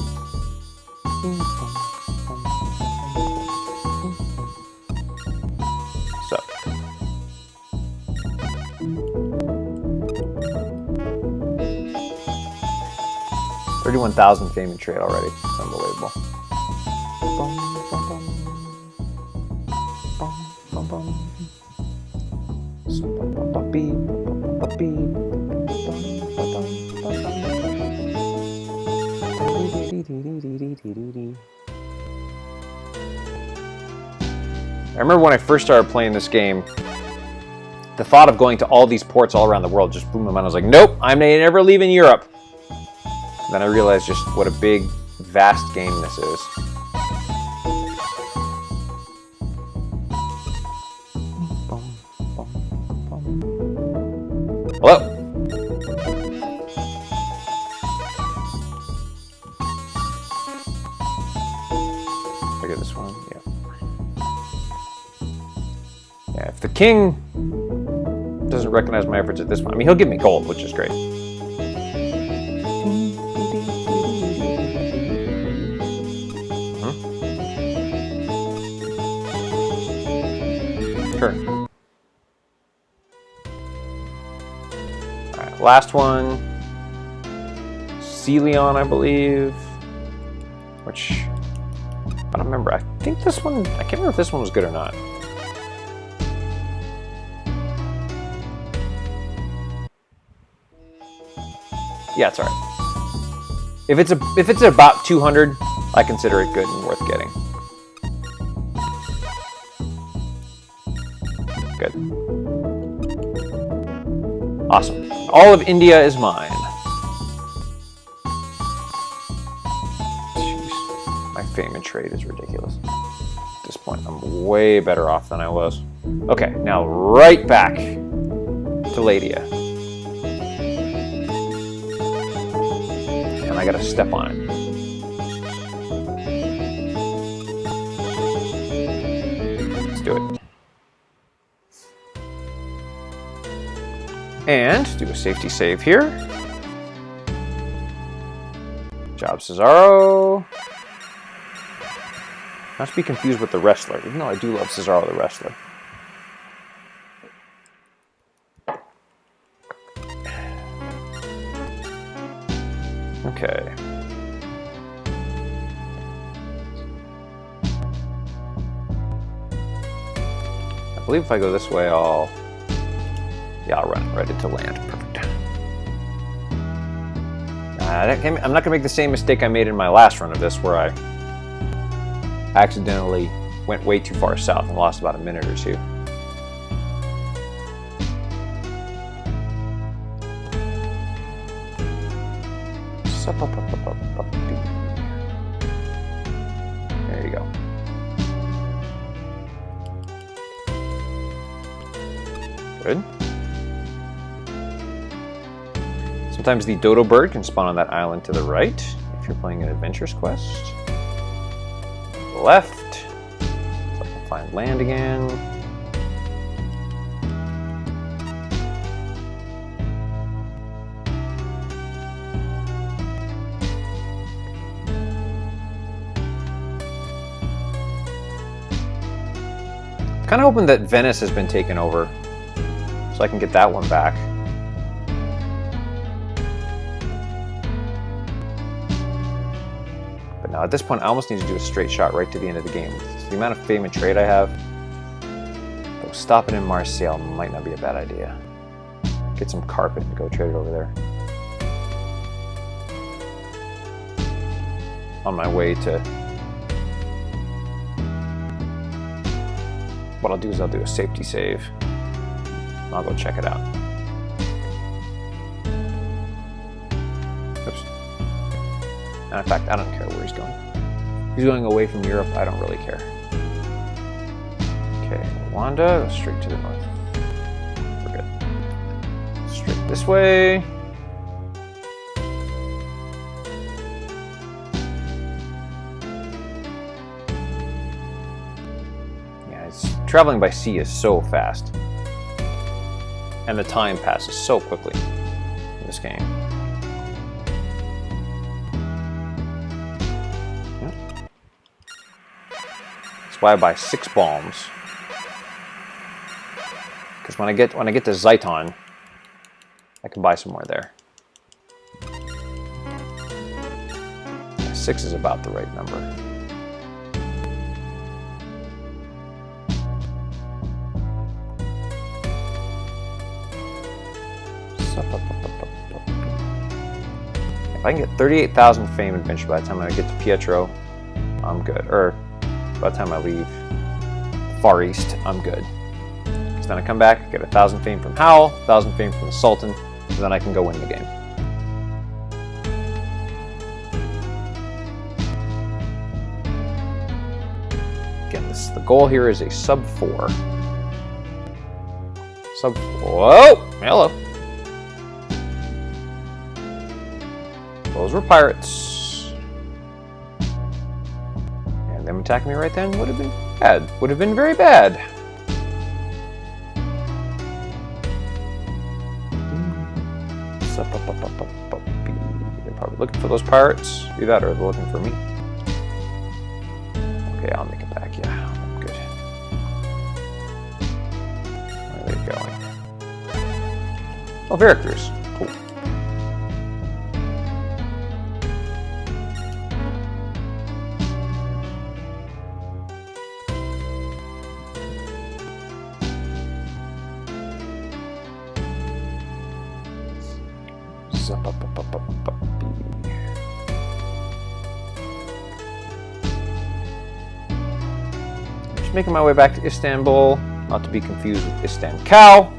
So. 31,000 fame and trade already. It's unbelievable. I remember when I first started playing this game, the thought of going to all these ports all around the world just blew my mind. I was like, nope, I'm never leaving Europe. Then I realized just what a big, vast game this is. Hello? Look at this one. Yeah. Yeah, if the king doesn't recognize my efforts at this point, I mean, he'll give me gold, which is great. Sure. Alright, last one. Celion, I believe. Which, I don't remember. I think this one, I can't remember if this one was good or not. Yeah, it's alright. If it's about 200, I consider it good and worth getting. Good. Awesome. All of India is mine. Jeez. My fame and trade is ridiculous. At this point, I'm way better off than I was. Okay, now right back to Ladia. And I gotta step on it. Let's do it. And do a safety save here. Job Cesaro. Not to be confused with the wrestler, even though I do love Cesaro the wrestler. Okay. I believe if I go this way, I'll run right into land. Perfect. I'm not going to make the same mistake I made in my last run of this, where I accidentally went way too far south and lost about a minute or two. There you go. Good. Sometimes the dodo bird can spawn on that island to the right if you're playing an adventurous quest. Left, so I can find land again. Kind of hoping that Venice has been taken over, so I can get that one back. But now at this point, I almost need to do a straight shot right to the end of the game. With the amount of fame and trade I have, though stopping in Marseille might not be a bad idea. Get some carpet and go trade it over there. On my way to... what I'll do is I'll do a safety save. I'll go check it out. Oops. And in fact, I don't care where he's going. He's going away from Europe. I don't really care. Okay, Wanda, go straight to the north. We're good. Straight this way. Traveling by sea is so fast, and the time passes so quickly in this game. Yeah. That's why I buy 6 bombs, because when I get to Zaiton, I can buy some more there. 6 is about the right number. If I can get 38,000 fame adventure by the time I get to Pietro, I'm good. Or by the time I leave Far East, I'm good. So then I come back, get 1,000 fame from Howl, 1,000 fame from the Sultan, and then I can go win the game. Again, the goal here is a sub 4. Sub 4. Whoa! Hello. Those were pirates. And them attacking me right then would have been bad. Would have been very bad. They're probably looking for those pirates. Do that or they're looking for me. Okay, I'll make it back. Yeah, I'm good. Where are they going? Oh, Veracruz. Cool. Just making my way back to Istanbul, not to be confused with Istanbul.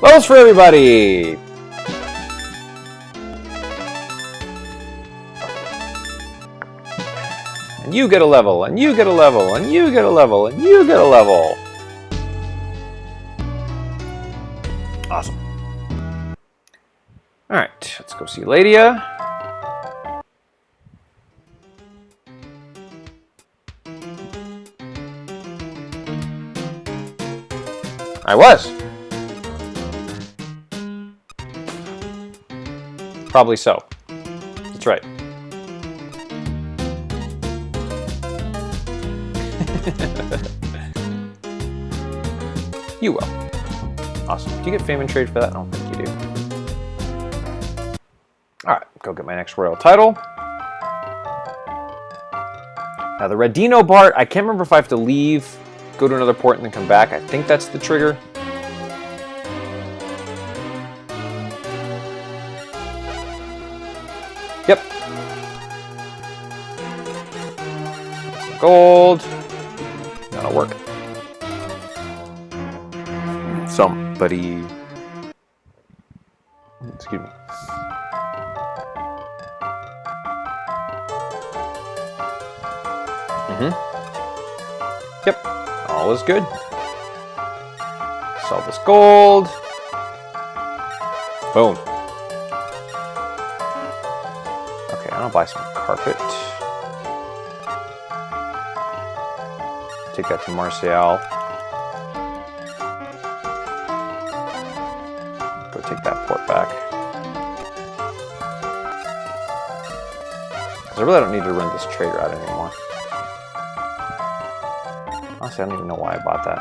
Levels for everybody! And you get a level, and you get a level, and you get a level, and you get a level! Awesome. Alright, let's go see Ladia. I was! Probably so. That's right. You will. Awesome. Do you get fame and trade for that? I don't think you do. Alright, go get my next royal title. Now the Radino Bart, I can't remember if I have to leave, go to another port, and then come back. I think that's the trigger. Yep. Gold. That'll work. Somebody. Excuse me. Yep. All is good. Sell this gold. Boom. I'll buy some carpet. Take that to Marseille. Go take that port back. Because I really don't need to run this trade route anymore. Honestly, I don't even know why I bought that.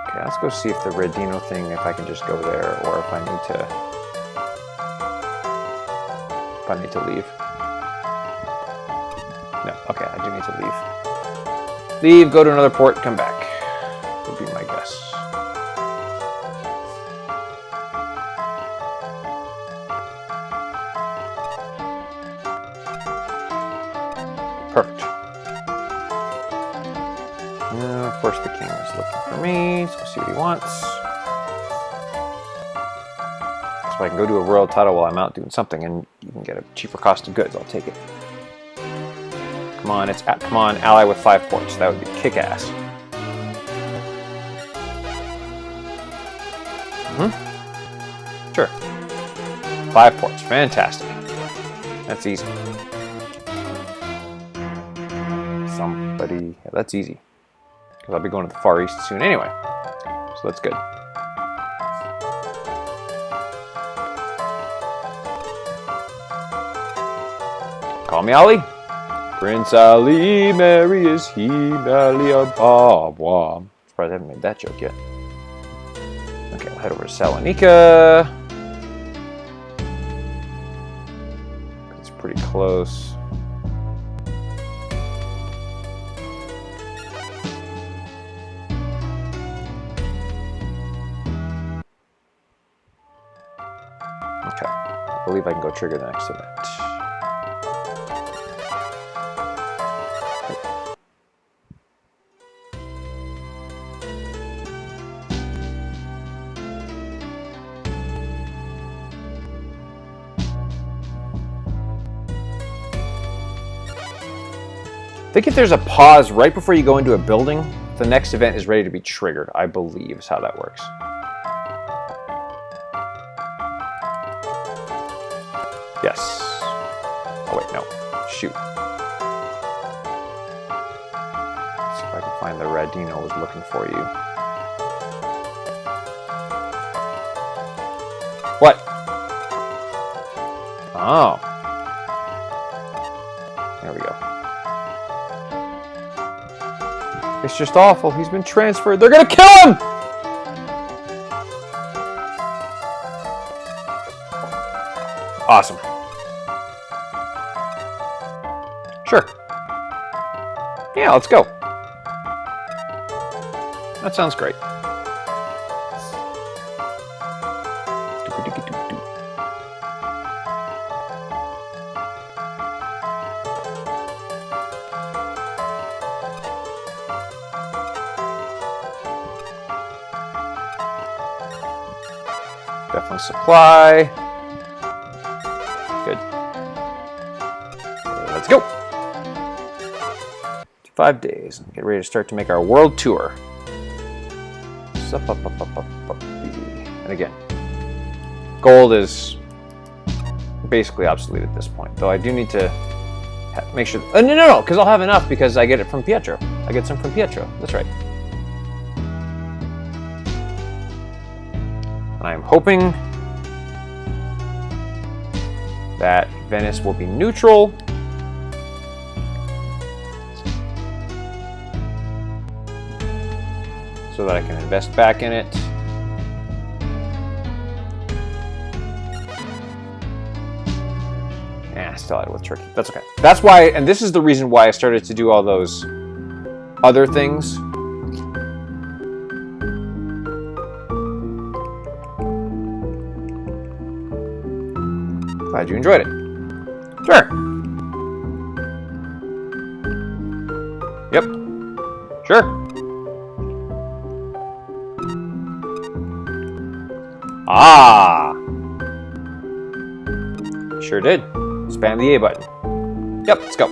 Okay, let's go see if the Radino thing, if I can just go there, or if I need to... if I need to leave. No, okay, I do need to leave. Leave, go to another port, come back. Would be my guess. Perfect. Of course, the king is looking for me, so we'll see what he wants. So I can go do a royal title while I'm out doing something, and you can get a cheaper cost of goods. I'll take it. Come on, come on, ally with 5 ports. That would be kick-ass. Sure. 5 ports, fantastic. That's easy. Somebody, yeah, that's easy. Because I'll be going to the Far East soon anyway. So that's good. Call me Ali. Prince Ali, merry is he, merrily a bob. Surprised I haven't made that joke yet. Okay, we'll head over to Salonika. It's pretty close. Okay, I believe I can go trigger the next event. I think if there's a pause right before you go into a building, the next event is ready to be triggered, I believe is how that works. Yes. Oh wait, no. Shoot. Let's see if I can find the Radino I was looking for you. What? Oh. There we go. It's just awful. He's been transferred. They're gonna kill him! Awesome. Sure. Yeah, let's go. That sounds great. Definitely supply. Good. Let's go. 5 days. Get ready to start to make our world tour. And again, gold is basically obsolete at this point, though I do need to make sure. No, because I'll have enough because I get it from Pietro. I get some from Pietro. That's right. And I'm hoping that Venice will be neutral. So that I can invest back in it. Yeah, still out with Turkey. That's okay. That's why, and this is the reason why I started to do all those other things. Glad you enjoyed it. Sure. Yep. Sure. Ah! Sure did. Spam the A button. Yep, let's go.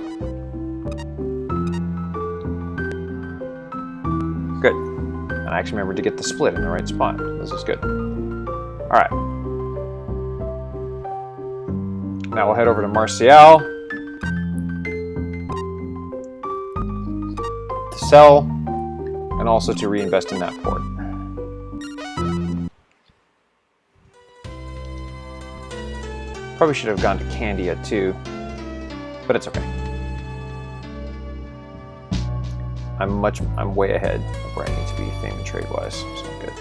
Good. And I actually remembered to get the split in the right spot. This is good. Alright. Now we'll head over to Marseille to sell and also to reinvest in that port. Probably should have gone to Candia too, but it's okay. I'm way ahead of where I need to be fame and trade wise, so I'm good.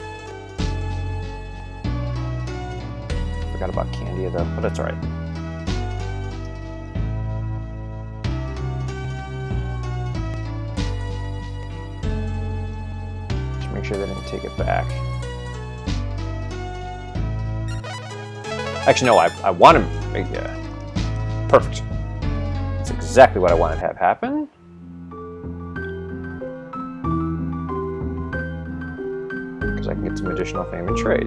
Forgot about Candia though, but that's alright. sure they didn't take it back. Actually, no, I want to make perfect. That's exactly what I wanted to have happen. Because I can get some additional fame and trade.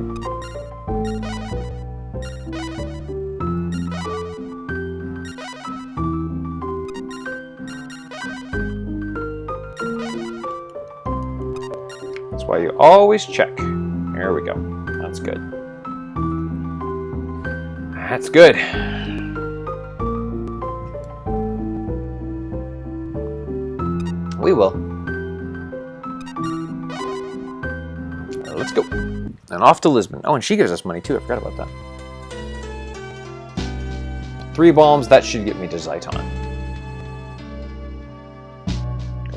That's why you always check. There we go. That's good. That's good. We will. Let's go. And off to Lisbon. Oh, and she gives us money too. I forgot about that. 3 bombs. That should get me to Zaiton.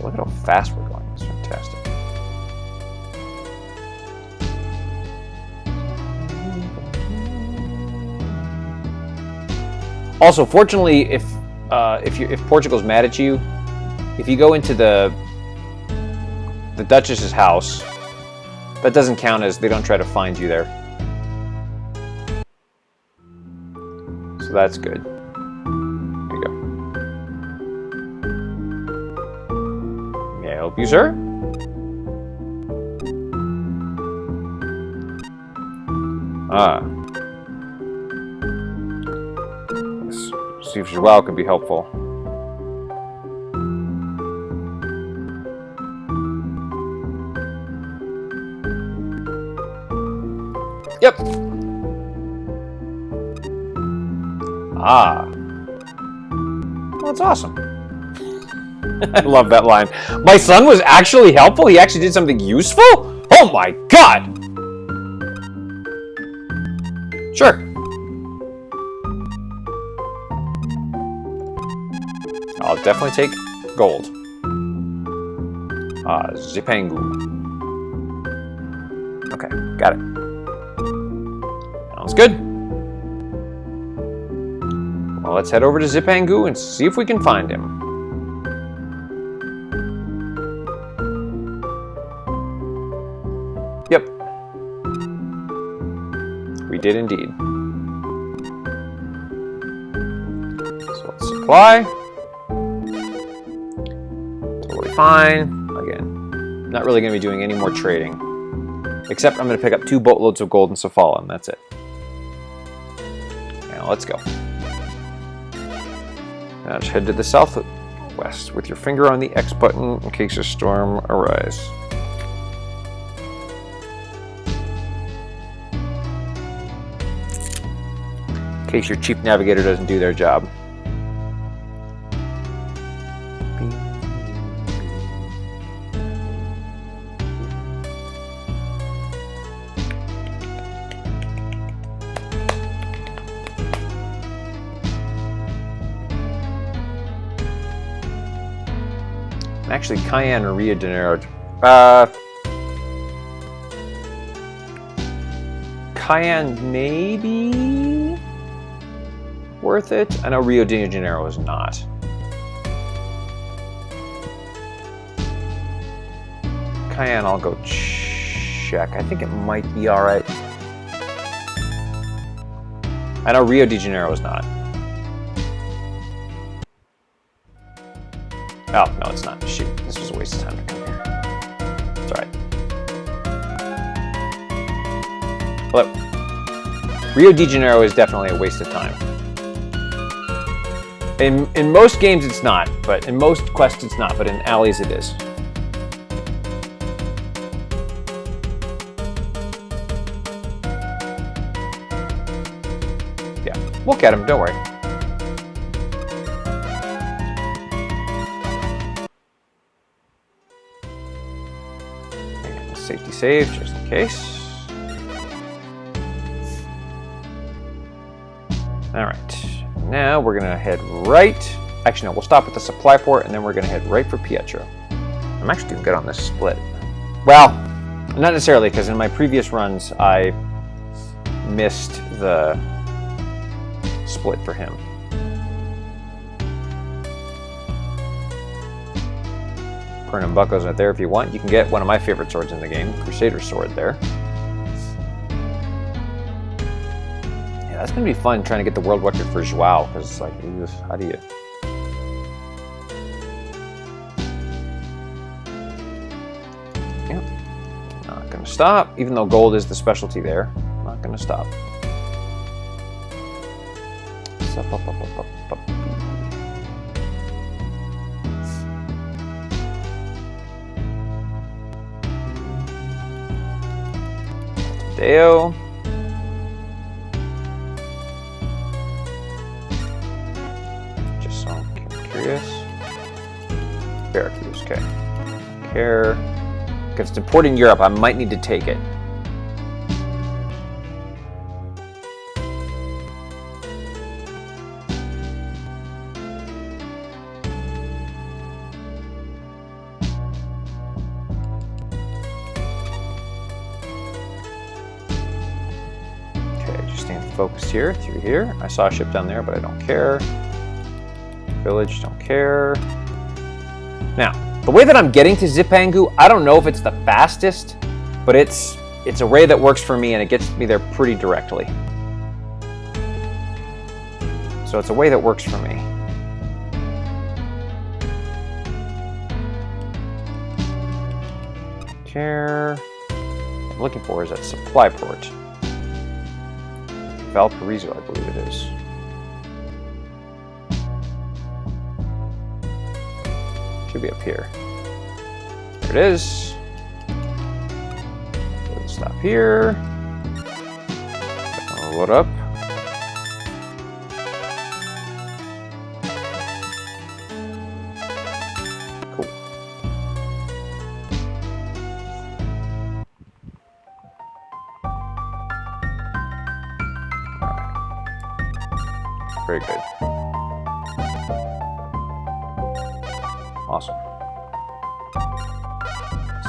Look at how fast we're going. It's fantastic. Also, fortunately, if Portugal's mad at you, if you go into the Duchess's house, that doesn't count as they don't try to find you there. So that's good. There you go. May I help you, sir? See if Joao can be helpful. Yep. Ah. Well, that's awesome. I love that line. My son was actually helpful? He actually did something useful? Oh my god! Sure. I'll definitely take gold. Zipangu. Okay, got it. Sounds good. Well, let's head over to Zipangu and see if we can find him. Yep. We did indeed. So let's supply. Fine. Again, not really going to be doing any more trading. Except I'm going to pick up 2 boatloads of gold in Sofala, and that's it. Now let's go. Now just head to the southwest with your finger on the X button in case a storm arises. In case your cheap navigator doesn't do their job. Actually, Cayenne or Rio de Janeiro. Cayenne maybe worth it. I know Rio de Janeiro is not. Cayenne, I'll go check. I think it might be all right. I know Rio de Janeiro is not. Oh, no, it's not. Shoot, this was a waste of time to come here. It's alright. Hello. Rio de Janeiro is definitely a waste of time. In most games it's not, but in most quests it's not, but in alleys it is. Yeah, we'll get him, don't worry. Safety save, just in case. Alright, now we're going to head right. Actually, no, we'll stop at the supply port and then we're going to head right for Pietro. I'm actually doing good on this split. Well, not necessarily, because in my previous runs I missed the split for him. Pernambuco's not there. If you want, you can get one of my favorite swords in the game, Crusader Sword there. Yeah, that's going to be fun trying to get the world record for Joao, because it's like, how do you... Yep. Not going to stop, even though gold is the specialty there. Not going to stop. Deo. Just so I'm curious. Veracruz, okay. Care. If it's imported in Europe, I might need to take it. Focused here, through here. I saw a ship down there, but I don't care. Village, don't care. Now, the way that I'm getting to Zipangu, I don't know if it's the fastest, but it's a way that works for me and it gets me there pretty directly. So it's a way that works for me. Care. What I'm looking for is that supply port. Valparaiso, I believe it is. Should be up here. There it is. Let's stop here. Load up. Cool. Very good. Awesome.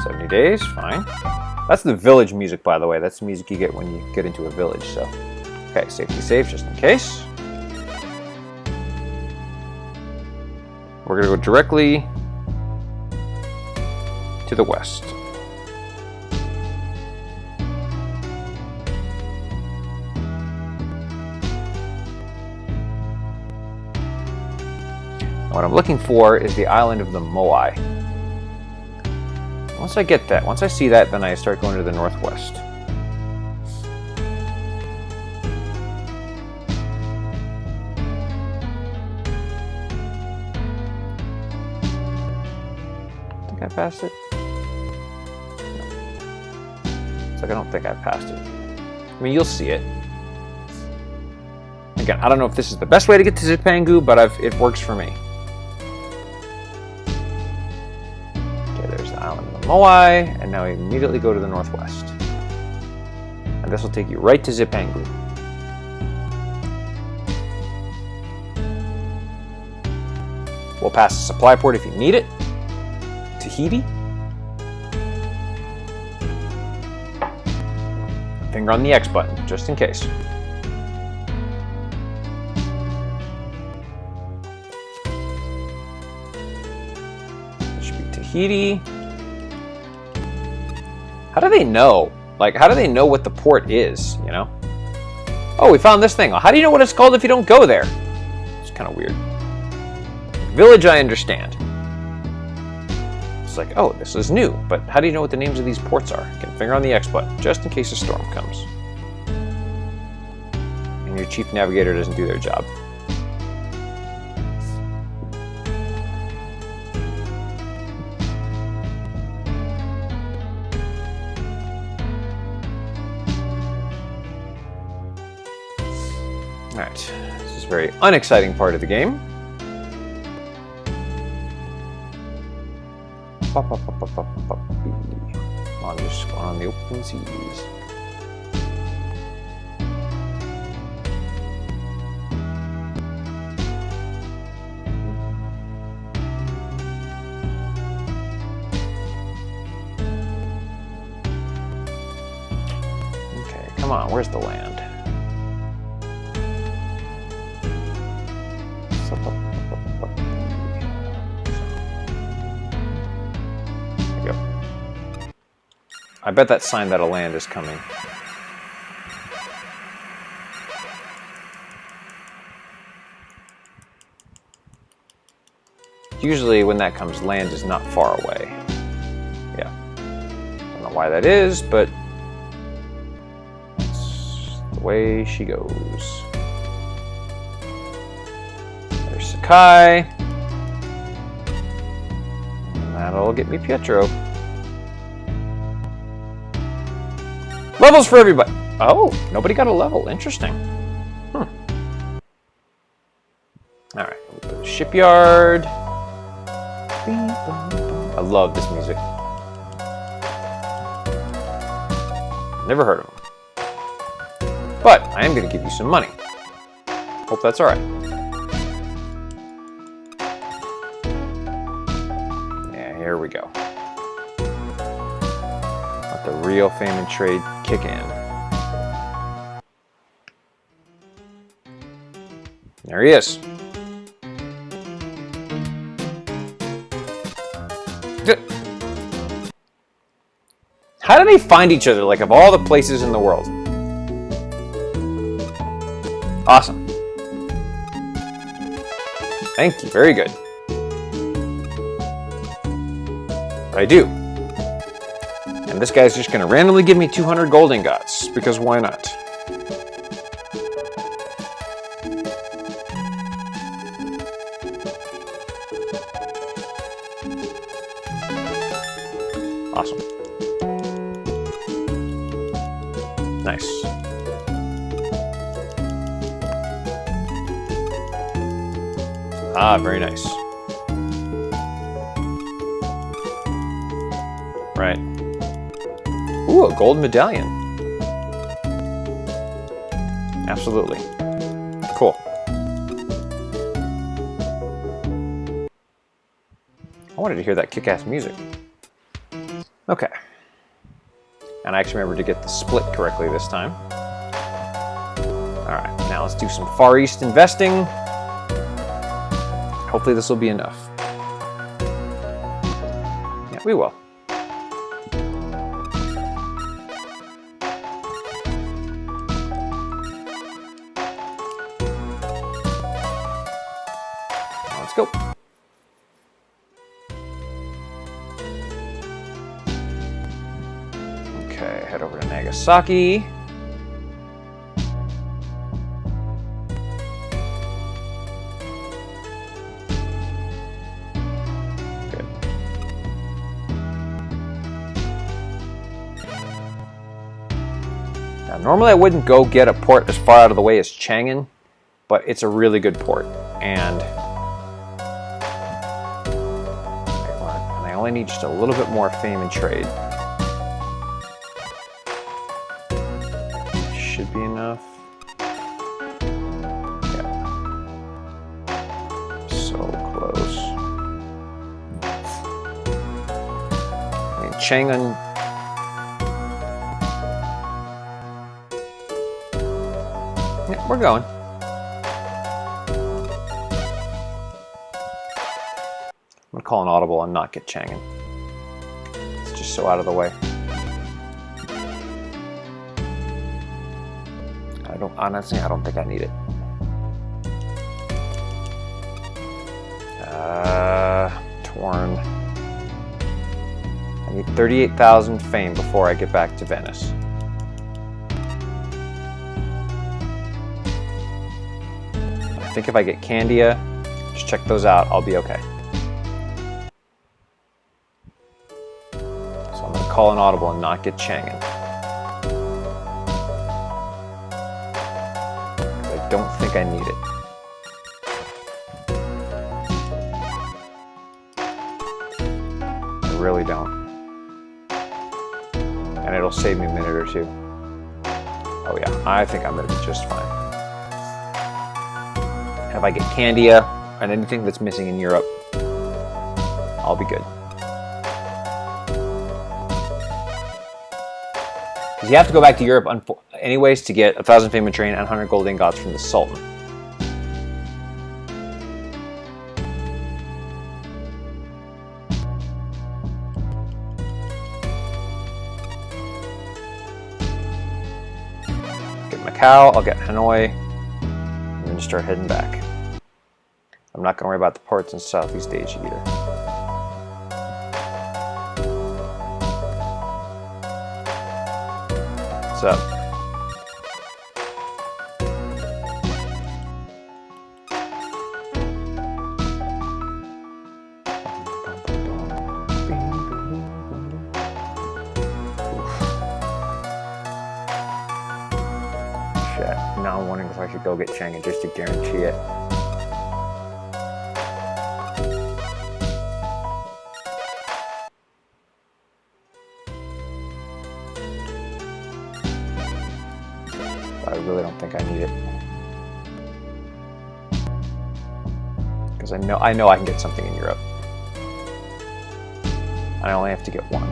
70 days, fine. That's the village music, by the way. That's the music you get when you get into a village, so. Okay, safety save just in case. We're gonna go directly to the west. What I'm looking for is the island of the Moai. Once I get that, once I see that, then I start going to the northwest. I think I passed it. No. It's like I don't think I passed it. I mean, you'll see it. Again, I don't know if this is the best way to get to Zipangu, but it works for me. Island of the Moai, and now we immediately go to the northwest. And this will take you right to Zipangu. We'll pass the supply port if you need it. Tahiti. Finger on the X button, just in case. It should be Tahiti. How do they know? Like, how do they know what the port is, you know? Oh, we found this thing. Well, how do you know what it's called if you don't go there? It's kind of weird. Village, I understand. It's like, oh, this is new, but how do you know what the names of these ports are? Again, finger on the X button, just in case a storm comes. And your chief navigator doesn't do their job. Alright, this is a very unexciting part of the game. Come on, just going on the open seas. Okay, come on, where's the land? I bet that sign that a land is coming. Usually when that comes, land is not far away. Yeah. Don't know why that is, but it's the way she goes. There's Sakai. And that'll get me Pietro. Levels for everybody. Oh, nobody got a level. Interesting. All right, we'll go to the shipyard. I love this music. Never heard of them. But I am going to give you some money. Hope that's all right. Yeah, here we go. Let the real fame and trade kick in. There he is. How do they find each other, like, of all the places in the world? Awesome. Thank you, very good. I do. And this guy's just gonna randomly give me 200 gold ingots, because why not? Awesome. Nice. Ah, very nice. Right. Ooh, a gold medallion. Absolutely. Cool. I wanted to hear that kick-ass music. Okay. And I actually remembered to get the split correctly this time. All right, now let's do some Far East investing. Hopefully this will be enough. Yeah, we will. Let's go. Okay, head over to Nagasaki. Good. Now, normally I wouldn't go get a port as far out of the way as Chang'an, but it's a really good port, and I only need just a little bit more fame and trade. Should be enough. Yeah. So close. I mean, Chang'an. Yeah, we're going. I'm gonna call an audible and not get Chang'an. It's just so out of the way. Honestly, I don't think I need it. Torn. I need 38,000 fame before I get back to Venice. I think if I get Candia, just check those out, I'll be okay. So I'm going to call an audible and not get Chang'an. I don't think I need it. I really don't. And it'll save me a minute or two. Oh yeah, I think I'm going to be just fine. And if I get Candia and anything that's missing in Europe, I'll be good. Because you have to go back to Europe anyways to get 1,000 fame and train and 100 gold ingots from the Sultan. Macau, I'll get Hanoi, and then just start heading back. I'm not going to worry about the ports in Southeast Asia either. What's up? Now I'm wondering if I should go get Chang'an just to guarantee it. I really don't think I need it. Because I know I can get something in Europe. I only have to get one.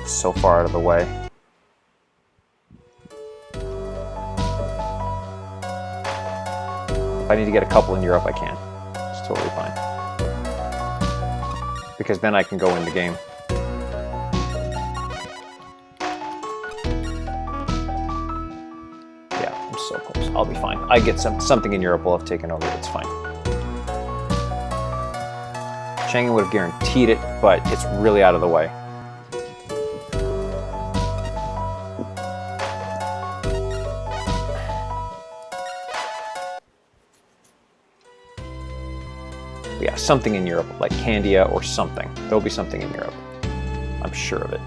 So far out of the way. If I need to get a couple in Europe, I can. It's totally fine. Because then I can go in the game. Yeah, I'm so close. I'll be fine. I get something in Europe will have taken over. It's fine. Chang'an would have guaranteed it, but it's really out of the way. Yeah, something in Europe, like Candia or something. There'll be something in Europe. I'm sure of it.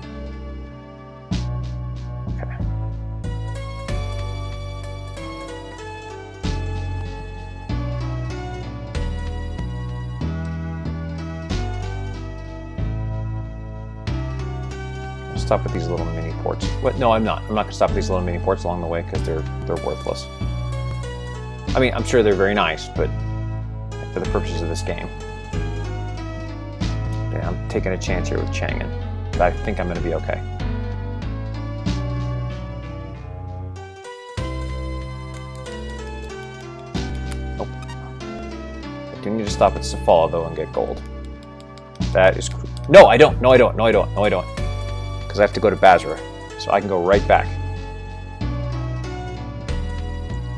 Okay. I'll stop at these little mini ports. What? No, I'm not. I'm not going to stop at these little mini ports along the way because they're worthless. I mean, I'm sure they're very nice, but for the purposes of this game. Yeah, I'm taking a chance here with Chang'an. But I think I'm going to be okay. Nope. I do need to stop at Sofala though and get gold. That is cool. No, I don't. No, I don't. No, I don't. No, I don't. Because I have to go to Basra. So I can go right back.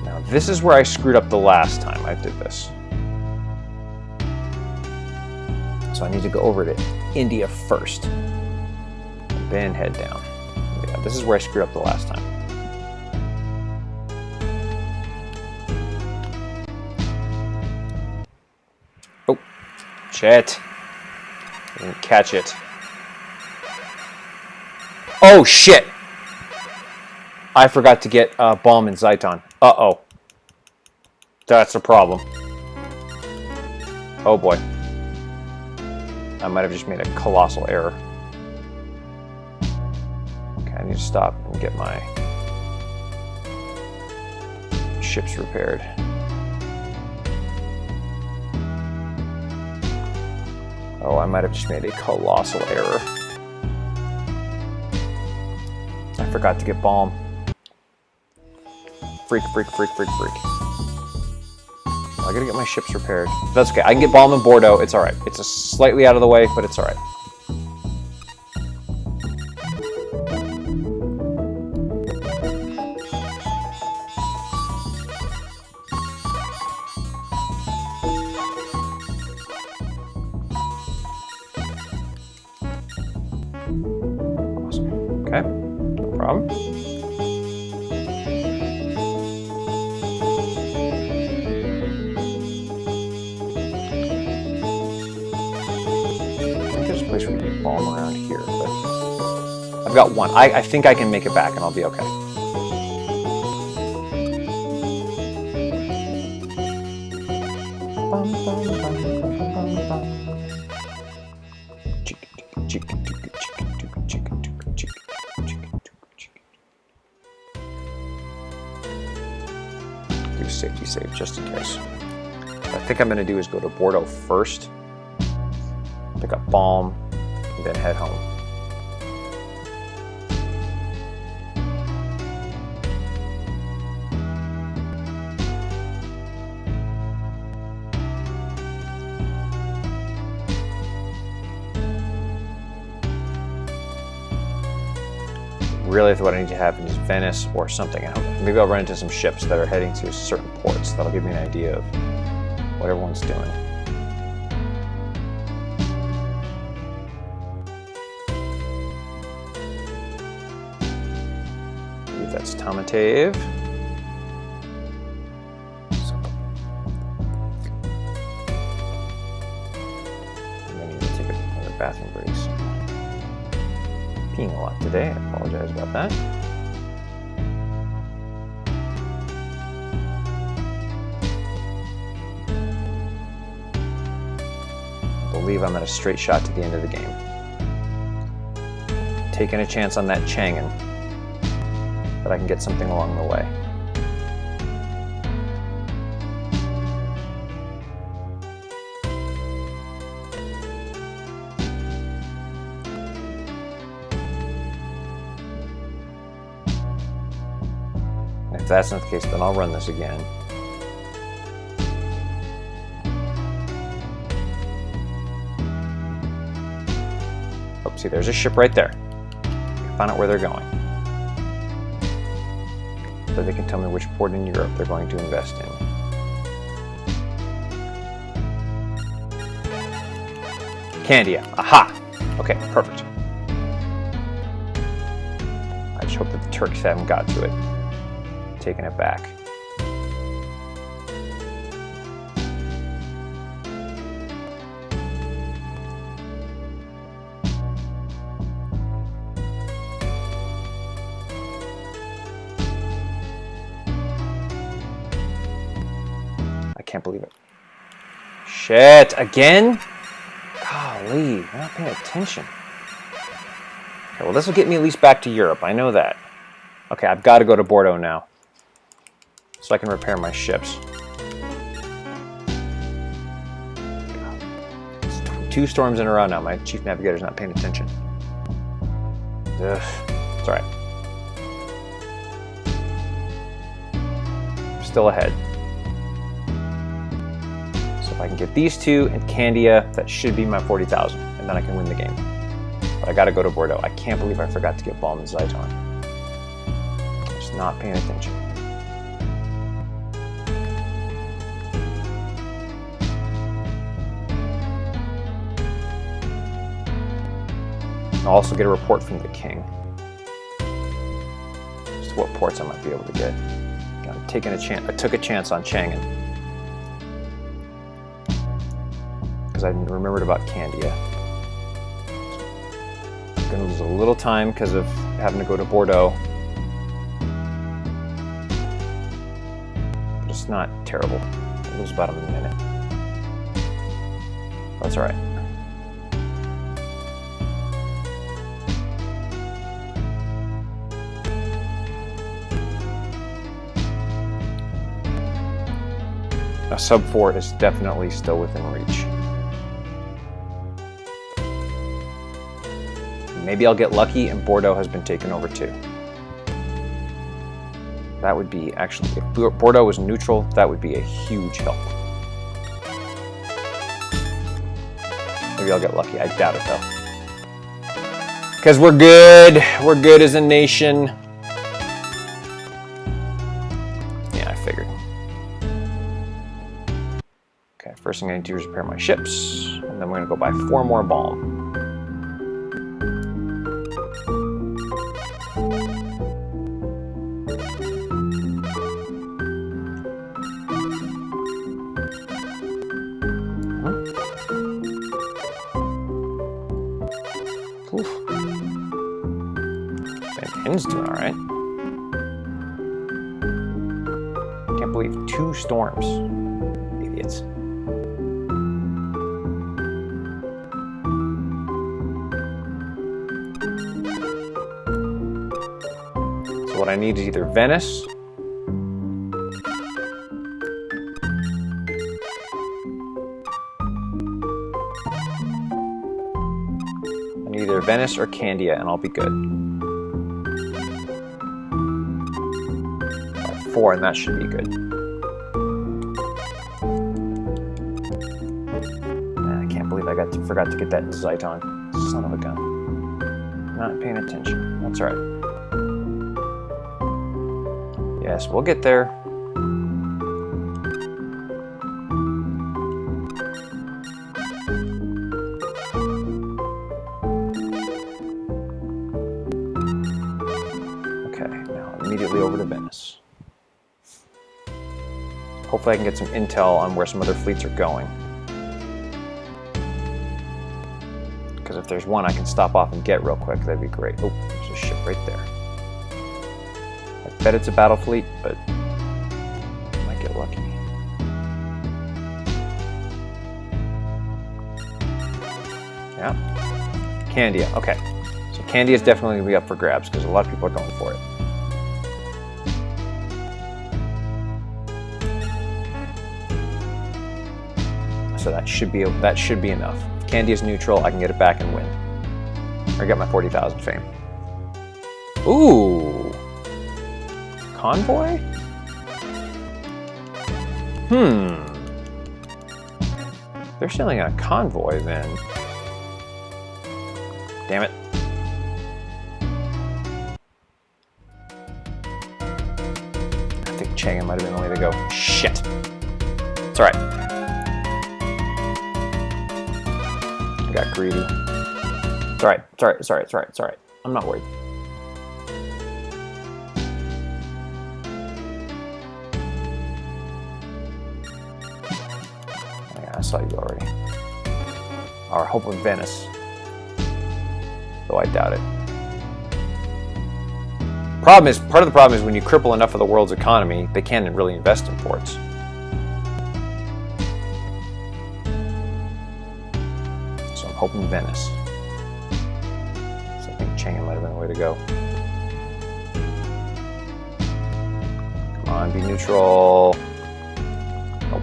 Now, this is where I screwed up the last time I did this. So I need to go over to India first, and then head down. Yeah, this is where I screwed up the last time. Oh, shit. I didn't catch it. Oh, shit. I forgot to get Balm and Zaiton. Uh-oh. That's a problem. Oh, boy. I might have just made a colossal error. Okay, I need to stop and get my ships repaired. Oh, I might have just made a colossal error. I forgot to get Balm. Freak. I gotta get my ships repaired. That's okay. I can get Balm in Bordeaux. It's alright. It's a slightly out of the way, but it's alright. Awesome. Okay. No problem. Place where we can Balm around here, but I've got one. I think I can make it back and I'll be okay. Do safety save just in case. What I think I'm going to do is go to Bordeaux first, pick up Balm, and then head home. really what I need to have is Venice or something. Maybe I'll run into some ships that are heading to certain ports. That'll give me an idea of what everyone's doing. I believe that's Tomatave. Bathroom breaks. Peeing a lot today. I apologize about that. I believe I'm at a straight shot to the end of the game. Taking a chance on that Chang'an, but I can get something along the way. If that's not the case, then I'll run this again. Oh, see, there's a ship right there. Find out where they're going. So they can tell me which port in Europe they're going to invest in. Candia. Aha! Okay, perfect. I just hope that the Turks haven't got to it. Taking it back. I can't believe it. Shit, again? Golly, I'm not paying attention. Okay, well, this will get me at least back to Europe. I know that. Okay, I've got to go to Bordeaux now, so I can repair my ships. It's 2 storms in a row now. My chief navigator's not paying attention. Ugh. It's alright. Still ahead. So if I can get these 2 and Candia, that should be my 40,000, and then I can win the game. But I gotta go to Bordeaux. I can't believe I forgot to get Balm and Zeiton. Just not paying attention. I'll also get a report from the king. Just what ports I might be able to get. I'm taking a chance. I took a chance on Chang'an because I remembered about Candia. I'm gonna lose a little time because of having to go to Bordeaux. But it's not terrible. I'll lose about a minute. That's all right. Now, sub 4 is definitely still within reach. Maybe I'll get lucky and Bordeaux has been taken over too. That would be actually, if Bordeaux was neutral, that would be a huge help. Maybe I'll get lucky. I doubt it though. Because we're good. We're good as a nation. Yeah, I figured. Okay, first thing I need to do is repair my ships, and then we're going to go buy 4 more Balm. Oof. Hen's doing all right. Can't believe 2 storms. Idiots. So what I need is either Venice Venice or Candia, and I'll be good. 4, and that should be good. I can't believe I forgot to get that in Zeiton. Son of a gun. Not paying attention. That's all right. Yes, we'll get there. Okay, now immediately over to Venice. Hopefully I can get some intel on where some other fleets are going. Because if there's one I can stop off and get real quick, that'd be great. Oh, there's a ship right there. I bet it's a battle fleet, but I might get lucky. Yeah. Candia, okay. So Candia is definitely going to be up for grabs because a lot of people are going for it. So that should be enough. If Candia is neutral, I can get it back and win. Or get my 40,000 fame. Ooh. Convoy? They're sailing on a convoy then. Damn it. I think Chang'an might have been the way to go. Shit. It's alright. I got greedy. It's alright, it's alright, it's alright, it's alright, it's alright. I'm not worried. Oh yeah, I saw you already. Our hope of Venice. Though I doubt it. Part of the problem is when you cripple enough of the world's economy, they can't really invest in ports. So I'm hoping Venice. So I think Chang'an might have been the way to go. Come on, be neutral. Nope.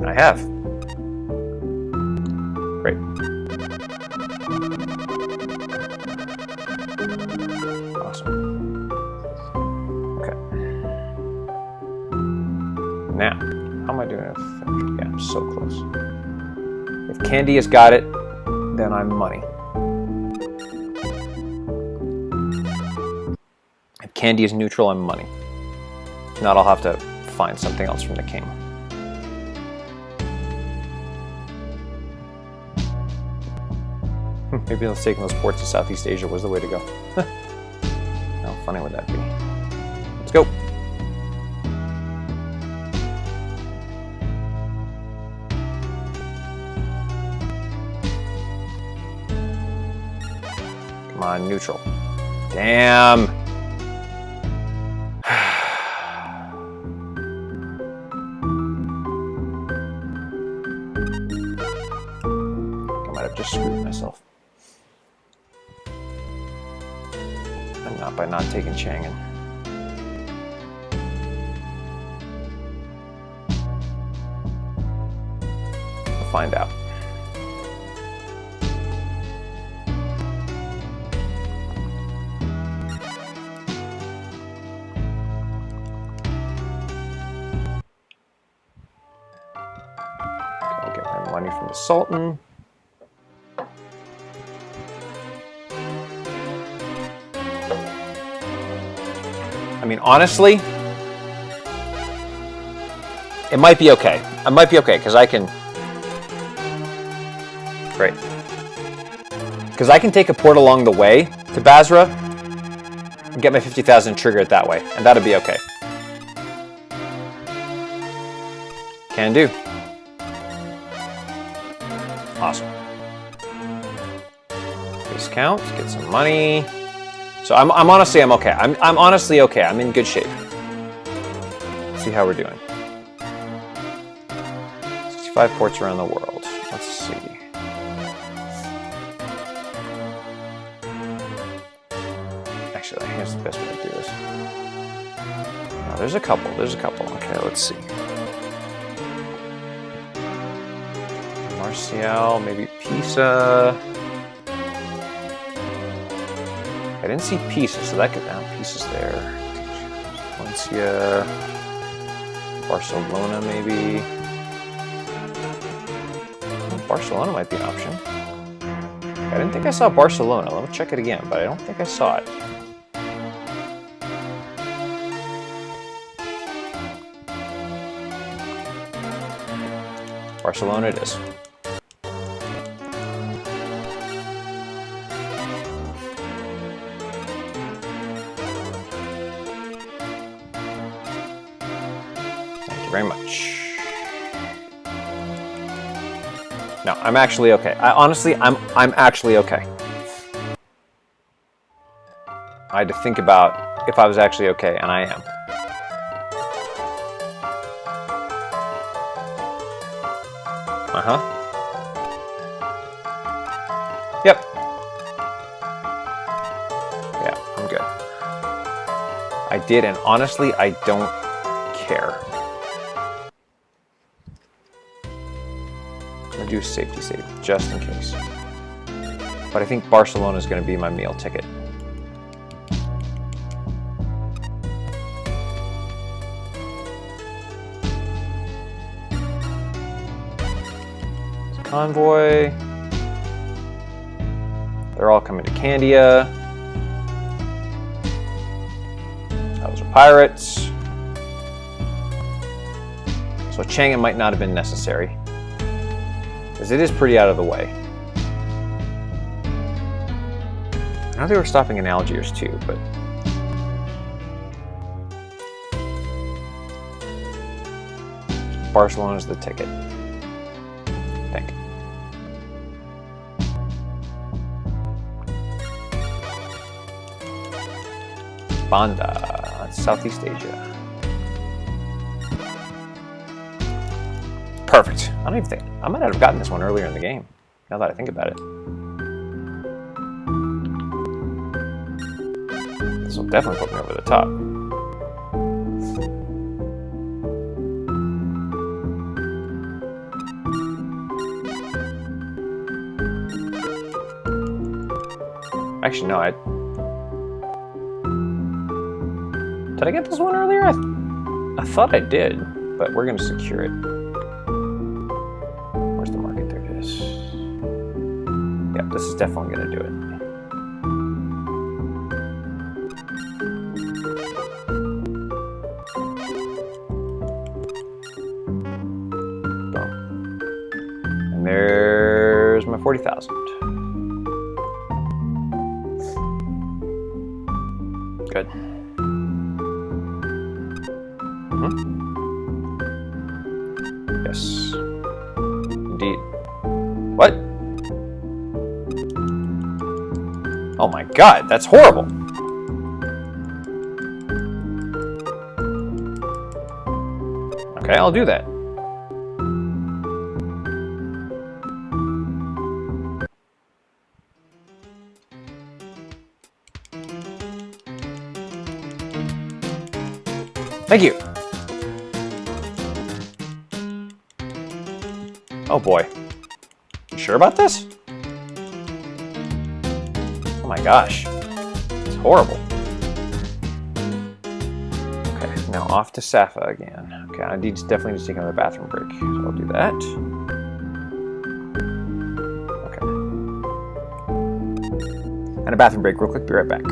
I have. Great. Awesome. Okay. Now, how am I doing? Yeah, I'm so close. If Candia's got it, then I'm money. If Candia's neutral, I'm money. If not, I'll have to find something else from the king. Maybe let's take those ports to Southeast Asia was the way to go. How funny would that be? Let's go. Come on, neutral. Damn. I might have just screwed myself. Not by not taking Chang'an. We'll find out. I'll get my money from the Sultan. I mean, honestly, it might be okay. I might be okay, because I can... Great. Because I can take a port along the way to Basra and get my 50,000 trigger it that way, and that'll be okay. Can do. Awesome. Discount, get some money. So I'm honestly, I'm okay. I'm honestly okay. I'm in good shape. Let's see how we're doing. 65 ports around the world. Let's see. Actually, here's the best way to do this. Oh, there's a couple. There's a couple. Okay, let's see. Martial, maybe Pisa. I didn't see Pisa, so that could down pieces there. Valencia, Barcelona, maybe. Barcelona might be an option. I didn't think I saw Barcelona. Let me check it again, but I don't think I saw it. Barcelona it is. Thank you very much. No, I'm actually okay. Honestly, I'm actually okay. I had to think about if I was actually okay, and I am. Uh-huh. Yep. Yeah, I'm good. I did, and honestly, I don't care. I'm gonna do safety save, just in case. But I think Barcelona is gonna be my meal ticket. Convoy. They're all coming to Candia. Those are pirates. So Chang'an might not have been necessary, because it is pretty out of the way. I know they were stopping in Algiers too, but Barcelona's the ticket. I think. Banda, that's Southeast Asia. Perfect. I don't even think I might not have gotten this one earlier in the game, now that I think about it. This will definitely put me over the top. Actually, no, did I get this one earlier? I thought I did, but we're going to secure it. Where's the market? There it is. Yep, this is definitely going to do it. Boom. And there's my 40,000. Good. Yes. Indeed. What? Oh my god, that's horrible. Okay, I'll do that. Thank you. Oh boy. You sure about this? Oh my gosh. It's horrible. Okay, now off to Safa again. Okay, I definitely need to take another bathroom break. So I'll do that. Okay. And a bathroom break real quick, be right back.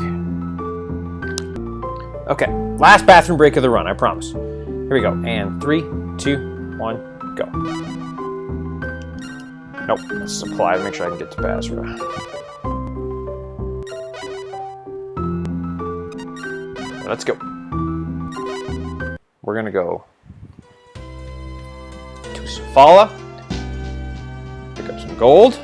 Okay, last bathroom break of the run, I promise. Here we go. And 3, 2, 1, go. Nope, let's supply to make sure I can get to Basra. Let's go. We're gonna go to Sofala, pick up some gold.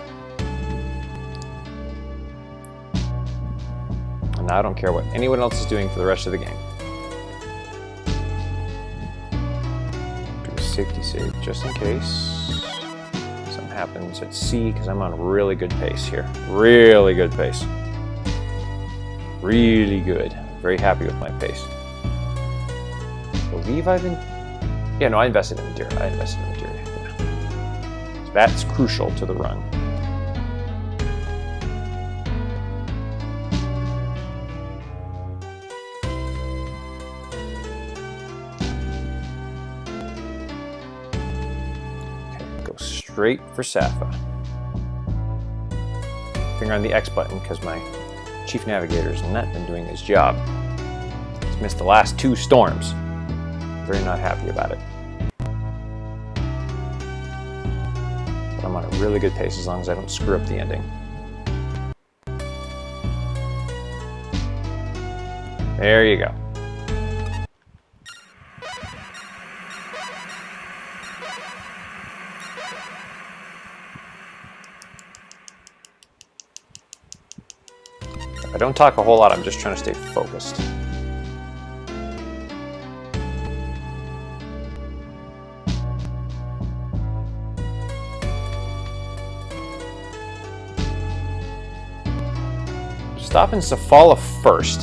And now I don't care what anyone else is doing for the rest of the game. Do a safety save just in case something happens at sea, because I'm on a really good pace here. Really good pace. Really good. Very happy with my pace. I believe I've been... Yeah, no, I invested in Madeira. Yeah. So that's crucial to the run. Okay, go straight straight for Safa. Finger on the X button because my chief navigator's not been doing his job. He's missed the last 2 storms. Very not happy about it. But I'm on a really good pace as long as I don't screw up the ending. There you go. I don't talk a whole lot, I'm just trying to stay focused. Stop in Safala first,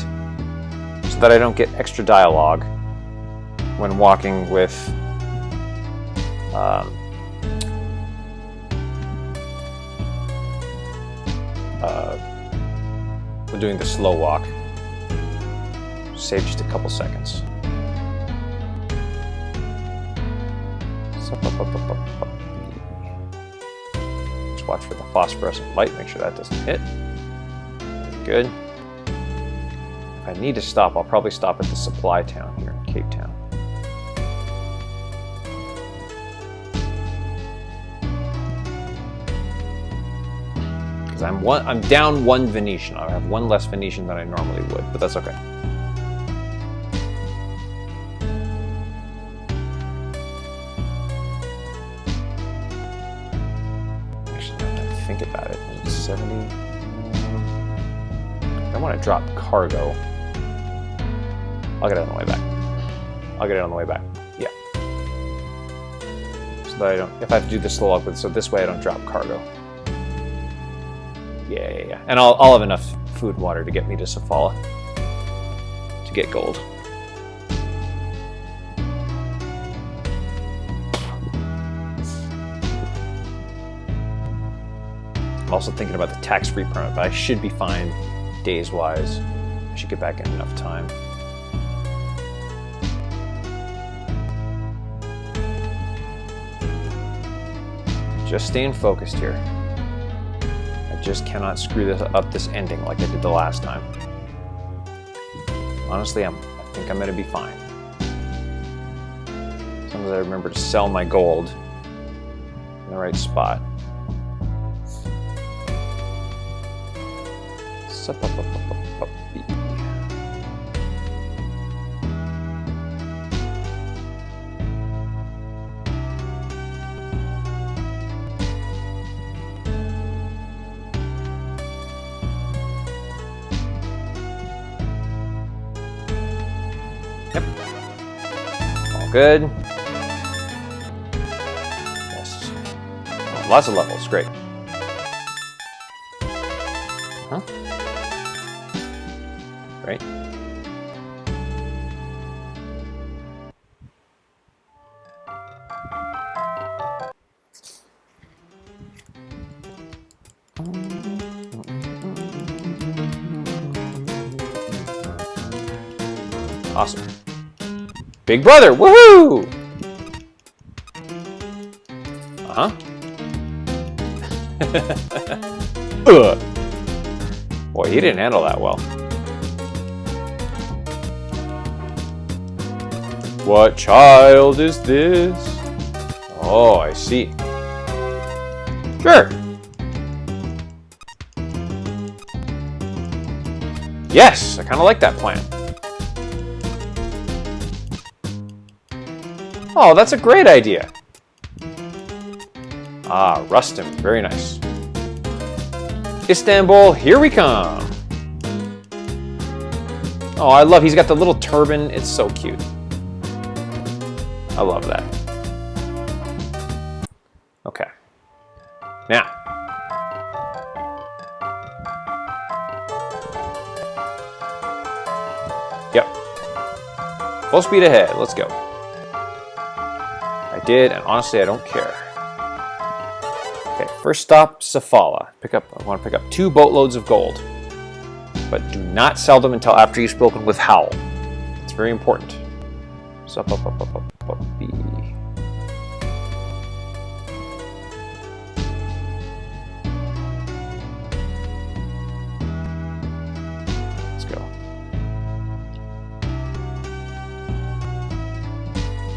so that I don't get extra dialogue when walking with we're doing the slow walk. Save just a couple seconds. Just watch for the phosphorescent light, make sure that doesn't hit. Good. If I need to stop, I'll probably stop at the supply town here in Cape Town. Because I'm down 1 Venetian. I have 1 less Venetian than I normally would, but that's okay. Actually, now that I think about it, it's 70. I want to drop cargo. I'll get it on the way back. I'll get it on the way back. Yeah. So that I don't, if I have to do the slow walk with, so this way I don't drop cargo. Yeah. And I'll have enough food and water to get me to Safala to get gold. I'm also thinking about the tax-free permit, but I should be fine days-wise. I should get back in enough time. Just staying focused here. I just cannot screw this ending like I did the last time. Honestly, I think I'm gonna be fine. As long as I remember to sell my gold in the right spot. Yep. All good. Yes. Oh, lots of levels. Great. Huh? Right? Awesome. Big brother, woohoo! Uh-huh. Boy, he didn't handle that well. What child is this? Oh, I see. Sure. Yes, I kind of like that plan. Oh, that's a great idea. Ah, Rustem, very nice. Istanbul, here we come. Oh, I love, he's got the little turban. It's so cute. I love that. Okay. Now. Yep. Full speed ahead. Let's go. I did, and honestly, I don't care. Okay, first stop, Safala. I want to pick up 2 boatloads of gold. But do not sell them until after you've spoken with Howl. It's very important.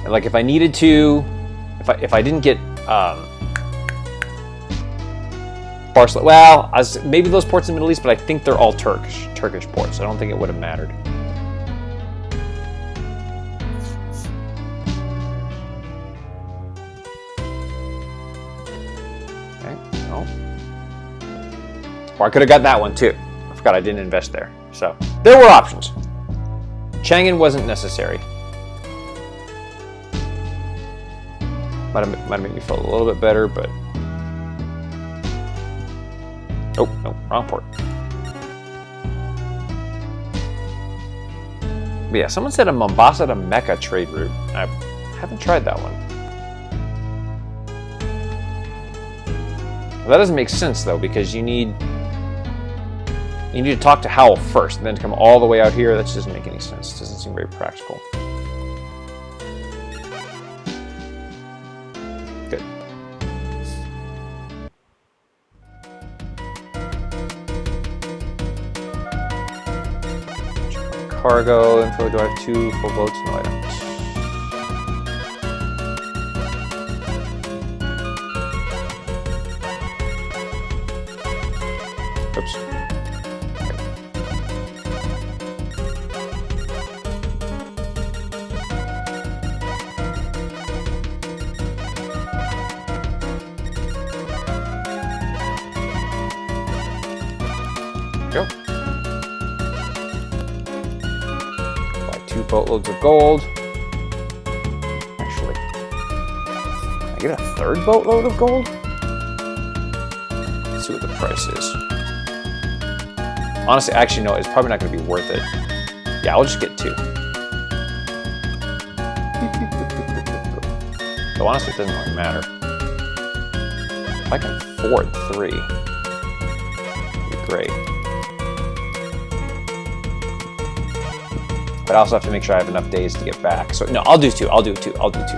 Like if I needed to, if I didn't get Barcelona, well, maybe those ports in the Middle East, but I think they're all Turkish ports. I don't think it would have mattered. Okay, no. Or I could have got that one too. I forgot I didn't invest there. So there were options. Chang'an wasn't necessary. Might have made me feel a little bit better, but oh no, wrong port. But yeah, someone said a Mombasa to Mecca trade route. I haven't tried that one. Well, that doesn't make sense though, because you need to talk to Howell first, and then to come all the way out here. That just doesn't make any sense. It doesn't seem very practical. Good. Cargo info. Do I have 2 full boats? No, I don't. Oops. Go. Buy 2 boatloads of gold. Actually, can I get a 3rd boatload of gold? Let's see what the price is. Honestly, actually, no, it's probably not going to be worth it. Yeah, I'll just get 2. So honestly, it doesn't really matter. If I can afford 3, it'd be great. But I also have to make sure I have enough days to get back. So no, I'll do 2. I'll do 2. I'll do 2.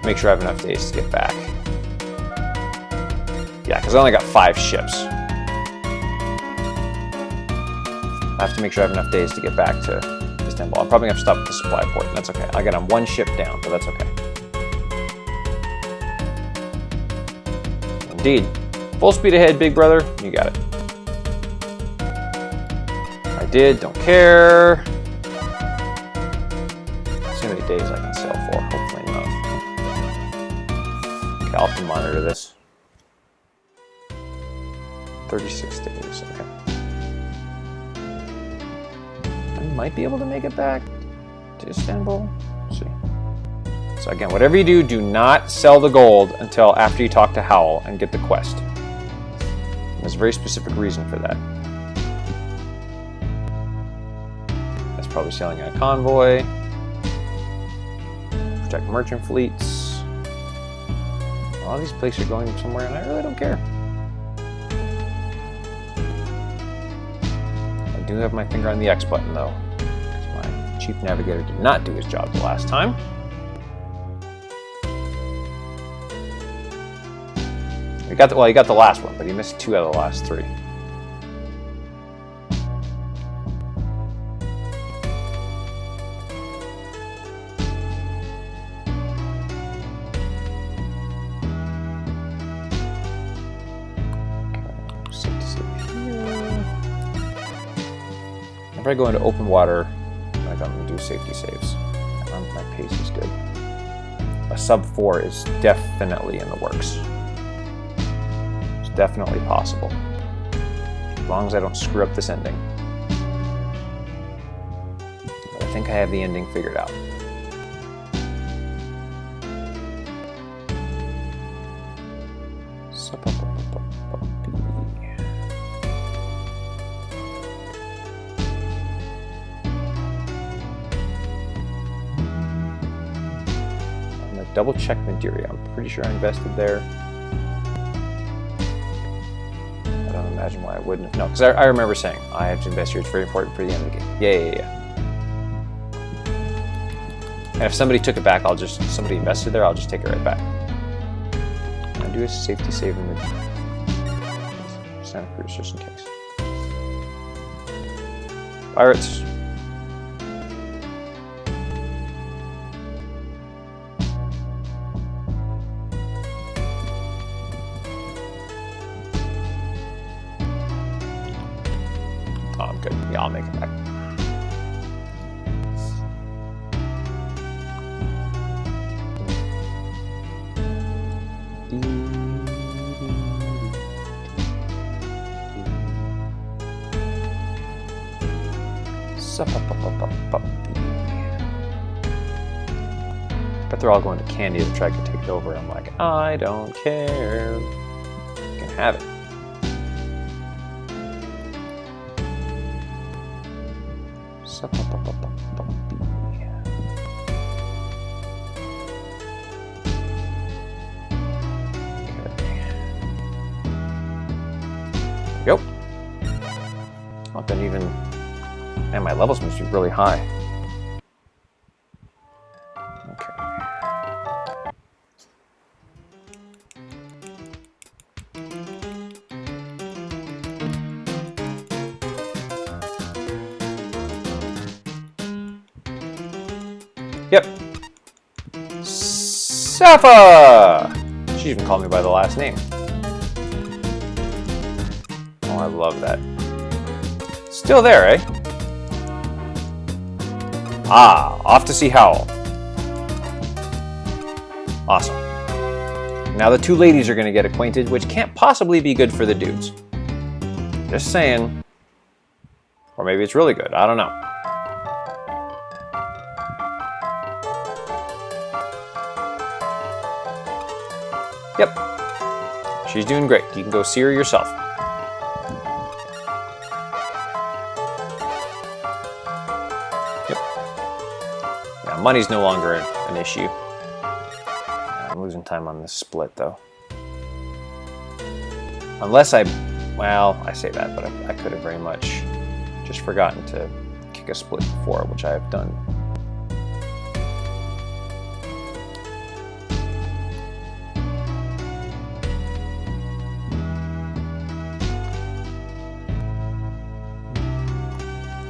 Make sure I have enough days to get back. Yeah, because I only got 5 ships. I have to make sure I have enough days to get back to Istanbul. I'm probably going to have to stop at the supply port, and that's okay. I got 1 ship down, but that's okay. Indeed. Full speed ahead, big brother. You got it. I did. Don't care. See how many days I can sell for. Hopefully enough. Okay, I'll have to monitor this. 36 days. Okay. I might be able to make it back to Istanbul. Let's see. So again, whatever you do, do not sell the gold until after you talk to Howell and get the quest. There's a very specific reason for that. That's probably selling in a convoy. Protect merchant fleets. All these places are going somewhere, and I really don't care. I do have my finger on the X button, though, because my chief navigator did not do his job the last time. He got the last one, but he missed 2 out of the last 3. If I go into open water, I'm going to do safety saves. My pace is good. A sub 4 is definitely in the works. It's definitely possible. As long as I don't screw up this ending. But I think I have the ending figured out. Double check Madeira. I'm pretty sure I invested there. I don't imagine why I wouldn't. No, because I remember saying I have to invest here. It's very important for the end of the game. Yeah. And if somebody took it back, somebody invested there, I'll just take it right back. I do a safety save in the Santa Cruz just in case. Pirates. Bet they're all going to Candy to try to take it over. I'm like, I don't care. You can have it. Go. Not done even. Man, my levels must be really high. Okay. Yep. Safa! She even called me by the last name. Oh, I love that. Still there, eh? Ah, off to see Howl. Awesome. Now the two ladies are going to get acquainted, which can't possibly be good for the dudes. Just saying. Or maybe it's really good. I don't know. Yep. She's doing great. You can go see her yourself. Money's no longer an issue. I'm losing time on this split, though. Unless well, I say that, but I could have very much just forgotten to kick a split before, which I have done.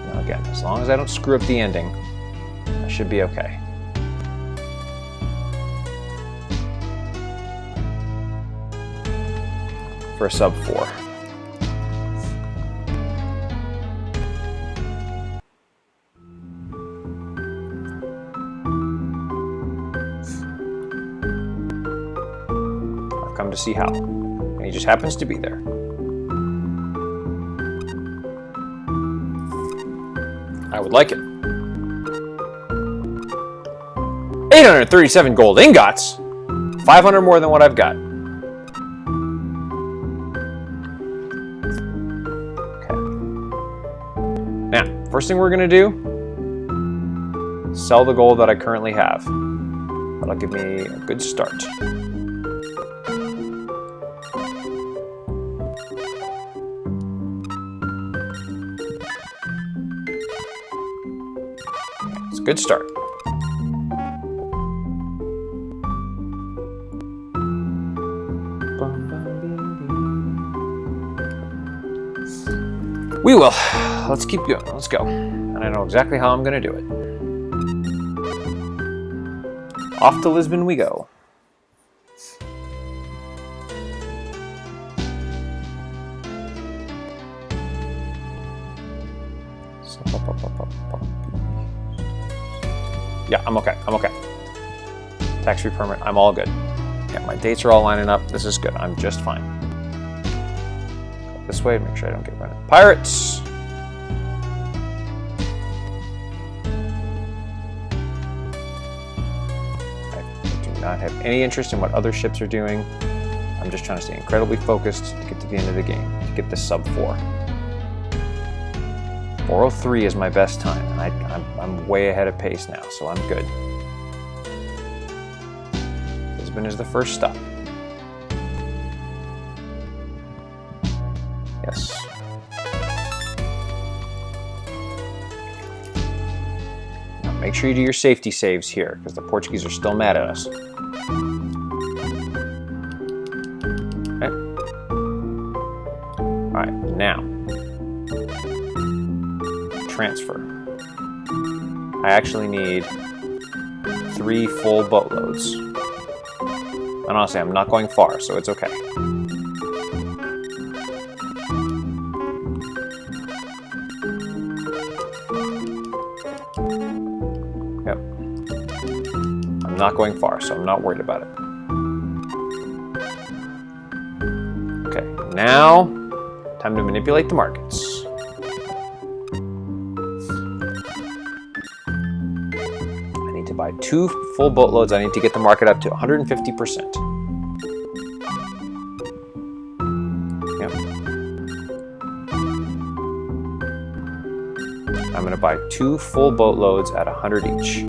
Now again, as long as I don't screw up the ending, should be okay. For a sub 4. I've come to see Hal, and he just happens to be there. I would like it. 837 gold ingots! 500 more than what I've got. Okay. Now, first thing we're going to do, sell the gold that I currently have. That'll give me a good start. It's a good start. We will. Let's keep going. Let's go. And I know exactly how I'm going to do it. Off to Lisbon we go. Yeah, I'm okay. I'm okay. Tax-free permit. I'm all good. Yeah, my dates are all lining up. This is good. I'm just fine. Go this way to make sure I don't get run into pirates. I do not have any interest in what other ships are doing. I'm just trying to stay incredibly focused to get to the end of the game, to get this sub 4. 403 is my best time, and I'm way ahead of pace now, so I'm good. Lisbon is the first stop. Yes. Now make sure you do your safety saves here, because the Portuguese are still mad at us. Okay. Alright, now. Transfer. I actually need 3 full boatloads. And honestly, I'm not going far, so it's okay. not going far, so I'm not worried about it. Okay, now time to manipulate the markets. I need to buy 2 full boatloads. I need to get the market up to 150%. Yep. I'm going to buy 2 full boatloads at 100 each.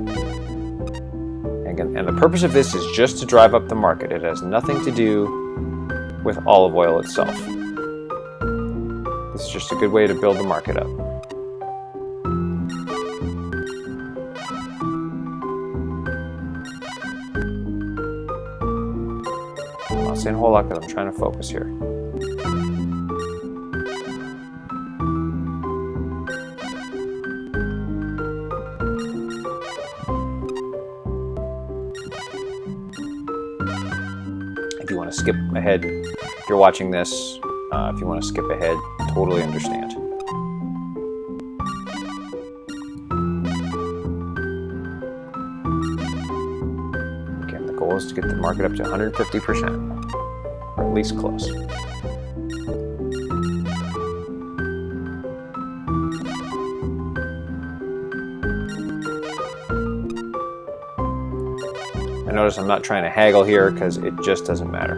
And the purpose of this is just to drive up the market. It has nothing to do with olive oil itself. This is just a good way to build the market up. I'm not saying a whole lot because I'm trying to focus here. If you want to skip ahead, if you're watching this, if you want to skip ahead, totally understand. Again, the goal is to get the market up to 150%, or at least close. And notice I'm not trying to haggle here because it just doesn't matter.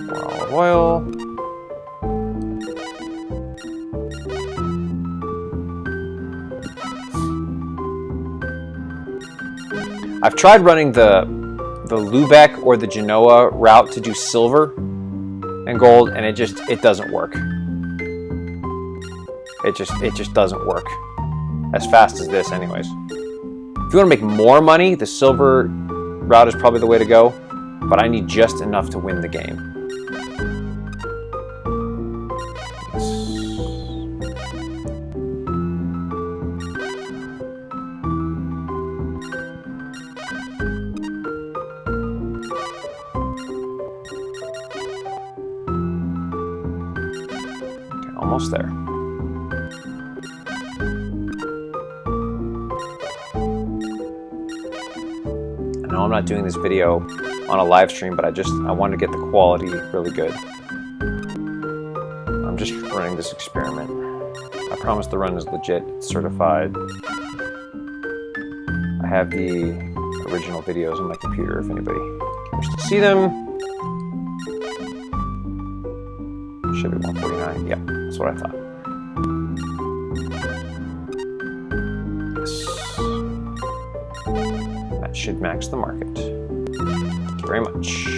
More olive oil. I've tried running the Lubeck or the Genoa route to do silver and gold, and it doesn't work. It just doesn't work as fast as this anyways. If you want to make more money, the silver route is probably the way to go, but I need just enough to win the game. Okay, almost there. I'm not doing this video on a live stream, but I wanted to get the quality really good. I'm just running this experiment. I promise the run is legit, it's certified. I have the original videos on my computer if anybody cares to see them. Should be 149. Yeah, that's what I thought. Should max the market. Thank you very much.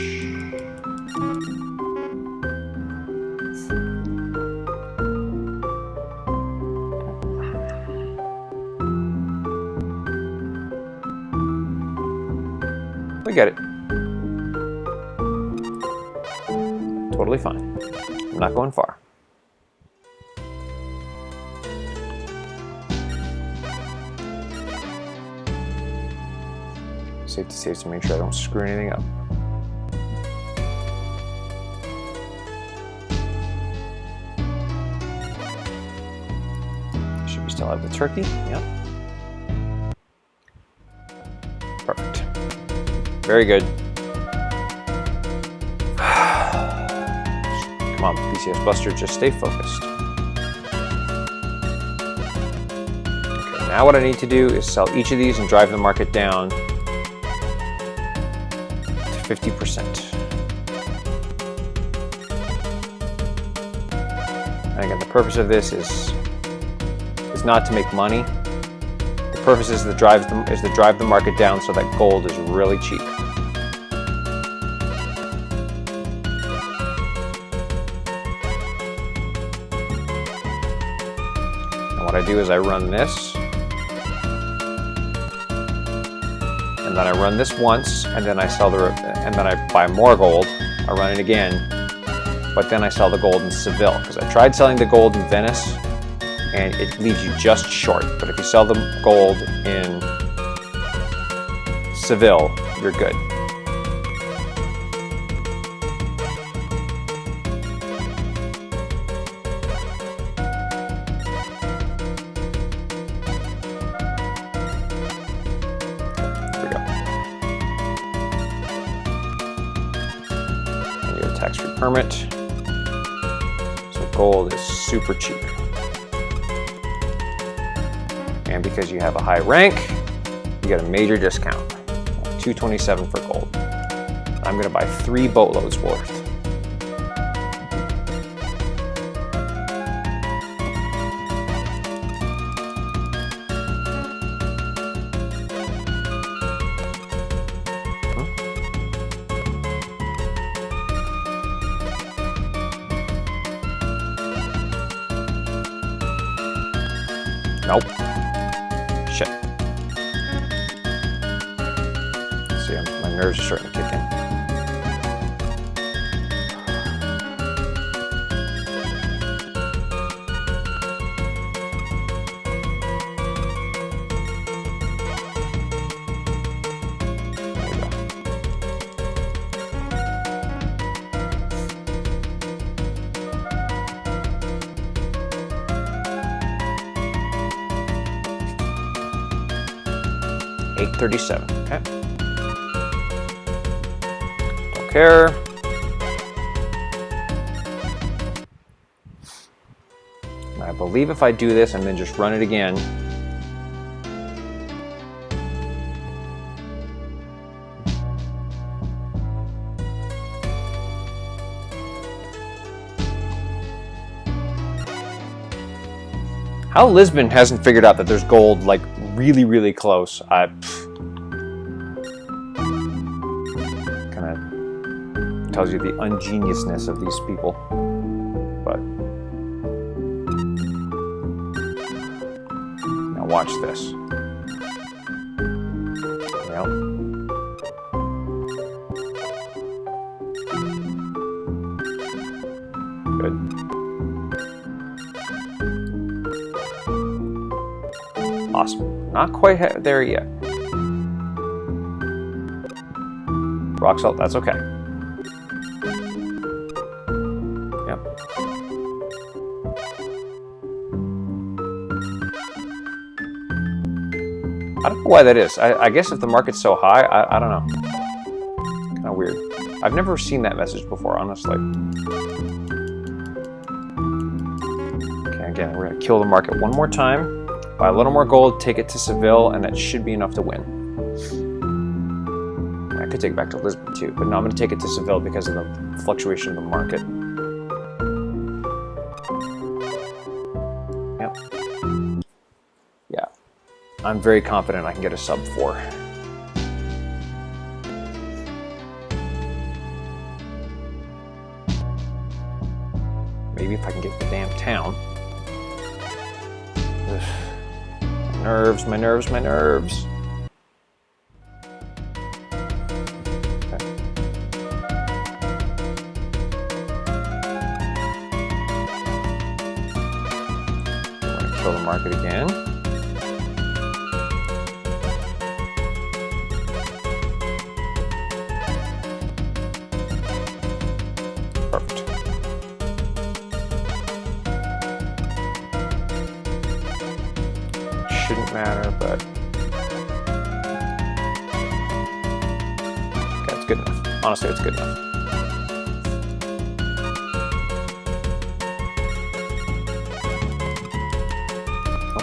We get it. Totally fine. I'm not going far. Safe to save to make sure I don't screw anything up. Should we still have the turkey? Yep. Perfect. Very good. Come on, BCSBuster, just stay focused. Okay, now what I need to do is sell each of these and drive the market down 50%. And again, the purpose of this is not to make money. The purpose is to drive the market down so that gold is really cheap. And what I do is I run this. And then I run this once, and then I sell and then I buy more gold. I run it again, but then I sell the gold in Seville because I tried selling the gold in Venice, and it leaves you just short. But if you sell the gold in Seville, you're good. permit. So gold is super cheap. And because you have a high rank, you get a major discount. $227 for gold. I'm going to buy 3 boatloads worth. Nope. Shit. See, my nerves are starting to kick in. There we go. $837. Okay. Don't care. And I believe if I do this and then just run it again, how Lisbon hasn't figured out that there's gold like really, really close. Kind of tells you the ungeniusness of these people. But now watch this. Well, good. Awesome. Not quite there yet. Rock salt, that's okay. Yep. I don't know why that is. I guess if the market's so high, I don't know. Kind of weird. I've never seen that message before, honestly. Okay, again, we're going to kill the market one more time. Buy a little more gold, take it to Seville, and that should be enough to win. I could take it back to Lisbon too, but no, I'm going to take it to Seville because of the fluctuation of the market. Yep. Yeah. I'm very confident I can get a sub 4. Maybe if I can get the damn town. Ugh. Nerves, my nerves, my nerves. Okay. I'm going to kill the market again. Perfect. Shouldn't matter, but okay, it's good enough. Honestly, it's good enough. Oh.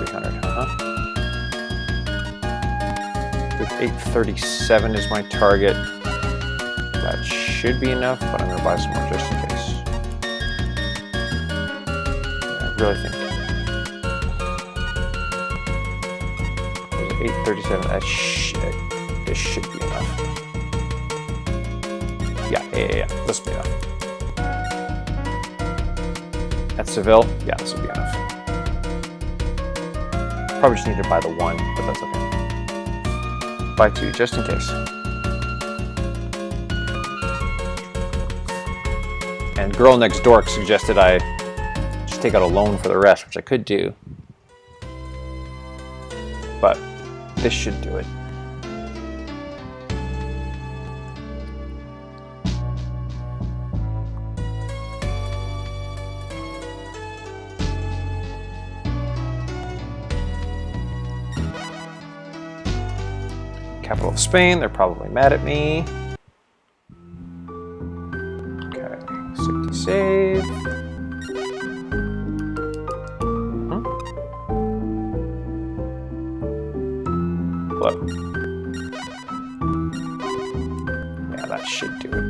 300, With 837 is my target. That should be enough, but I'm going to buy some more just in case. Really think there's 837. This should be enough. Yeah. This will be enough. At Seville, yeah, this will be enough. Probably just need to buy the 1, but that's okay. Buy 2 just in case. And girl next door suggested I take out a loan for the rest, which I could do, but this should do it. Capital of Spain, they're probably mad at me. Okay, 60 save. Look. Yeah, that should do it.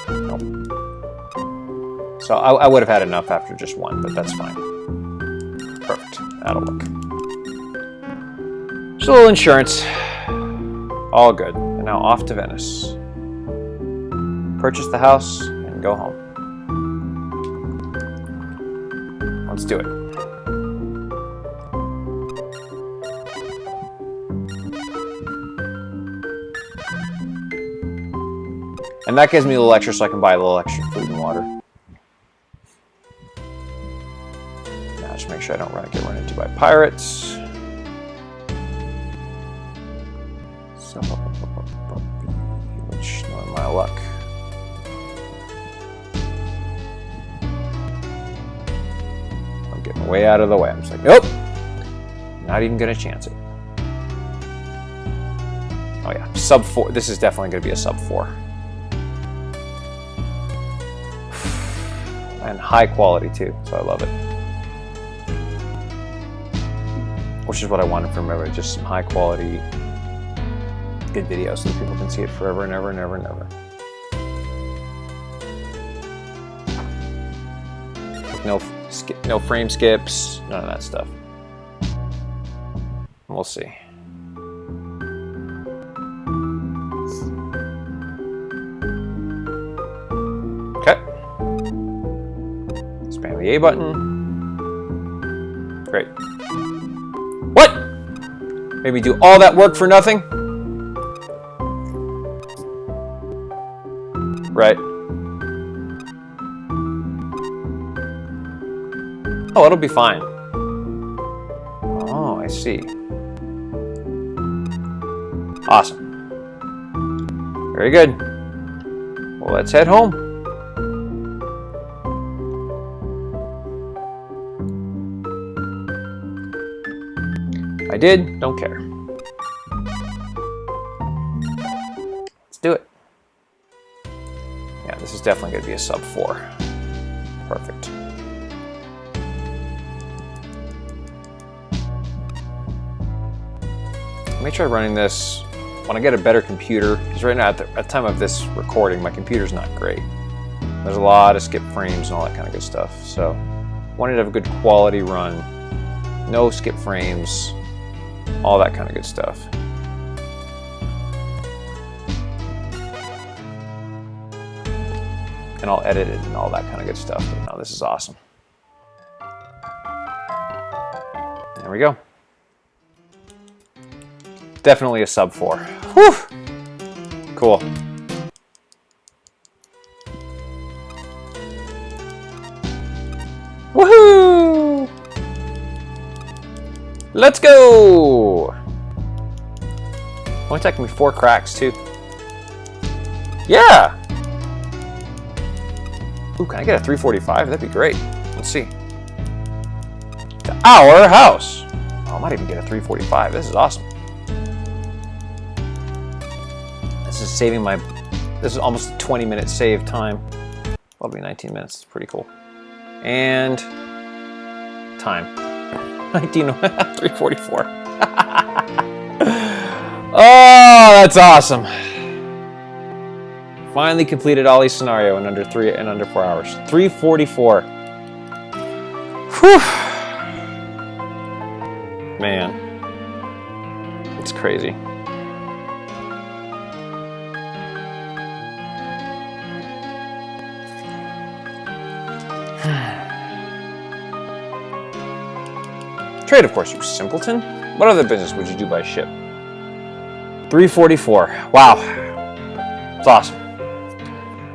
Nope. So I would have had enough after just one, but that's fine. Perfect. That'll work. Just a little insurance. All good. And now off to Venice. Purchase the house and go home. Let's do it. And that gives me a little extra so I can buy a little extra food and water. Now just make sure I don't get run into by pirates. So, which, knowing my luck. I'm getting way out of the way. I'm just like, nope. Not even gonna chance it. Oh yeah, sub 4. This is definitely gonna be a sub 4. And high quality too, so I love it. Which is what I wanted from everybody, just some high quality, good videos so that people can see it forever and ever and ever and ever. No frame skips, none of that stuff. We'll see. Okay. Spam the A button. Great. What? Made me do all that work for nothing? Right. Oh, it'll be fine. Oh, I see. Awesome. Very good. Well, let's head home. I did, don't care. Let's do it. Yeah, this is definitely going to be a sub 4. Perfect. Let me try running this when I get a better computer, because right now at the time of this recording, my computer's not great. There's a lot of skip frames and all that kind of good stuff. So I wanted to have a good quality run, no skip frames, all that kind of good stuff. And I'll edit it and all that kind of good stuff. But no, this is awesome. There we go. Definitely a sub 4. Whew! Cool. Woohoo! Let's go! Only taking me 4 cracks too. Yeah! Ooh, can I get a 345? That'd be great. Let's see. To our house. Oh, I might even get a 345. This is awesome. This is saving my... This is almost a 20-minute save time. Probably 19 minutes. It's pretty cool. And... time. 344. Oh, that's awesome. Finally completed Ollie's scenario in under 4 hours. 344. Whew. Man. It's crazy. Trade, of course, you simpleton. What other business would you do by ship? 344. Wow. It's awesome.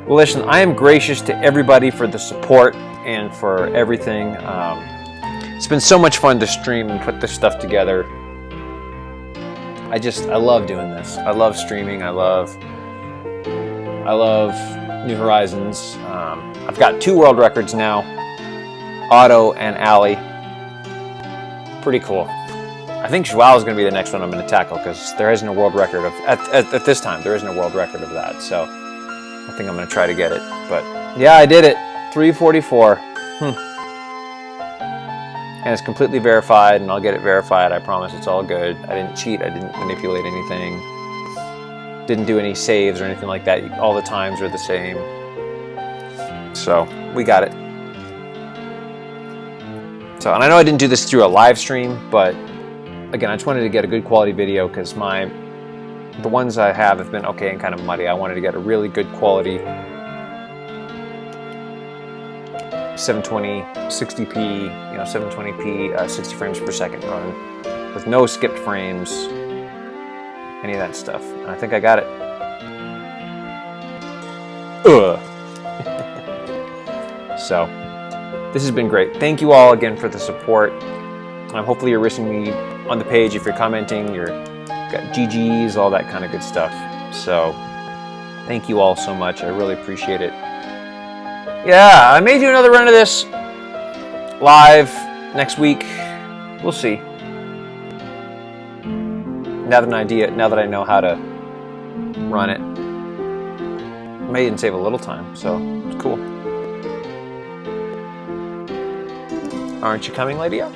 Well, listen, I am gracious to everybody for the support and for everything. It's been so much fun to stream and put this stuff together. I love doing this. I love streaming. I love New Horizons. I've got 2 world records now, Otto and Allie. Pretty cool. I think Joao is going to be the next one I'm going to tackle because there isn't a world record of at this time. There isn't a world record of that, so I think I'm going to try to get it. But yeah, I did it. 344. And it's completely verified, and I'll get it verified. I promise it's all good. I didn't cheat. I didn't manipulate anything. Didn't do any saves or anything like that. All the times are the same. So we got it. So, and I know I didn't do this through a live stream, but again, I just wanted to get a good quality video because the ones I have been okay and kind of muddy. I wanted to get a really good quality 720, 60p, 720p, 60 frames per second run with no skipped frames, any of that stuff. And I think I got it. So, this has been great. Thank you all again for the support. Hopefully you're wishing me on the page if you're commenting, you're got GGs, all that kind of good stuff. So, thank you all so much. I really appreciate it. Yeah, I may do another run of this live next week. We'll see. Now that I know how to run it, I may even save a little time, so it's cool. Aren't you coming, Lydia?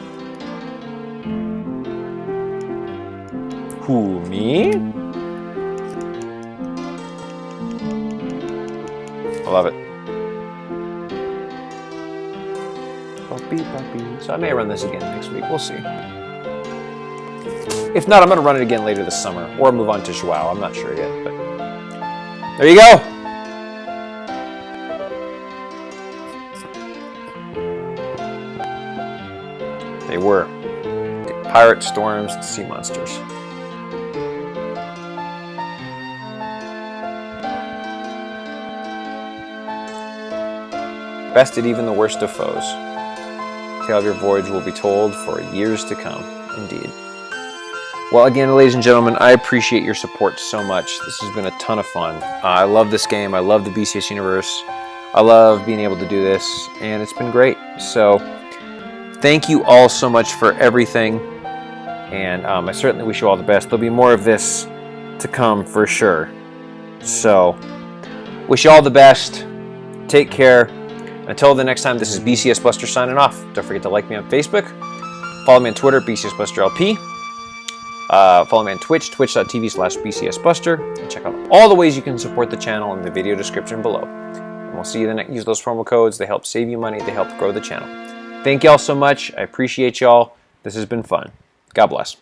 Who, me? I love it. So I may run this again next week. We'll see. If not, I'm going to run it again later this summer or move on to Joao. I'm not sure yet, but there you go. They were pirate storms and sea monsters. Bested even the worst of foes. Tale of your voyage will be told for years to come, indeed. Well, again, ladies and gentlemen, I appreciate your support so much. This has been a ton of fun. I love this game. I love the BCS universe. I love being able to do this, and it's been great. So, thank you all so much for everything, and I certainly wish you all the best. There'll be more of this to come for sure. So, wish you all the best. Take care. Until the next time, this is BCSBuster signing off. Don't forget to like me on Facebook. Follow me on Twitter, BCSBusterLP. Follow me on Twitch, twitch.tv/BCSBuster. And check out all the ways you can support the channel in the video description below. And we'll see you then. Use those promo codes. They help save you money. They help grow the channel. Thank y'all so much. I appreciate y'all. This has been fun. God bless.